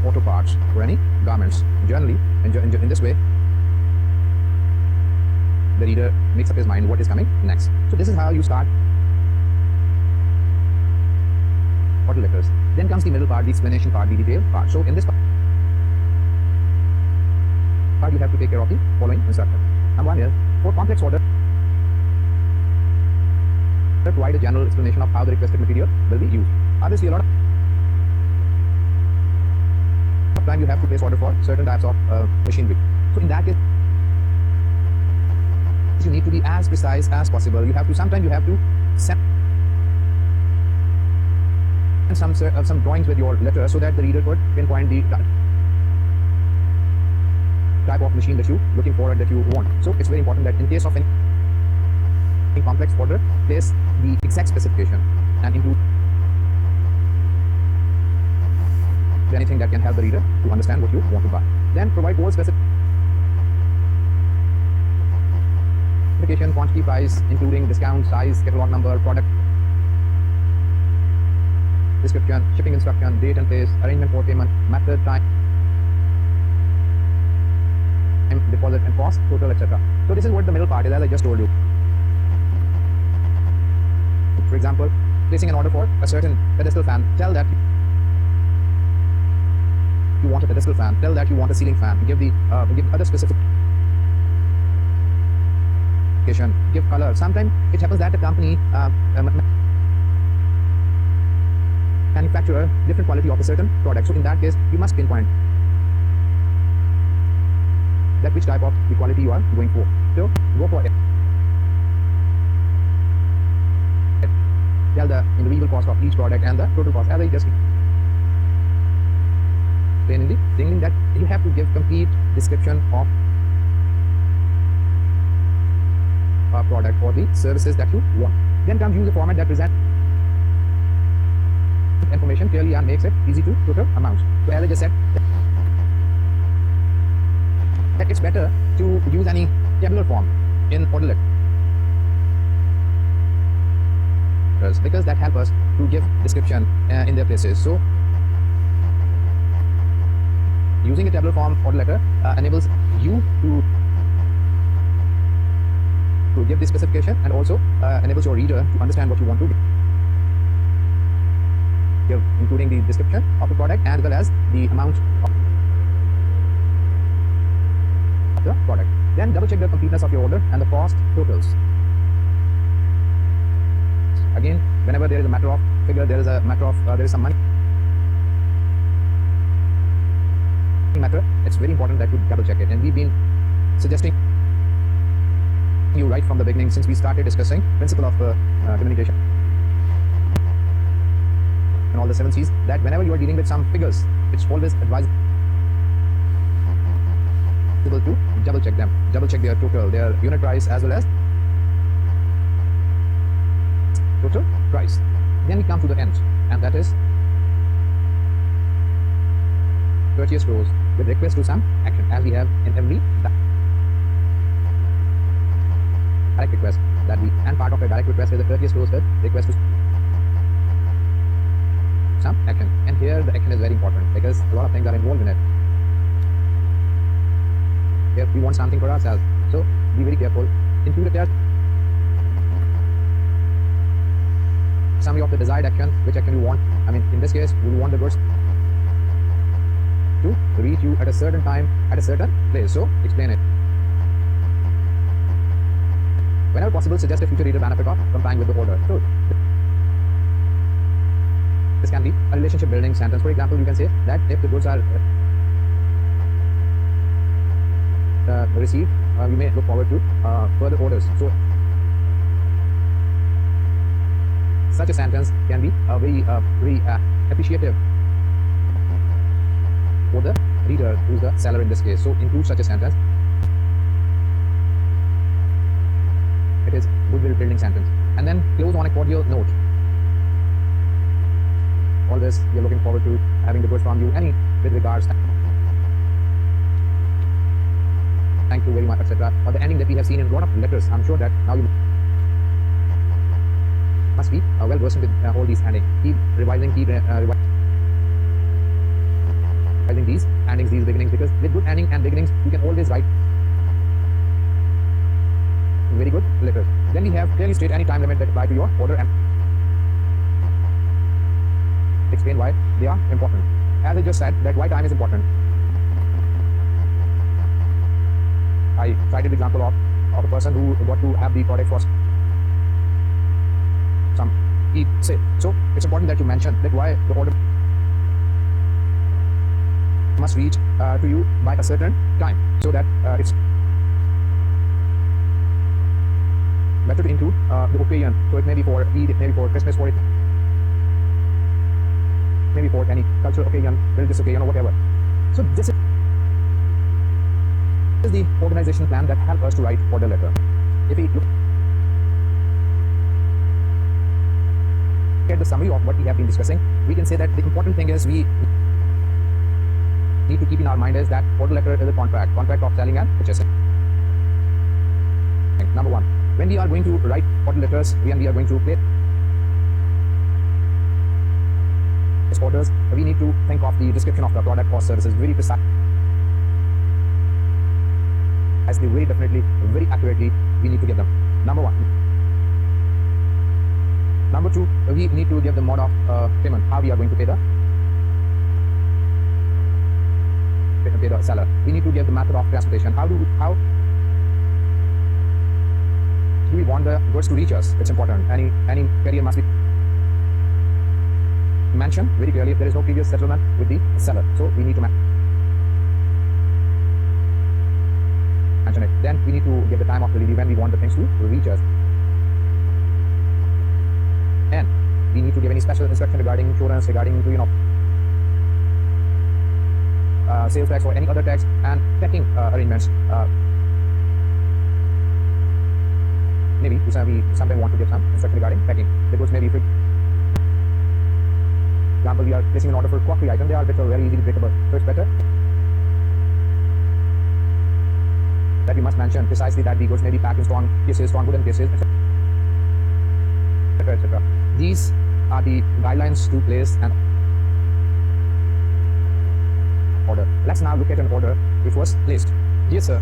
auto parts, for any garments. Generally, in this way, the reader makes up his mind what is coming next. So this is how you start order letters. Then comes the middle part, the explanation part, the detail part. So in this part, you have to take care of the following instructions. Number one is, for complex order, provide a general explanation of how the requested material will be used. Obviously, a lot of time you have to place order for certain types of machinery. So in that case, you need to be as precise as possible. You have to send some drawings with your letter so that the reader could pinpoint the type of machine that you looking for and that you want. So it's very important that in case of any complex order, place the exact specification and include anything that can help the reader to understand what you want to buy. Then provide all specification, quantity, price, including discount, size, catalog number, product description, shipping instruction, date and place, arrangement for payment, method, time, deposit and cost, total, etc. So this is what the middle part is, as I just told you. For example, placing an order for a certain pedestal fan, tell that you want a pedestal fan, tell that you want a ceiling fan, give other specification, give color. Sometimes it happens that a company manufacture a different quality of a certain product. So in that case, you must pinpoint that which type of the quality you are going for. So go for it. Tell the individual cost of each product and the total cost, as I just explained in the beginning, that you have to give complete description of a product or the services that you want. Then comes use a format that presents information clearly and makes it easy to total amounts. So as I just said, that it's better to use any tabular form in order letters, because that helps us to give description in their places. So using a tabular form order letter enables you to give the specification, and also enables your reader to understand what you want to give, including the description of the product as well as the amount of the product. Then double check the completeness of your order and the cost totals. Again, whenever there is a matter of figure, there is some money matter, it's very important that you double check it. And we've been suggesting you right from the beginning, since we started discussing principle of communication and all the 7 C's, that whenever you are dealing with some figures, it's always advisable to double check them, double check their total, their unit price as well as total price. Then we come to the end, and that is courteous close with request to some action, as we have in every direct request that we, and part of a direct request is a courteous close with request to some action. And here the action is very important because a lot of things are involved in it. Here we want something for ourselves, so be very careful. Include a test summary of the desired action, which action you want. I mean, in this case, we want the goods to reach you at a certain time at a certain place. So explain it. Whenever possible, suggest a future reader benefit of complying with the order. So this can be a relationship building sentence. For example, you can say that if the goods are received, we may look forward to further orders. So such a sentence can be very appreciative for the reader, who is the seller in this case. So include such a sentence. It is goodwill building sentence. And then close on a cordial note. All this, we are looking forward to having the goods from you. Any with regards, thank you very much, etc. Or the ending that we have seen in a lot of letters. I'm sure that now you must be well versed with all these endings. Keep revising, revising these endings, these beginnings, because with good ending and beginnings, you can always write very good letters. Then we have clearly state any time limit that apply to your order and explain why they are important. As I just said, that why time is important. I cited the example of a person who got to have the product for some say. So it's important that you mention that why the order must reach to you by a certain time, so that it's better to include the occasion. So it may be for Eid, it may be for Christmas, or it may be for any cultural occasion, religious occasion, or whatever. So this is the organizational plan that helps us to write order letter. If we look at the summary of what we have been discussing, we can say that the important thing is we need to keep in our mind is that order letter is a contract of selling and purchasing. Number one, when we are going to write order letters, when we are going to place orders, we need to think of the description of the product or services very precisely, very definitely, very accurately. We need to get them. Number one. Number two, we need to give the mode of payment, how we are going to pay the seller. We need to give the method of transportation. How do we want the goods to reach us? It's important. Any carrier must be mentioned very clearly. There is no previous settlement with the seller, so we need to mention it. Then we need to give the time of delivery when we want the things to reach us, and we need to give any special instruction regarding insurance, regarding sales tax or any other tax, and packing arrangements. Maybe we sometimes want to give some instruction regarding packing. The goods may be, for example, we are placing an order for crockery item. They are very easily breakable, so it's better that we must mention precisely that the goods may be packed in strong cases, strong wooden cases, etc., etc. These are the guidelines to place an order. Let's now look at an order which was placed. Dear sir,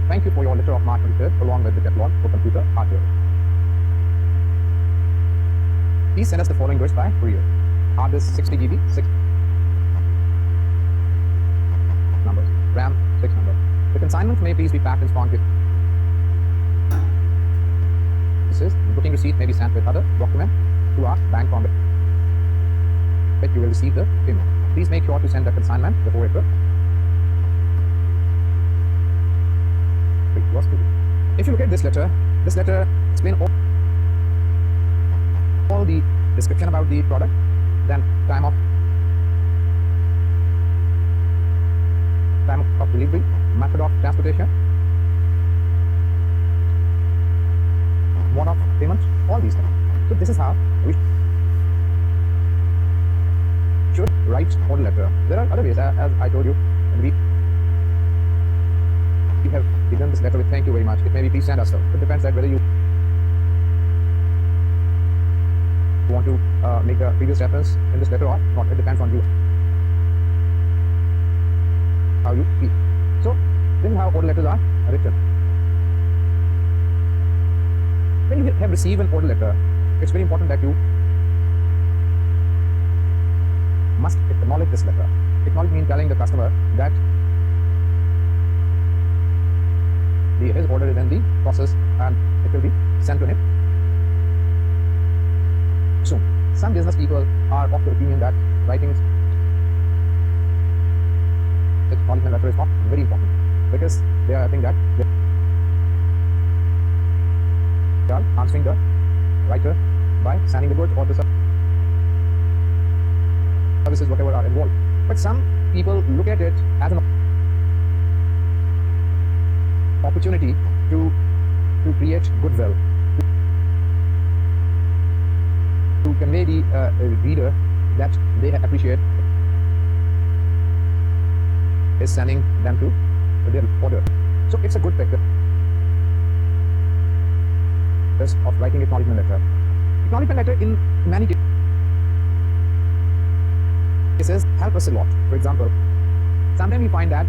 thank you for your letter of March 23rd along with the catalog for computer hardware. Please send us the following goods by courier. Hard disk 60 GB, 6 numbers. RAM 6 numbers. The consignment may please be packed in strong. This is the booking receipt may be sent with other document to our bank from which you will receive the payment. Please make sure to send the consignment before April. If you look at this letter explains all the description about the product, then time of delivery, method of transportation, mode of payment, all these things. So this is how we should write order letter. There are other ways, as I told you, and we have begun this letter with thank you very much. It may be please send us stuff. It depends on whether you want to make the previous reference in this letter or not. It depends on you, how you feel. So this is how order letters are written. When you have received an order letter, it's very important that you must acknowledge this letter. Acknowledge means telling the customer that his order is in the process and it will be sent to him soon. Some business people are of the opinion that writing acknowledgement letter is not very important because they are think that they are are answering the writer by sending the goods or the services, whatever are involved. But some people look at it as an opportunity to create goodwill, to convey the reader that they appreciate is sending them to their order. So it's a good practice of writing acknowledgement letter. Acknowledgement letter in many cases help us a lot. For example, sometimes we find that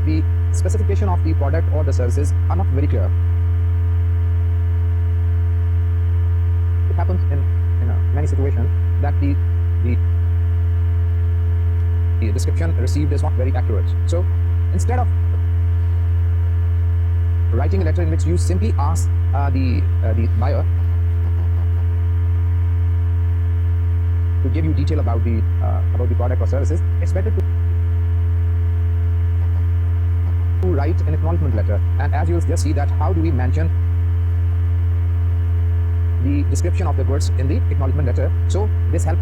the specification of the product or the services are not very clear. It happens in many situations that the description received is not very accurate. So instead of writing a letter in which you simply ask the buyer to give you detail about the product or services, it's better to write an acknowledgement letter. And as you'll just see that how do we mention the description of the goods in the acknowledgement letter. So this helps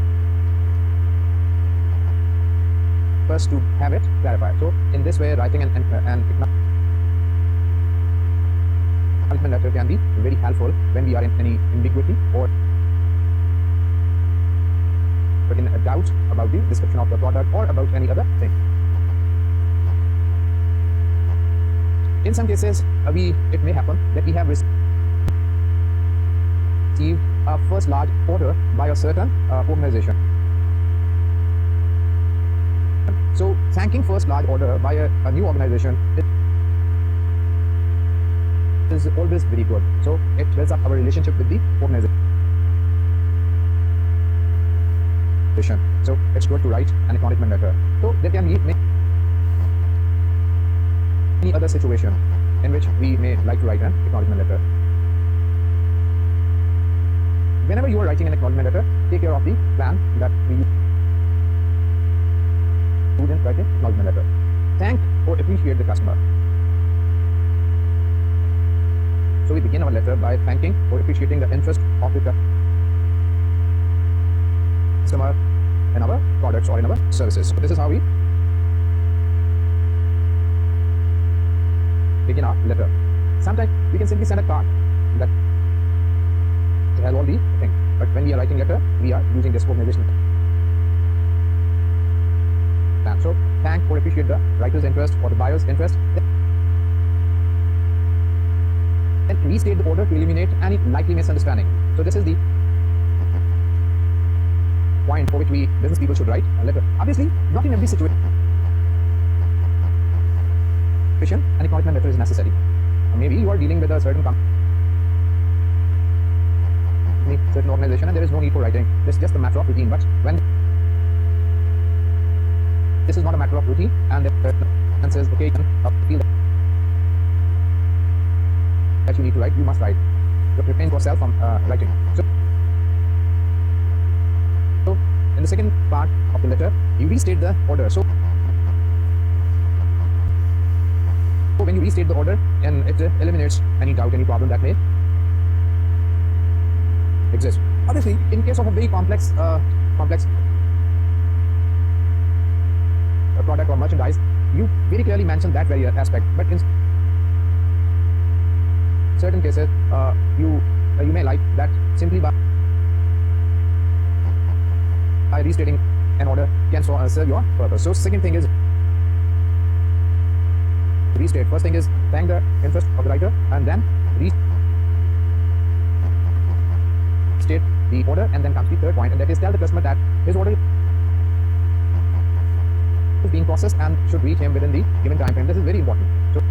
us to have it clarified. So in this way, writing an acknowledgement letter can be very helpful when we are in any ambiguity or in a doubt about the description of the product or about any other thing. In some cases, it may happen that we have received a first large order by a certain organization. So thanking first large order by a new organization is always very good. So it builds up our relationship with the organization. So it's good to write an acknowledgement letter. So there can be any other situation in which we may like to write an acknowledgement letter. Whenever you are writing an acknowledgement letter, take care of the plan that we use in writing acknowledgement letter. Thank or appreciate the customer. So we begin our letter by thanking or appreciating the interest of the customer in our products or in our services. So this is how we begin our letter. Sometimes we can simply send a card that has all the things. But when we are writing letter, we are using this organization plan. So thank or appreciate the writer's interest or the buyer's interest. Then restate the order to eliminate any likely misunderstanding. So this is the point for which we business people should write a letter. Obviously, not in every situation an acknowledgement letter is necessary. Maybe you are dealing with a certain company, certain organization, and there is no need for writing. It's just a matter of routine. But when this is not a matter of routine, and the person says, okay, feel that you need to write, you must write. You refrain yourself from writing. So in the second part of the letter, you restate the order. So when you restate the order, and it eliminates any doubt, any problem that may exist. Obviously, in case of a very complex product or merchandise, you very clearly mention that very aspect. But in certain cases, you may like that simply by restating an order can serve your purpose. So second thing is restate. First thing is thank the interest of the writer, and then restate the order, and then comes the third point, and that is tell the customer that his order is being processed and should reach him within the given time frame. This is very important. So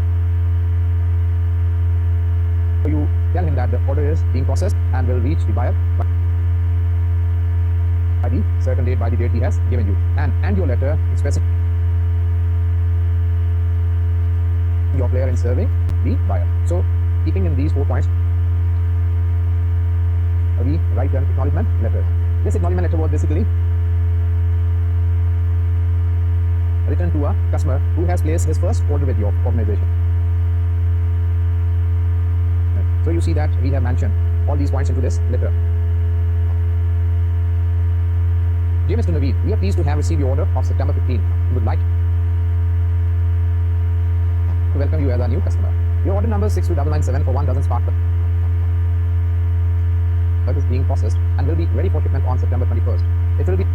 you tell him that the order is being processed and will reach the buyer by the certain date, by the date he has given you, and your letter specifies your player in serving the buyer. So keeping in these 4 points, we write an acknowledgement letter. This acknowledgement letter was basically written to a customer who has placed his first order with your organization. So you see that we have mentioned all these points into this letter. Dear Mr. Naveed, we are pleased to have received your order of September 15. We would like to welcome you as our new customer. Your order number 62997 for 1 dozen spark plug is being processed and will be ready for shipment on September 21st. It will be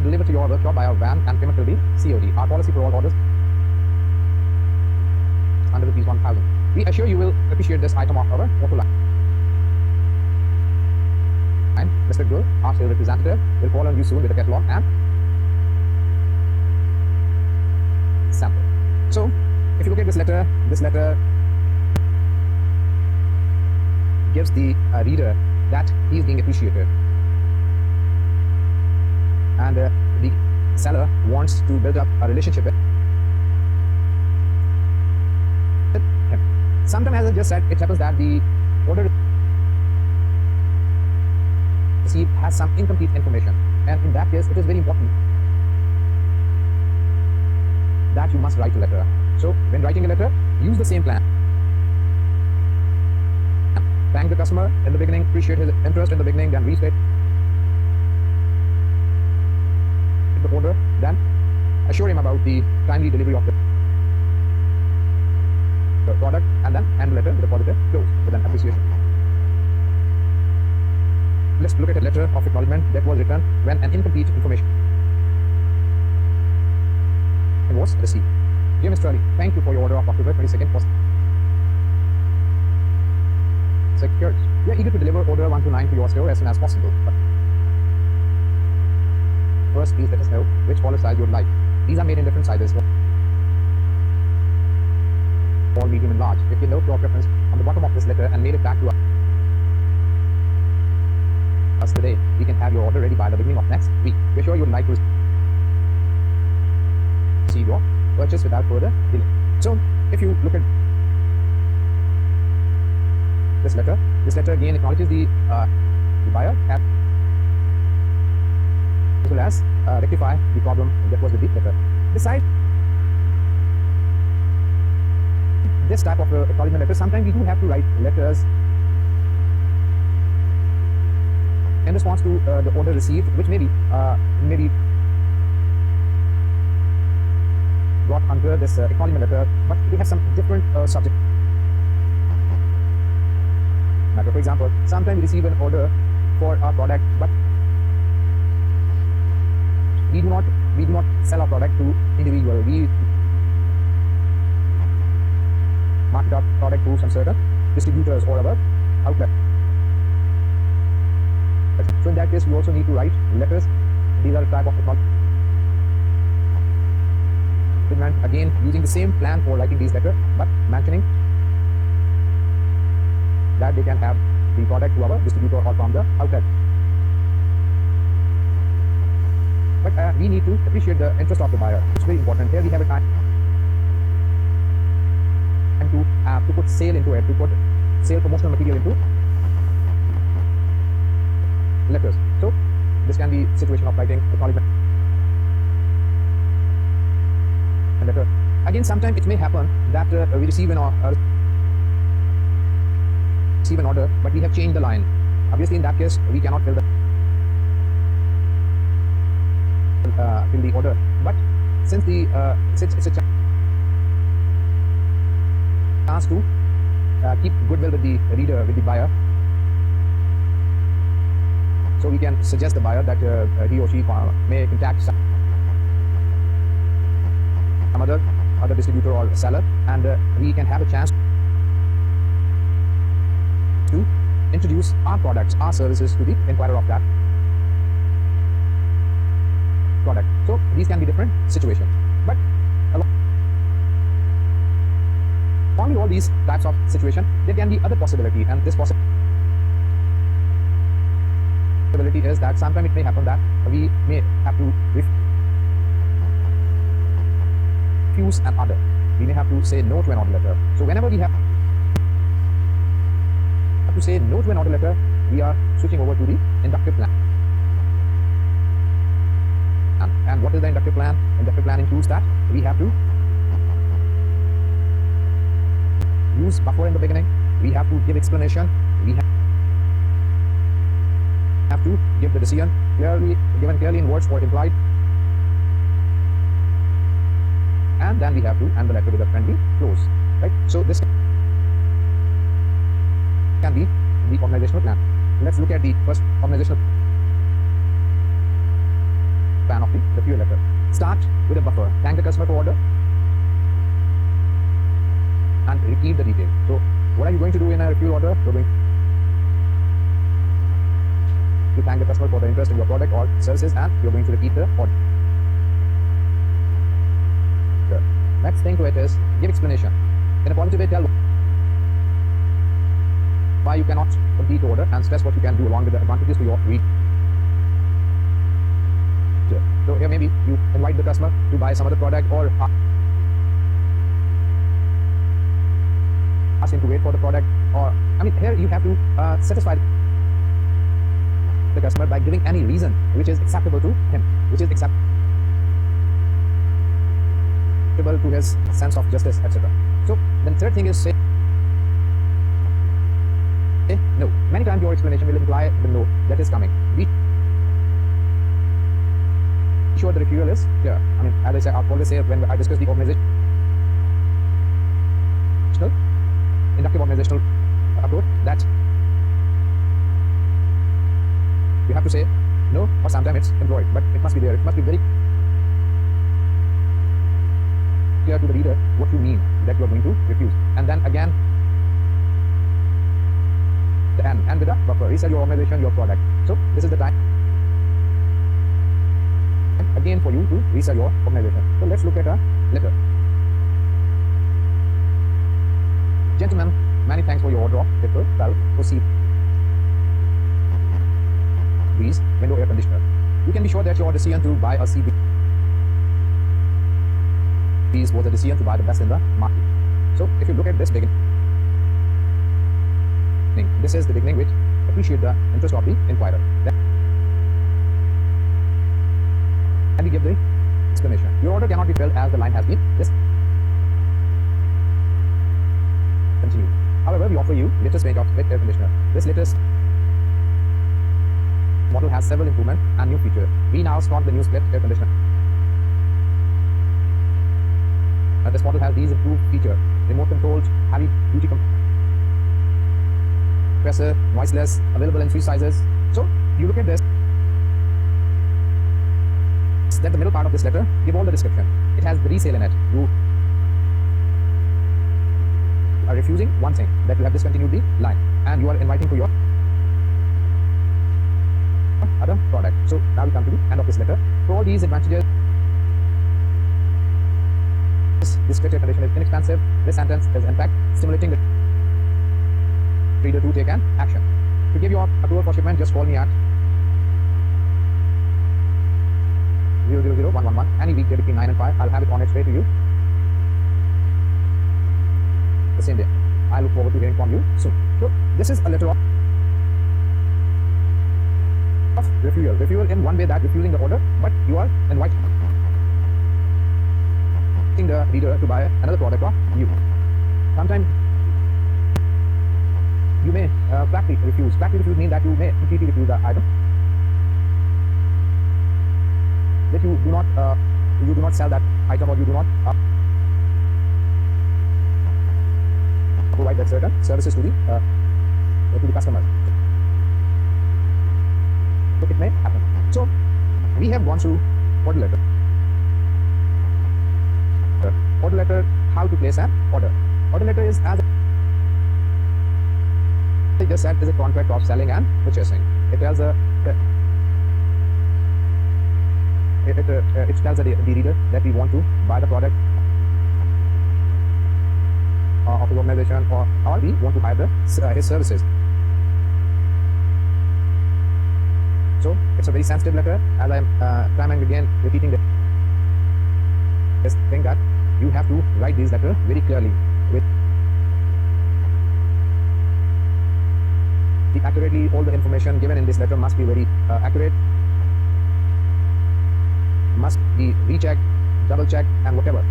delivered to your workshop by our van and payment will be COD. Our policy for all orders under ₹1,000. We assure you will appreciate this item of our auto line. And Mr. Gul, our sales representative, will call on you soon with a catalog and sample. So, if you look at this letter gives the reader that he is being appreciated, and the seller wants to build up a relationship with him. Sometimes, as I just said, it happens that the order received has some incomplete information, and in that case, it is very important that you must write a letter. So, when writing a letter, use the same plan. Thank the customer in the beginning, appreciate his interest in the beginning, then restate the order, then assure him about the timely delivery of the product, and then end the letter with a positive close with an appreciation. Let's look at a letter of acknowledgement that was written when an incomplete information was received. Dear Mr. Ali, thank you for your order of October 22nd for secured. We are eager to deliver order 129 to your store as soon as possible. But first, please let us know which wallet size you would like. These are made in different sizes, small, medium, and large. If you note your preference on the bottom of this letter and mail it back to us today, we can have your order ready by the beginning of next week. We're sure you would like to receive your purchase without further delay. So, if you look at this letter again acknowledges the buyer as well as rectify the problem that was with the letter. Besides this type of acknowledgement letter, sometimes we do have to write letters in response to the order received, which may be brought under this acknowledgement letter, but they have some different subject matter. For example, sometimes we receive an order for our product, but we do not sell our product to individual. We market our product to some certain distributors or our outlet. So in that case, we also need to write letters. These are the type of acknowledgement. Again, using the same plan for writing these letters, but mentioning that they can have the product to our distributor or from the outlet. But we need to appreciate the interest of the buyer. It's very important. Here we have a time to put sale into it, to put sale promotional material into letters. So this can be situation of writing acknowledgement letter. Again, sometimes it may happen that we receive an order, but we have changed the line. Obviously, in that case, we cannot fill the order. But since it's a chance to keep goodwill with the reader, with the buyer, so we can suggest the buyer that he or she may contact some other distributor or seller, and we can have a chance to introduce our products, our services to the inquirer of that product. So these can be different situations, but along with all these types of situations, there can be other possibility, and this possibility is that sometimes it may happen that we may have to refuse an order. We may have to say no to an order letter. So whenever we have to say no to an order letter, we are switching over to the inductive plan. And what is the inductive plan? Inductive plan includes that we have to use buffer in the beginning. We have to give explanation. We have to give the decision given clearly in words or implied. And then we have to end the letter with a friendly close, right? So this can be the organizational plan. Let's look at the first organizational plan of the refuel letter. Start with a buffer. Thank the customer for order and repeat the detail. So what are you going to do in a refuel order? You're going to thank the customer for the interest in your product or services, and you're going to repeat the order. Next thing to it is give explanation. In a positive way, tell why you cannot complete the order and stress what you can do along with the advantages to your reader. So here maybe you invite the customer to buy some other product or ask him to wait for the product, or here you have to satisfy the customer by giving any reason which is acceptable to him, which is acceptable to his sense of justice, etc. So the third thing is say no. Many times your explanation will imply the no that is coming. Be sure the refuel is clear. As I said, I always say when I discuss the organizational inductive organizational approach, that you have to say no, or sometimes it's employed, but it must be there. It must be very clear to the reader what you mean that you are going to refuse. And then again, the end with a buffer. Resell your organization, your product. So this is the time again for you to resell your organization. So let's look at a letter. Gentlemen, many thanks for your order of paper, valve, proceed. Breeze, window air conditioner. You can be sure that your decision to buy a CB was a decision to buy the best in the market. So if you look at this beginning, this is the beginning which appreciate the interest of the inquirer. And we give the explanation. Your order cannot be filled as the line has been discontinued. However, we offer you latest range of split air conditioner. This latest model has several improvements and new features. We now stock the new split air conditioner. This model has these improved features: remote controlled, heavy duty compressor, noiseless, available in 3 sizes. So you look at this, that the middle part of this letter give all the description. It has the resale in it. You are refusing one thing, that you have discontinued the line, and you are inviting to your other product. So now we come to the end of this letter. For all these advantages, this split air conditioner is inexpensive. This sentence is in fact stimulating the reader to take an action. To give your approval for shipment, just call me at 000-111 any weekday between 9 and 5. I'll have it on its way to you the same day. I look forward to hearing from you soon. So this is a letter of refusal. Refusal in one way, that refusing the order, but you are inviting the reader to buy another product of you. Sometimes you may flatly refuse. Flatly refuse means that you may completely refuse the item, that you do not sell that item, or you do not provide that certain services to the customer. So it may happen. So we have gone through order letter. Order letter, how to place an order. Order letter is, as I just said, is a contract of selling and purchasing. It tells it tells the reader that we want to buy the product of the organization, or we want to buy his services. So it's a very sensitive letter, as I am time and again repeating this thing, that you have to write these letters very clearly with accurately. All the information given in this letter must be very accurate, must be rechecked, double checked, and whatever.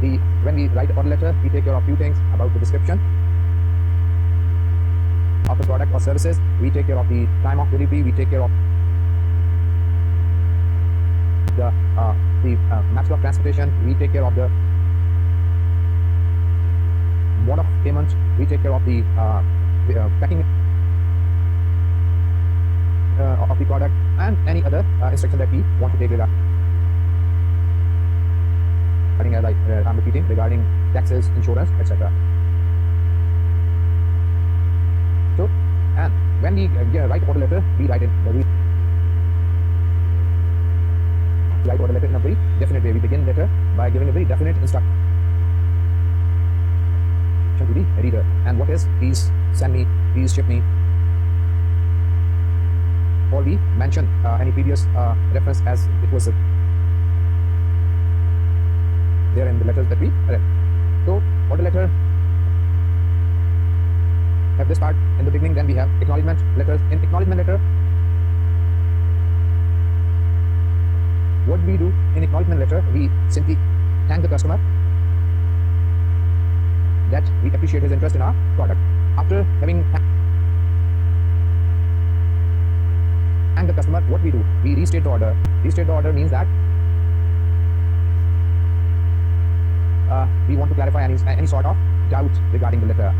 when we write order letter, we take care of few things about the description of the product or services. We take care of the time of delivery. We take care of the method of transportation. We take care of the mode of payment. We take care of the packing of the product and any other instruction that we want to take regarding, as I'm repeating, regarding taxes, insurance, etc. So, and when we write order letter, we write order letter in a very definite way. We begin letter by giving a very definite instruction to the reader. And what is please send me, please ship me, or we mention any previous reference as it was there in the letters that we read. So order letter have this part in the beginning. Then we have acknowledgement letters. In acknowledgement letter, what we do in acknowledgement letter, we simply thank the customer that we appreciate his interest in our product. After having thanked the customer, what we do, we restate the order. Restate the order means that we want to clarify any sort of doubt regarding the letter.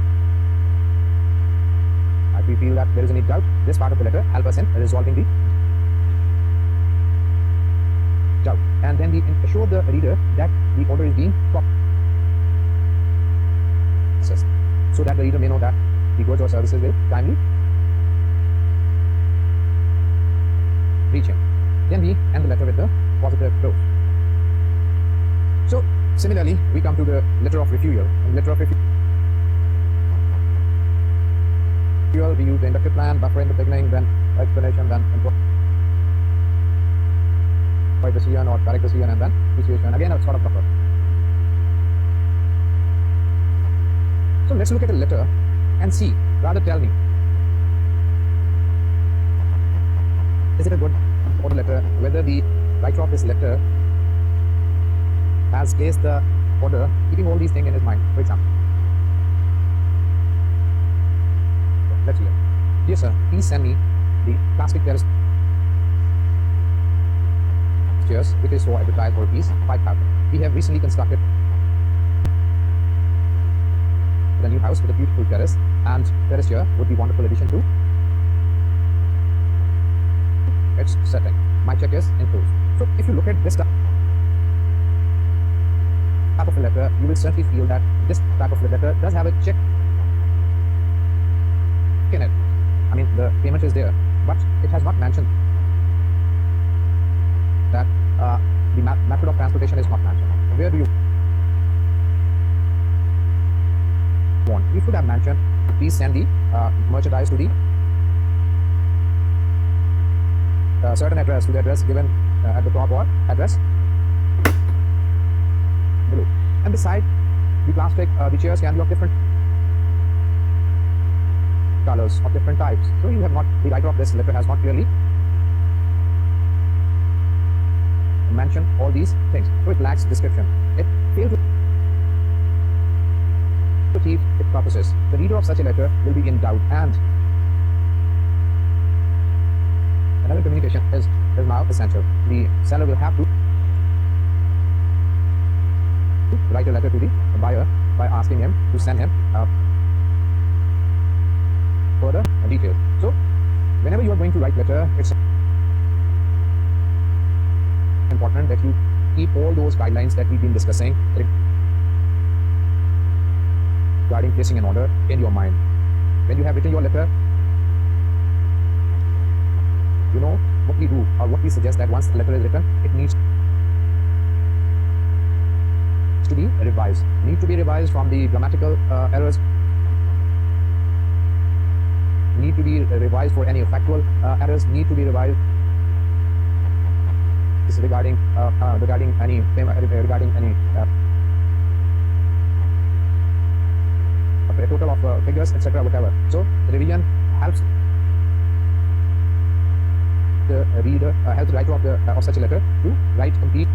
If we feel that there is any doubt, this part of the letter helps us in resolving the doubt. And then we assure the reader that the order is being processed, so that the reader may know that the goods or services will timely reach him. Then we end the letter with the positive close. So similarly, we come to the letter of refusal. In letter of refusal, we use the inductive plan, buffer in the beginning, then explanation, then by decision or direct decision, and then appreciation. Again, a sort of buffer. So let's look at a letter and see, rather tell me, is it a good order letter? Whether the writer of this letter has placed the order keeping all these things in his mind. For example, let's hear. Dear sir, please send me the plastic terrace chairs which is so advertised for rupees 5,000. We have recently constructed the new house with a beautiful terrace, and terrace chair would be a wonderful addition to its setting. My check is enclosed. So if you look at this type of a letter, you will certainly feel that this type of a letter does have a check in it. I mean, the payment is there, but it has not mentioned that the method of transportation is not mentioned. Where do you want? You should have mentioned, please send the merchandise to the certain address, to the address given at the top, or address below. And beside the plastic, the chairs can be of different colors, of different types. So you have not, the writer of this letter has not clearly mentioned all these things. So it lacks description. It failed to achieve its purposes. The reader of such a letter will be in doubt, and another communication is now essential. The seller will have to write a letter to the buyer by asking him to send him further details. So whenever you are going to write letter, it's important that you keep all those guidelines that we've been discussing regarding placing an order in your mind. When you have written your letter, you know what we do, or what we suggest, that once the letter is written, it needs to be revised. Need to be revised from the grammatical errors. Need to be revised for any factual errors. Need to be revised regarding any a total of figures, etc., whatever. So the revision helps the reader, helps the writer of such a letter to write complete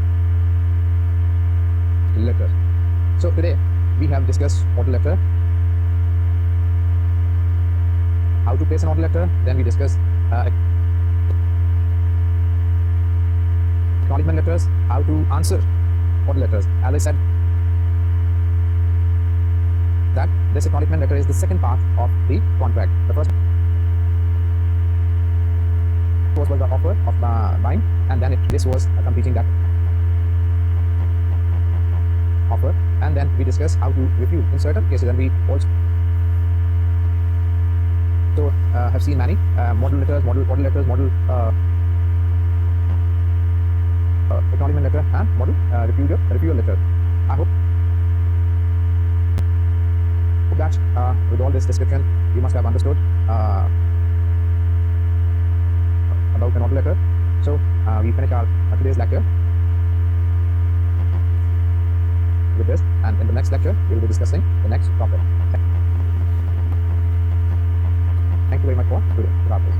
letter. So today we have discussed order letter, how to place an order letter. Then we discussed acknowledgement letters, how to answer order letters. As I said, that this acknowledgement letter is the second part of the contract. The first was the offer of buying, and then this was completing that offer, and then we discuss how to refuse in certain cases, and we also have seen many model letters, model order letters, model acknowledgement letter, and model refusal letter. I hope that with all this description you must have understood about an order letter. So we finish our today's lecture with this, and in the next lecture we will be discussing the next topic. Thank you very much for today. God bless.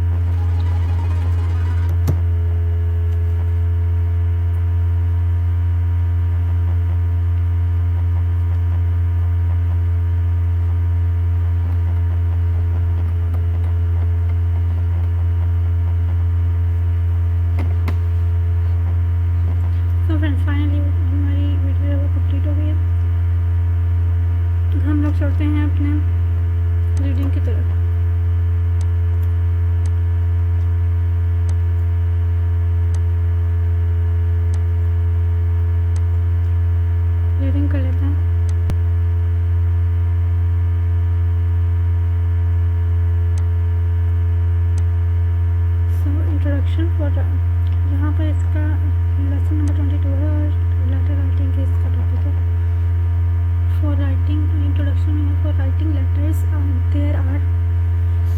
तो friends finally हमारी video complete हो गई है। हम लोग चलते हैं अपने रीडिंग की तरफ। रीडिंग कर लेते हैं। सो इंट्रोडक्शन फॉर यहाँ पर इसका लेसन नंबर 22 है और लेटर राइटिंग की इसका टॉपिक है। फॉर राइटिंग इंट्रोडक्शन में for writing letters there are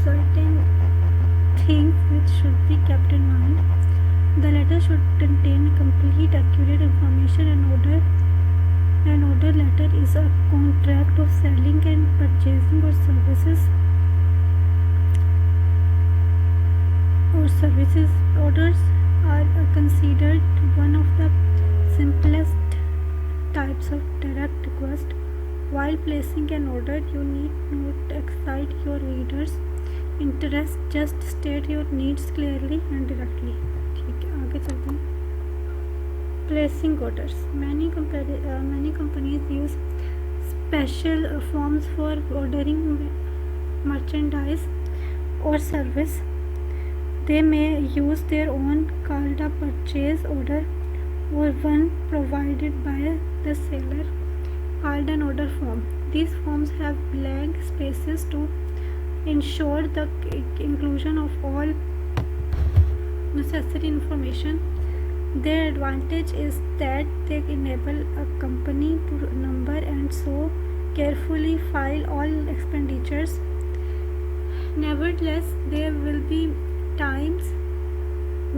certain things which should be kept in mind. The letter should contain complete accurate information and order. An order letter is a contract of selling and purchasing or services. Orders are considered one of the simplest types of direct request. While placing an order, you need not excite your readers' interest. Just state your needs clearly and directly. ठीक है, आगे चलते हैं। Placing orders. Many companies use special forms for ordering merchandise or service. They may use their own called a purchase order or one provided by the seller called an order form. These forms have blank spaces to ensure the inclusion of all necessary information. Their advantage is that they enable a company to number and so carefully file all expenditures. Nevertheless, there will be times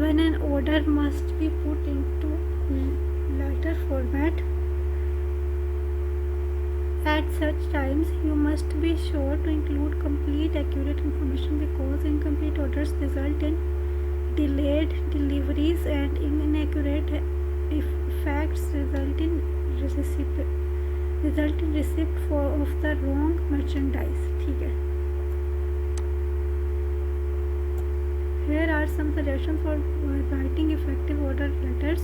when an order must be put into letter format. At such times, you must be sure to include complete, accurate information because incomplete orders result in delayed deliveries and inaccurate facts result in receipt of the wrong merchandise. ठीक है। Here are some suggestions for writing effective order letters.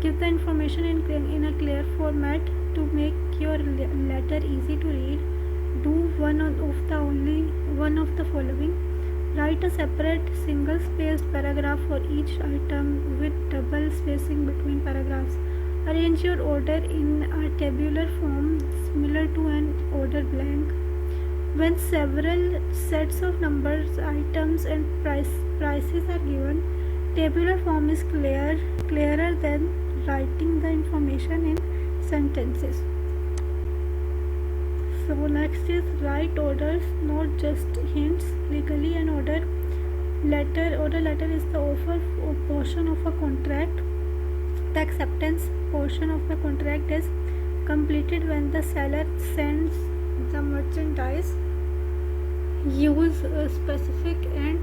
Give the information in a clear format to make your letter easy to read. Do one of the following. Write a separate single-spaced paragraph for each item with double spacing between paragraphs. Arrange your order in a tabular form similar to an order blank. When several sets of numbers, items and prices are given, tabular form is clearer than writing the information in sentences. So next is write orders, not just hints. Legally, an order letter is the offer portion of a contract. The acceptance portion of the contract is completed when the seller sends the merchandise. Use specific and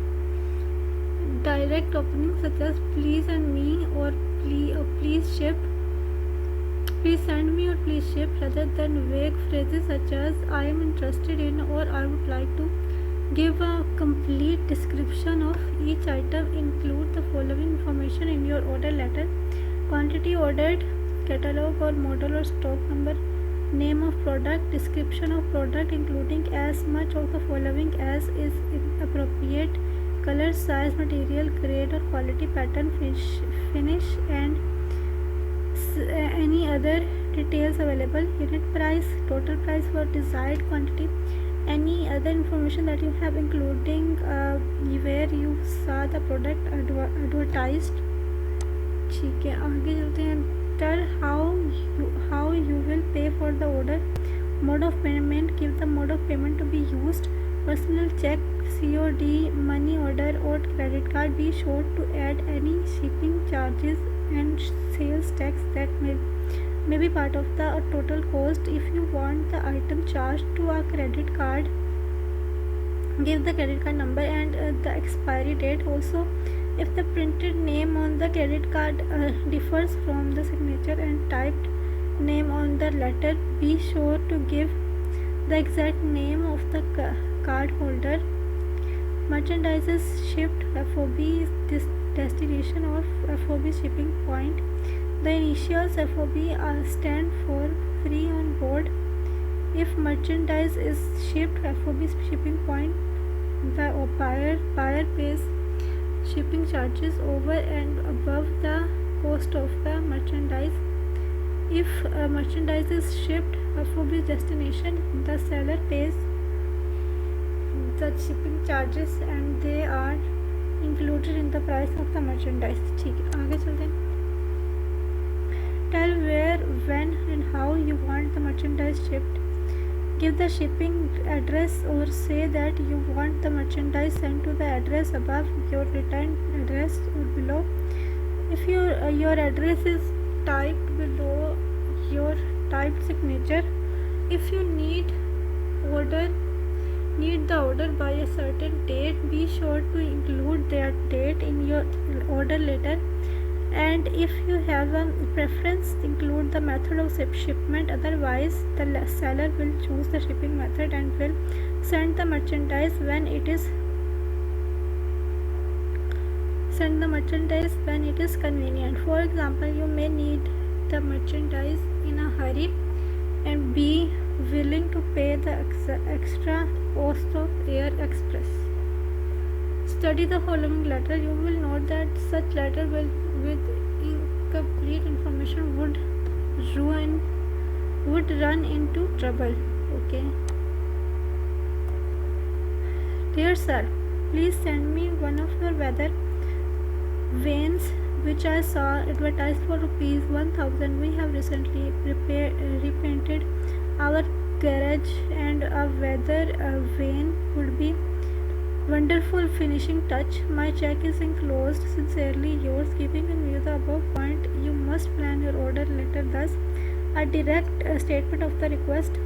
direct. direct openings such as please and me or please ship. Please send me or please ship rather than vague phrases such as I am interested in or I would like to. Give a complete description of each item. Include the following information in your order letter: quantity ordered, catalog or model or stock number, name of product, description of product including as much of the following as is appropriate, color, size, material, grade or quality, pattern, finish and any other details available, unit price, total price for desired quantity, any other information that you have including where you saw the product advertised. ठीक है, आगे चलते हैं. Tell how you will pay for the order. Mode of payment, give the mode of payment to be used: personal check, COD, money order or credit card. Be sure to add any shipping charges and sales tax that may be part of the total cost. If you want the item charged to a credit card, give the credit card number and the expiry date. Also, if the printed name on the credit card differs from the signature and typed name on the letter, be sure to give the exact name of the card holder. Merchandise is shipped FOB destination or FOB shipping point. The initials FOB stand for free on board. If merchandise is shipped FOB shipping point, the buyer pays shipping charges over and above the cost of the merchandise. If merchandise is shipped FOB destination, the seller pays the shipping charges and they are included in the price of the merchandise. ठीक है, आगे चलते हैं. Tell where, when and how you want the merchandise shipped. Give the shipping address or say that you want the merchandise sent to the address above your return address or below. If your address is typed below your typed signature, if you need the order by a certain date, be sure to include that date in your order letter. And if you have a preference, include the method of shipment. Otherwise, the seller will choose the shipping method and will send the merchandise when it is convenient. For example, you may need the merchandise in a hurry and be willing to pay the extra cost of air express. Study the following letter. You will note that such letter with incomplete information would run into trouble. Okay. Dear sir, please send me one of your weather vanes which I saw advertised for ₹1000. We have recently repainted our garage and a weather vane would be wonderful finishing touch. My check is enclosed. Sincerely yours. Giving in view the above point, you must plan your order letter thus: a direct statement of the request.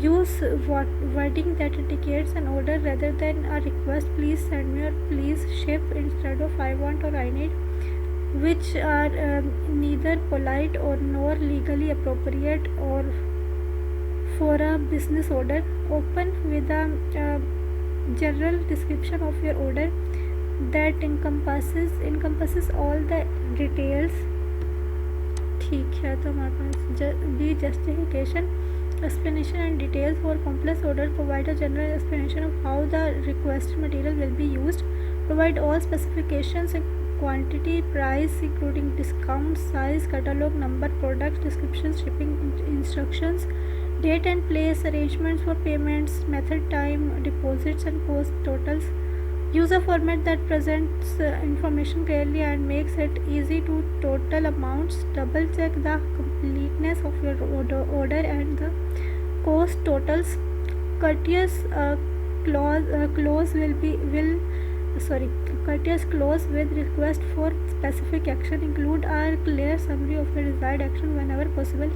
Use wording that indicates an order rather than a request. Please send me or please ship instead of I want or I need, which are neither polite or nor legally appropriate or for a business order. Open with a general description of your order that encompasses all the details. ठीक है, तो हमारे पास be justification, explanation and details. For complex order, provide a general explanation of how the requested material will be used. Provide all specifications, quantity, price including discount, size, catalog number, product descriptions, shipping instructions, date and place, arrangements for payments, method, time, deposits and cost totals. Use a format that presents information clearly and makes it easy to total amounts. Double check the completeness of your order and the cost totals. Courteous courteous clause with request for specific action. Include a clear summary of your desired action whenever possible.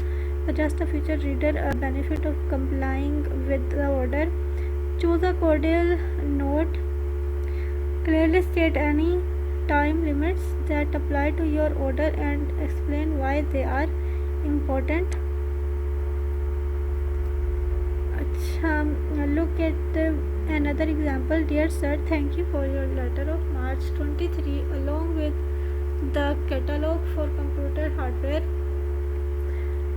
Suggest a future reader a benefit of complying with the order. Choose a cordial note. Clearly state any time limits that apply to your order and explain why they are. important. Look at another example. Dear sir, thank you for your letter of March 23 along with the catalog for computer hardware.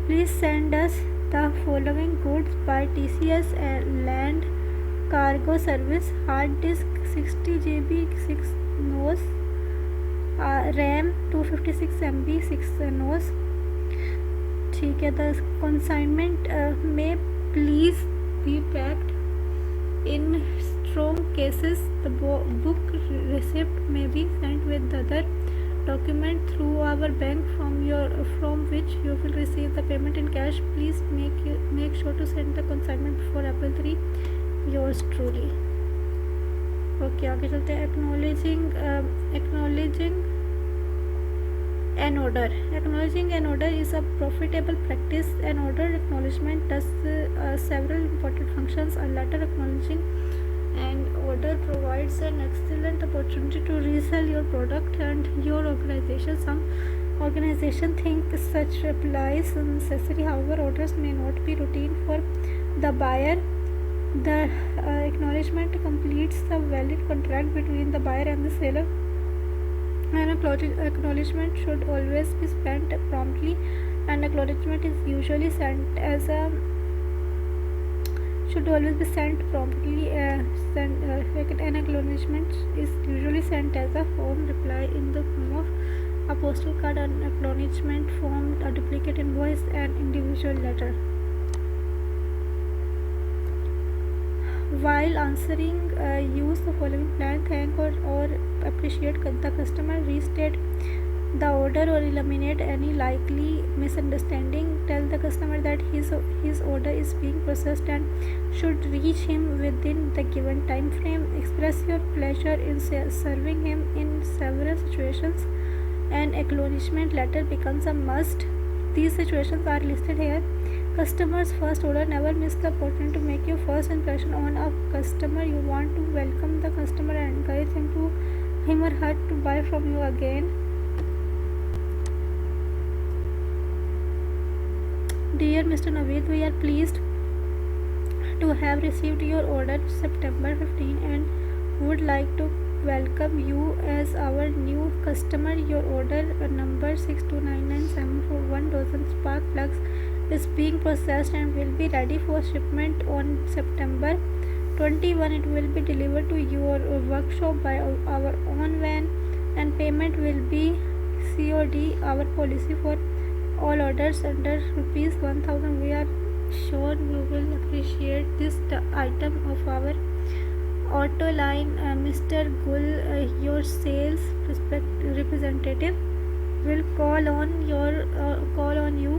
Please send us the following goods by TCS Land Cargo Service: hard disk 60 GB 6 nose, RAM 256 MB 6 nose. ठीक है. The consignment may please be packed in strong cases. The book receipt may be sent with the other document through our bank from which you will receive the payment in cash. Please make sure to send the consignment before April 3. Yours truly. Okay, आगे चलते हैं. Acknowledging an order. Acknowledging an order is a profitable practice. An order acknowledgement does several important functions. A letter acknowledging an order provides an excellent opportunity to resell your product and your organization. Some organizations think such replies necessary. However, orders may not be routine for the buyer. The acknowledgement completes the valid contract between the buyer and the seller. An acknowledgement should always be sent promptly. An acknowledgement is usually sent as a an acknowledgement is usually sent as a form reply in the form of a postal card, an acknowledgement form, a duplicate invoice, and individual letter. While answering, use the following plan: thank or appreciate the customer, restate the order or eliminate any likely misunderstanding. Tell the customer that his order is being processed and should reach him within the given time frame. Express your pleasure in serving him in several situations. An acknowledgement letter becomes a must. These situations are listed here. Customer's first order. Never miss the opportunity to make your first impression on a customer. You want to welcome the customer and encourage him or her to buy from you again. Dear Mr. Naveed, we are pleased to have received your order September 15 and would like to welcome you as our new customer. Your order number 6299741 dozen spark plugs is being processed and will be ready for shipment on September 21. It will be delivered to your workshop by our own van and payment will be COD. Our policy for all orders under ₹1000. We are sure you will appreciate this item of our auto line. Mr. Gul, your sales representative, will call on you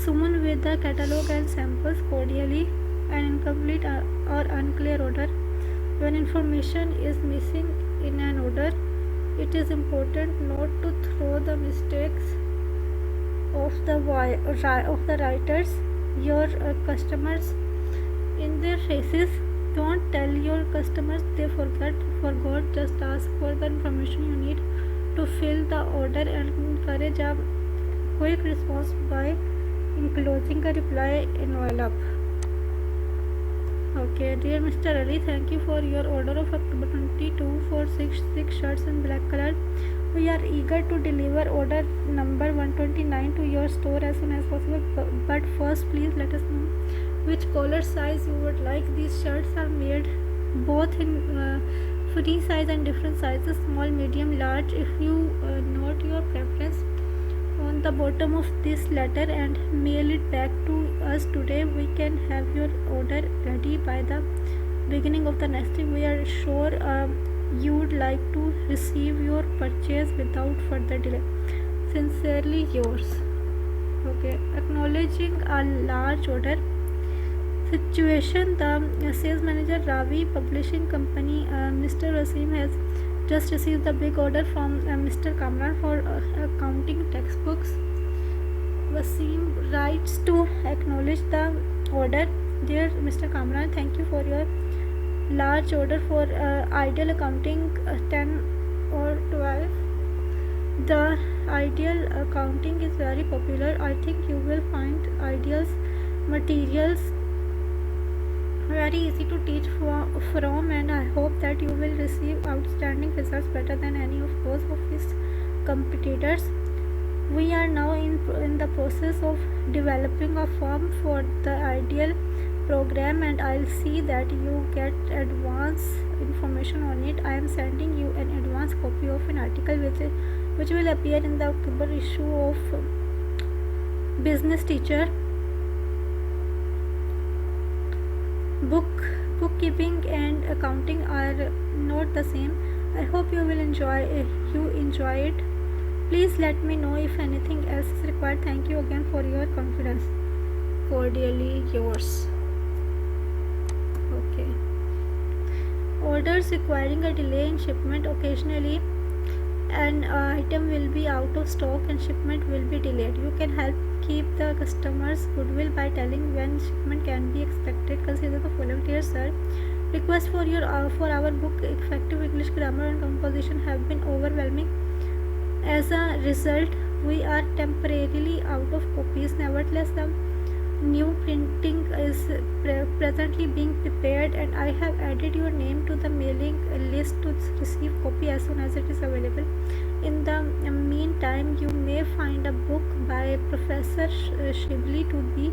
soon with the catalog and samples. Cordially. An incomplete or unclear order. When information is missing in an order, it is important not to throw the mistakes of the writers, your customers, in their faces. Don't tell your customers they forgot. Just ask for the information you need to fill the order and encourage a quick response by enclosing a reply envelope. Okay, dear Mr. Ali, thank you for your order of October 22 for 6 shirts in black color. We are eager to deliver order number 129 to your store as soon as possible. But first, please let us know which collar size you would like. These shirts are made both in free size and different sizes, small, medium, large. If you note your preference on the bottom of this letter and mail it back to us today, we can have your order ready by the beginning of the next week. We are sure you would like to receive your purchase without further delay. Sincerely yours. Okay, acknowledging a large order situation. The sales manager, Ravi Publishing Company, Mr. Wasim, has just received the big order from Mr. Kamran for accounting textbooks. Wasim writes to acknowledge the order. Dear Mr. Kamran, thank you for your large order for ideal accounting 10 or 12. The ideal accounting is very popular. I think you will find ideals materials very easy to teach from, and I hope that you will receive outstanding results better than any of those of his competitors. We are now in the process of developing a form for the ideal program, and I'll see that you get advance information on it. I am sending you an advance copy of an article which will appear in the October issue of Business Teacher. Bookkeeping and accounting are not the same. I hope you enjoy it. Please let me know if anything else is required. Thank you again for your confidence. Cordially yours. Okay. Orders requiring a delay in shipment. Occasionally an item will be out of stock and shipment will be delayed. You can help keep the customer's goodwill by telling when shipment can be expected. Consider the following. Dear sir, requests for our book Effective English Grammar and Composition have been overwhelming. As a result, we are temporarily out of copies. Nevertheless, the new printing is presently being prepared, and I have added your name to the mailing list to receive copy as soon as it is available. In the meantime, you may find a book by Professor Shibli to be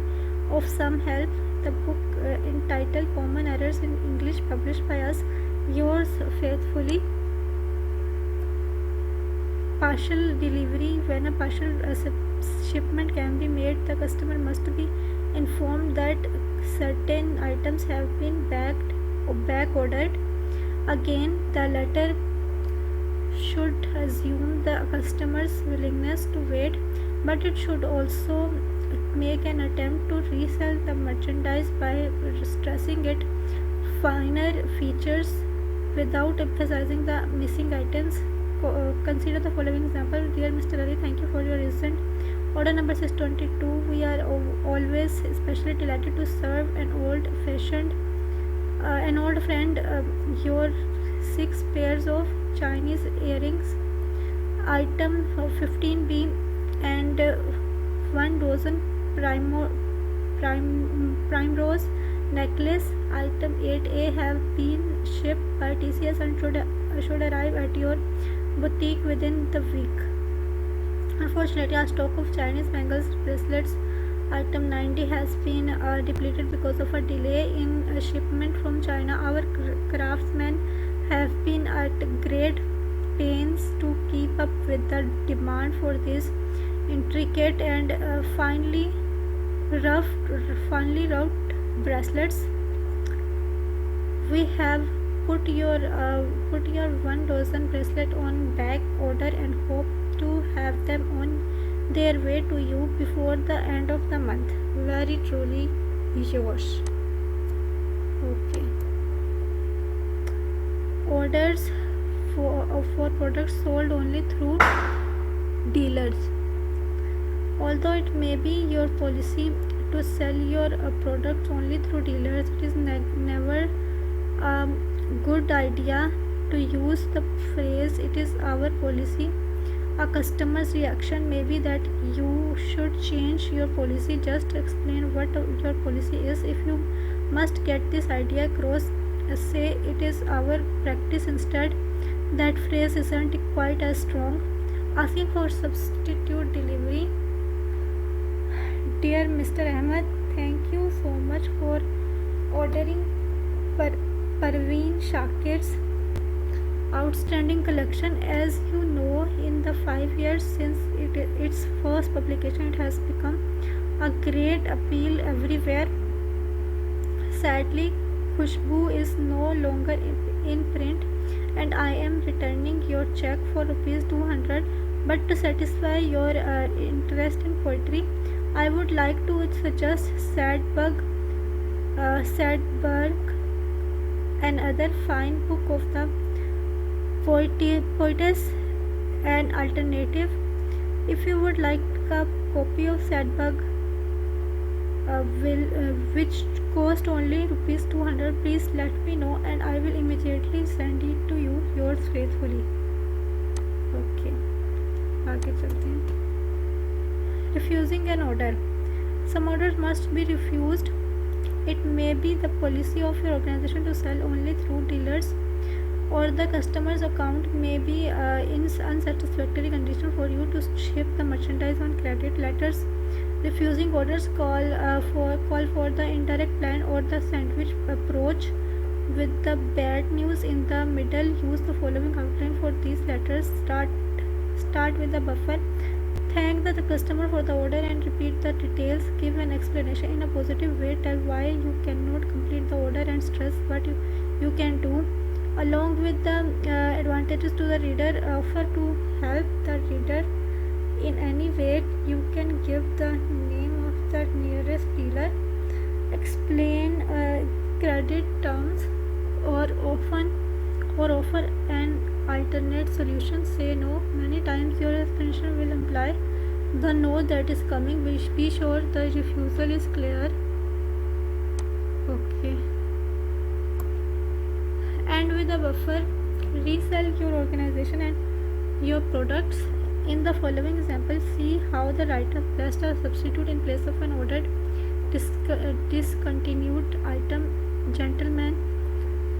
of some help. The book entitled Common Errors in English, published by us. Yours faithfully. Partial delivery. When a partial shipment can be made, the customer must be informed that certain items have been back ordered. Again, the letter should assume the customer's willingness to wait, but it should also make an attempt to resell the merchandise by stressing its finer features without emphasizing the missing items. Consider the following example. Dear Mr. Ali, thank you for your recent order number 622. We are always especially delighted to serve an old friend your 6 pairs of Chinese earrings, item 15B, and 1 dozen primrose necklace, item 8A, have been shipped by TCS and should arrive at your boutique within the week. Unfortunately, our stock of Chinese bangles bracelets item 90 has been depleted because of a delay in shipment from China. Our craftsmen have been at great pains to keep up with the demand for these intricate and finely wrought bracelets. We have put your 1 dozen bracelet on back order and hope to have them on their way to you before the end of the month. Very truly yours. Okay. Orders for products sold only through dealers. Although it may be your policy to sell your products only through dealers, it is never a good idea to use the phrase "it is our policy." A customer's reaction may be that you should change your policy. Just explain what your policy is. If you must get this idea across, say it is our practice instead. That phrase isn't quite as strong. Asking for substitute delivery. Dear Mr. Ahmed, thank you so much for ordering Parveen Shakir's outstanding collection. As you know, in the 5 years since its first publication, it has become a great appeal everywhere. Sadly, Khushbu is no longer in print, and I am returning your check for ₹200. But to satisfy your interest in poetry, I would like to suggest Sadberg, another fine book of the poetess, an alternative. If you would like a copy of Sadberg, which cost only ₹200, please let me know and I will immediately send it to you. Yours faithfully. Okay. आगे चलते हैं. Refusing an order. Some orders must be refused. It may be the policy of your organization to sell only through dealers, or the customer's account may be in unsatisfactory condition for you to ship the merchandise on credit. Letters refusing orders call for the indirect plan or the sandwich approach with the bad news in the middle. Use the following outline for these letters. Start with the buffer. Thank the customer for the order and repeat the details. Give an explanation in a positive way. Tell why you cannot complete the order and stress what you can do. Along with the advantages to the reader, offer to help the reader in any way you can. Give the name of the nearest dealer. Explain credit terms or offer an alternate solution. Say no many times. Your explanation will imply the no that is coming. Be sure the refusal is clear. Okay. And with a buffer, resell your organization and your products. In the following example, see how the writer placed a substitute in place of an ordered discontinued item. Gentlemen,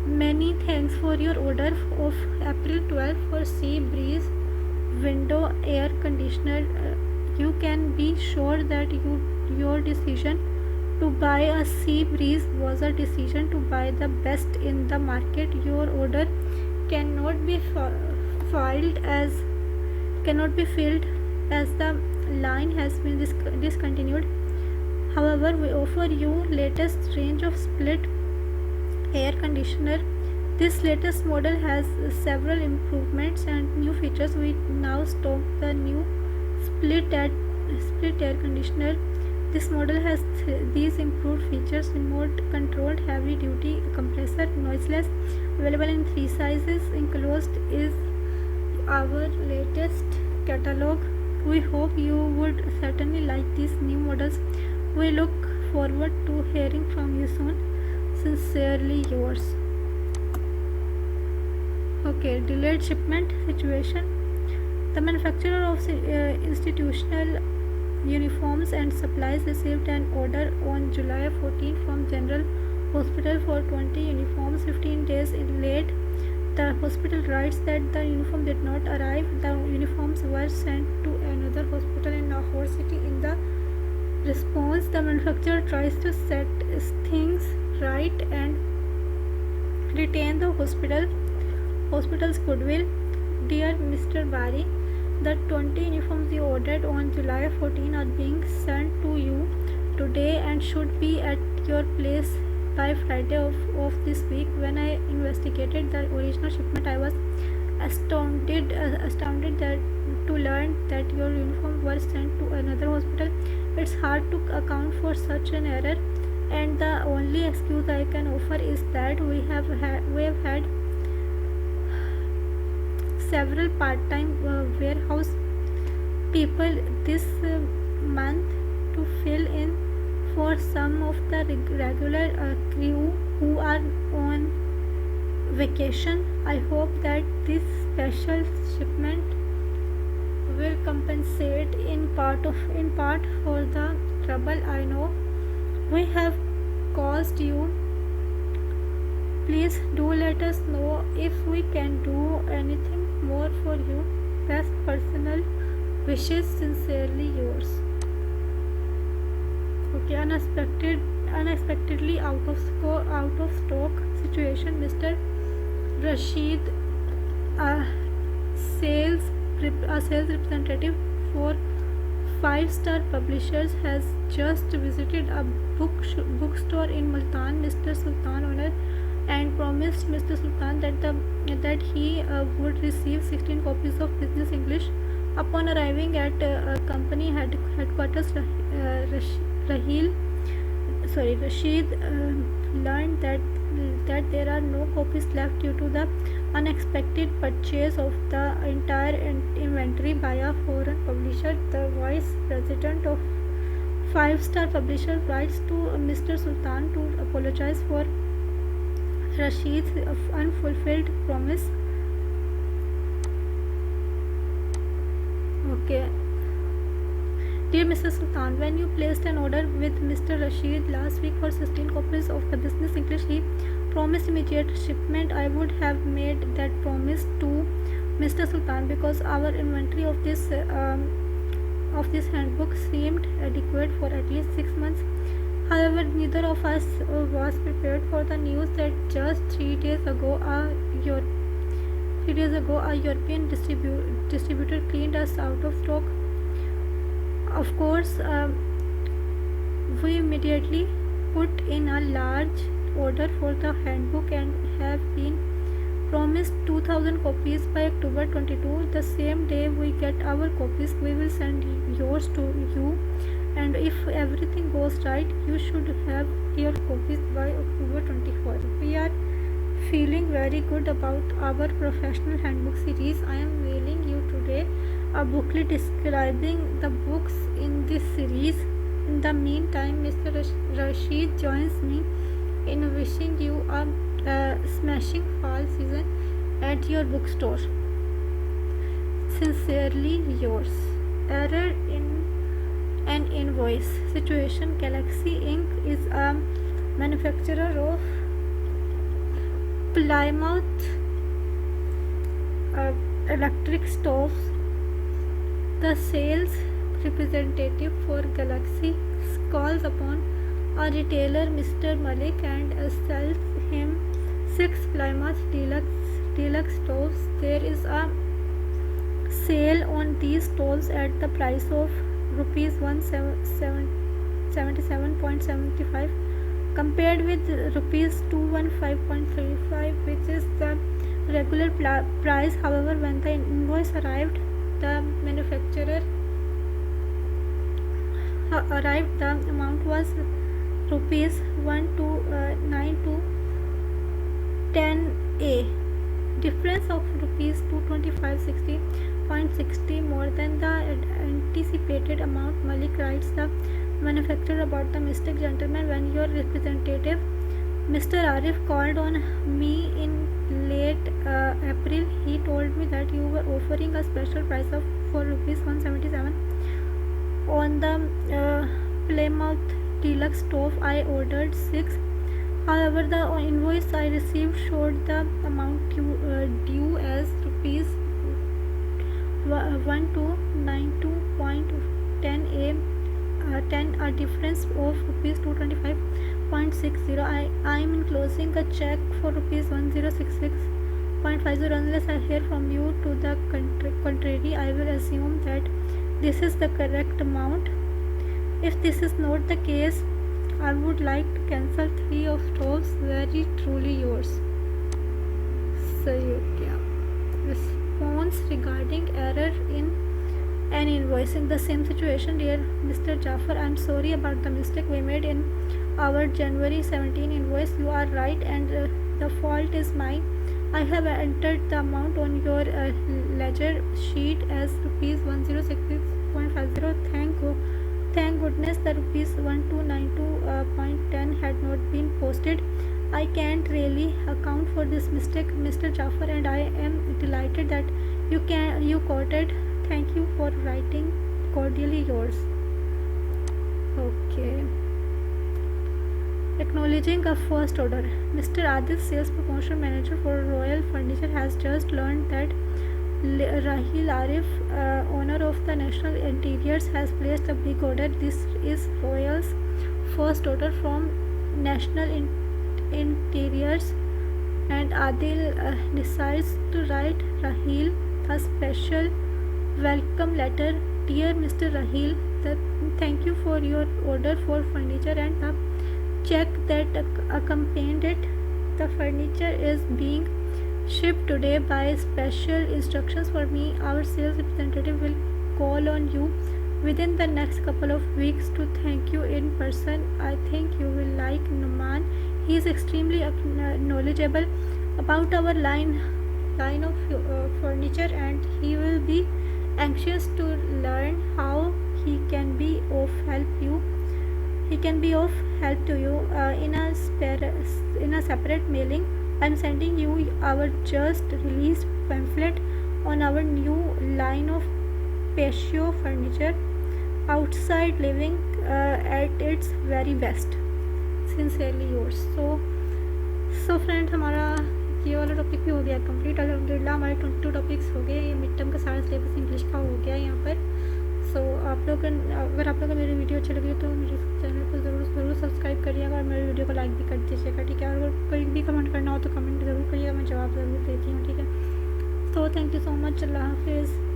many thanks for your order of April 12 for sea breeze window air conditioner. You can be sure that your decision to buy a sea breeze was a decision to buy the best in the market. Your order cannot be filled as the line has been discontinued. However, we offer you latest range of split air conditioner. This latest model has several improvements and new features. We now stock the new split air conditioner. This model has these improved features: remote controlled heavy duty compressor, noiseless, available in 3 sizes. Enclosed is our latest catalog. We hope you would certainly like these new models. We look forward to hearing from you soon. Sincerely yours. Okay, delayed shipment situation. The manufacturer of institutional uniforms and supplies received an order on July 14 from General Hospital for 20 uniforms. 15 days late, the hospital writes that the uniform did not arrive. The uniforms were sent to another hospital in Lahore city. In the response, the manufacturer tries to set things right and retain the hospital's goodwill. Dear Mr. Bari, the 20 uniforms you ordered on July 14 are being sent to you today and should be at your place by Friday of this week. When I investigated the original shipment, I was astounded that to learn that your uniform was sent to another hospital. It's hard to account for such an error, and the only excuse I can offer is that we have had several part-time warehouse people this month to fill in for some of the regular crew who are on vacation. I hope that this special shipment will compensate in part for the trouble I know we have caused you. Please do let us know if we can do anything more for you. Best personal wishes. Sincerely yours. Okay, unexpectedly out of stock situation. Mr. Rashid, a sales representative for 5-star publishers, has just visited a bookstore in Multan. Mr. Sultan owner and promised Mr. Sultan that he would receive 16 copies of Business English. Upon arriving at company headquarters, Rashid learned that there are no copies left due to the unexpected purchase of the entire inventory by a foreign publisher. The vice president of 5-star publisher writes to Mr. Sultan to apologize for Rashid's unfulfilled promise. Okay. Dear Mr. Sultan, when you placed an order with Mr. Rashid last week for 16 copies of the Business English, he promised immediate shipment. I would have made that promise to Mr. Sultan because our inventory of this handbook seemed adequate for at least 6 months. However, neither of us was prepared for the news that just 3 days ago a European distributor cleaned us out of stock. Of course, we immediately put in a large order for the handbook and have been promised 2000 copies by October 22. The same day we get our copies, we will send yours to you, and if everything goes right, you should have your copies by October 24. We are feeling very good about our professional handbook series. I am mailing you today a booklet describing the books in this series. In the meantime, Mr. Rashid joins me in wishing you a smashing fall season at your bookstore. Sincerely yours. Error in an invoice situation. Galaxy Inc. is a manufacturer of Plymouth electric stoves. The sales representative for Galaxy calls upon a retailer, Mr. Malik, and sells him 6 Plymouth deluxe stoves. There is a sale on these stoves at the price of rupees 177.75 compared with rupees 215.35, which is the regular price. However, when the invoice arrived, the amount was rupees 1292.10, difference of rupees 225.60 more than the anticipated amount. Malik writes the manufacturer about the mistake. Gentlemen, when your representative Mr. Arif called on me in late April, he told me that you were offering a special price for rupees 177 on the Plymouth deluxe stove. I ordered 6. However, the invoice I received showed the amount due as rupees 1292.10, a difference of rupees 225.60. I am enclosing a check for rupees 1066.50. Unless I hear from you to the contrary, I will assume that this is the correct amount. If this is not the case, I would like to cancel 3 of stoves. Very truly yours. Response regarding error in an invoice. In the same situation, dear Mr. Jafar, I am sorry about the mistake we made in our January 17 invoice. You are right, and the fault is mine. I have entered the amount on your ledger sheet as rupees 1066.50. Thank goodness the rupees 1292.10 had not been posted. I can't really account for this mistake, Mr. Jafar, and I am delighted that you caught it. Thank you for writing. Cordially yours. Okay. Acknowledging a first order. Mr. Adil, sales promotion manager for Royal Furniture, has just learned that Rahil Arif, owner of the National Interiors, has placed a big order. This is Royal's first order from National Interiors, and Adil decides to write Rahil a special welcome letter. Dear Mr. Rahil, thank you for your order for furniture and the check that accompanied it. The furniture is being shipped today by special instructions for me. Our sales representative will call on you within the next couple of weeks to thank you in person. I think you will like Numan. He is extremely knowledgeable about our line of furniture, and he will be anxious to learn how he can be of help to you. In a separate mailing, I am sending you our just released pamphlet on our new line of Spacio furniture, outside living at its very best, sincerely yours. So friends, हमारा ये वाला topic भी हो गया complete अल्हम्दुलिल्लाह। हमारे 22 topics हो गए। ये मिड टर्म का सारा सिलेबस इंग्लिश का हो गया यहाँ पर। सो आप लोग अगर आप लोग को मेरी वीडियो अच्छी लगी तो मेरे चैनल को ज़रूर सब्सक्राइब करिएगा और मेरी वीडियो को लाइक भी कर दीजिएगा, ठीक है। और अगर कोई भी कमेंट करना हो तो कमेंट ज़रूर करिएगा, मैं जवाब ज़रूर देती हूँ, ठीक है। So thank you so much, अल्लाह हाफिज़।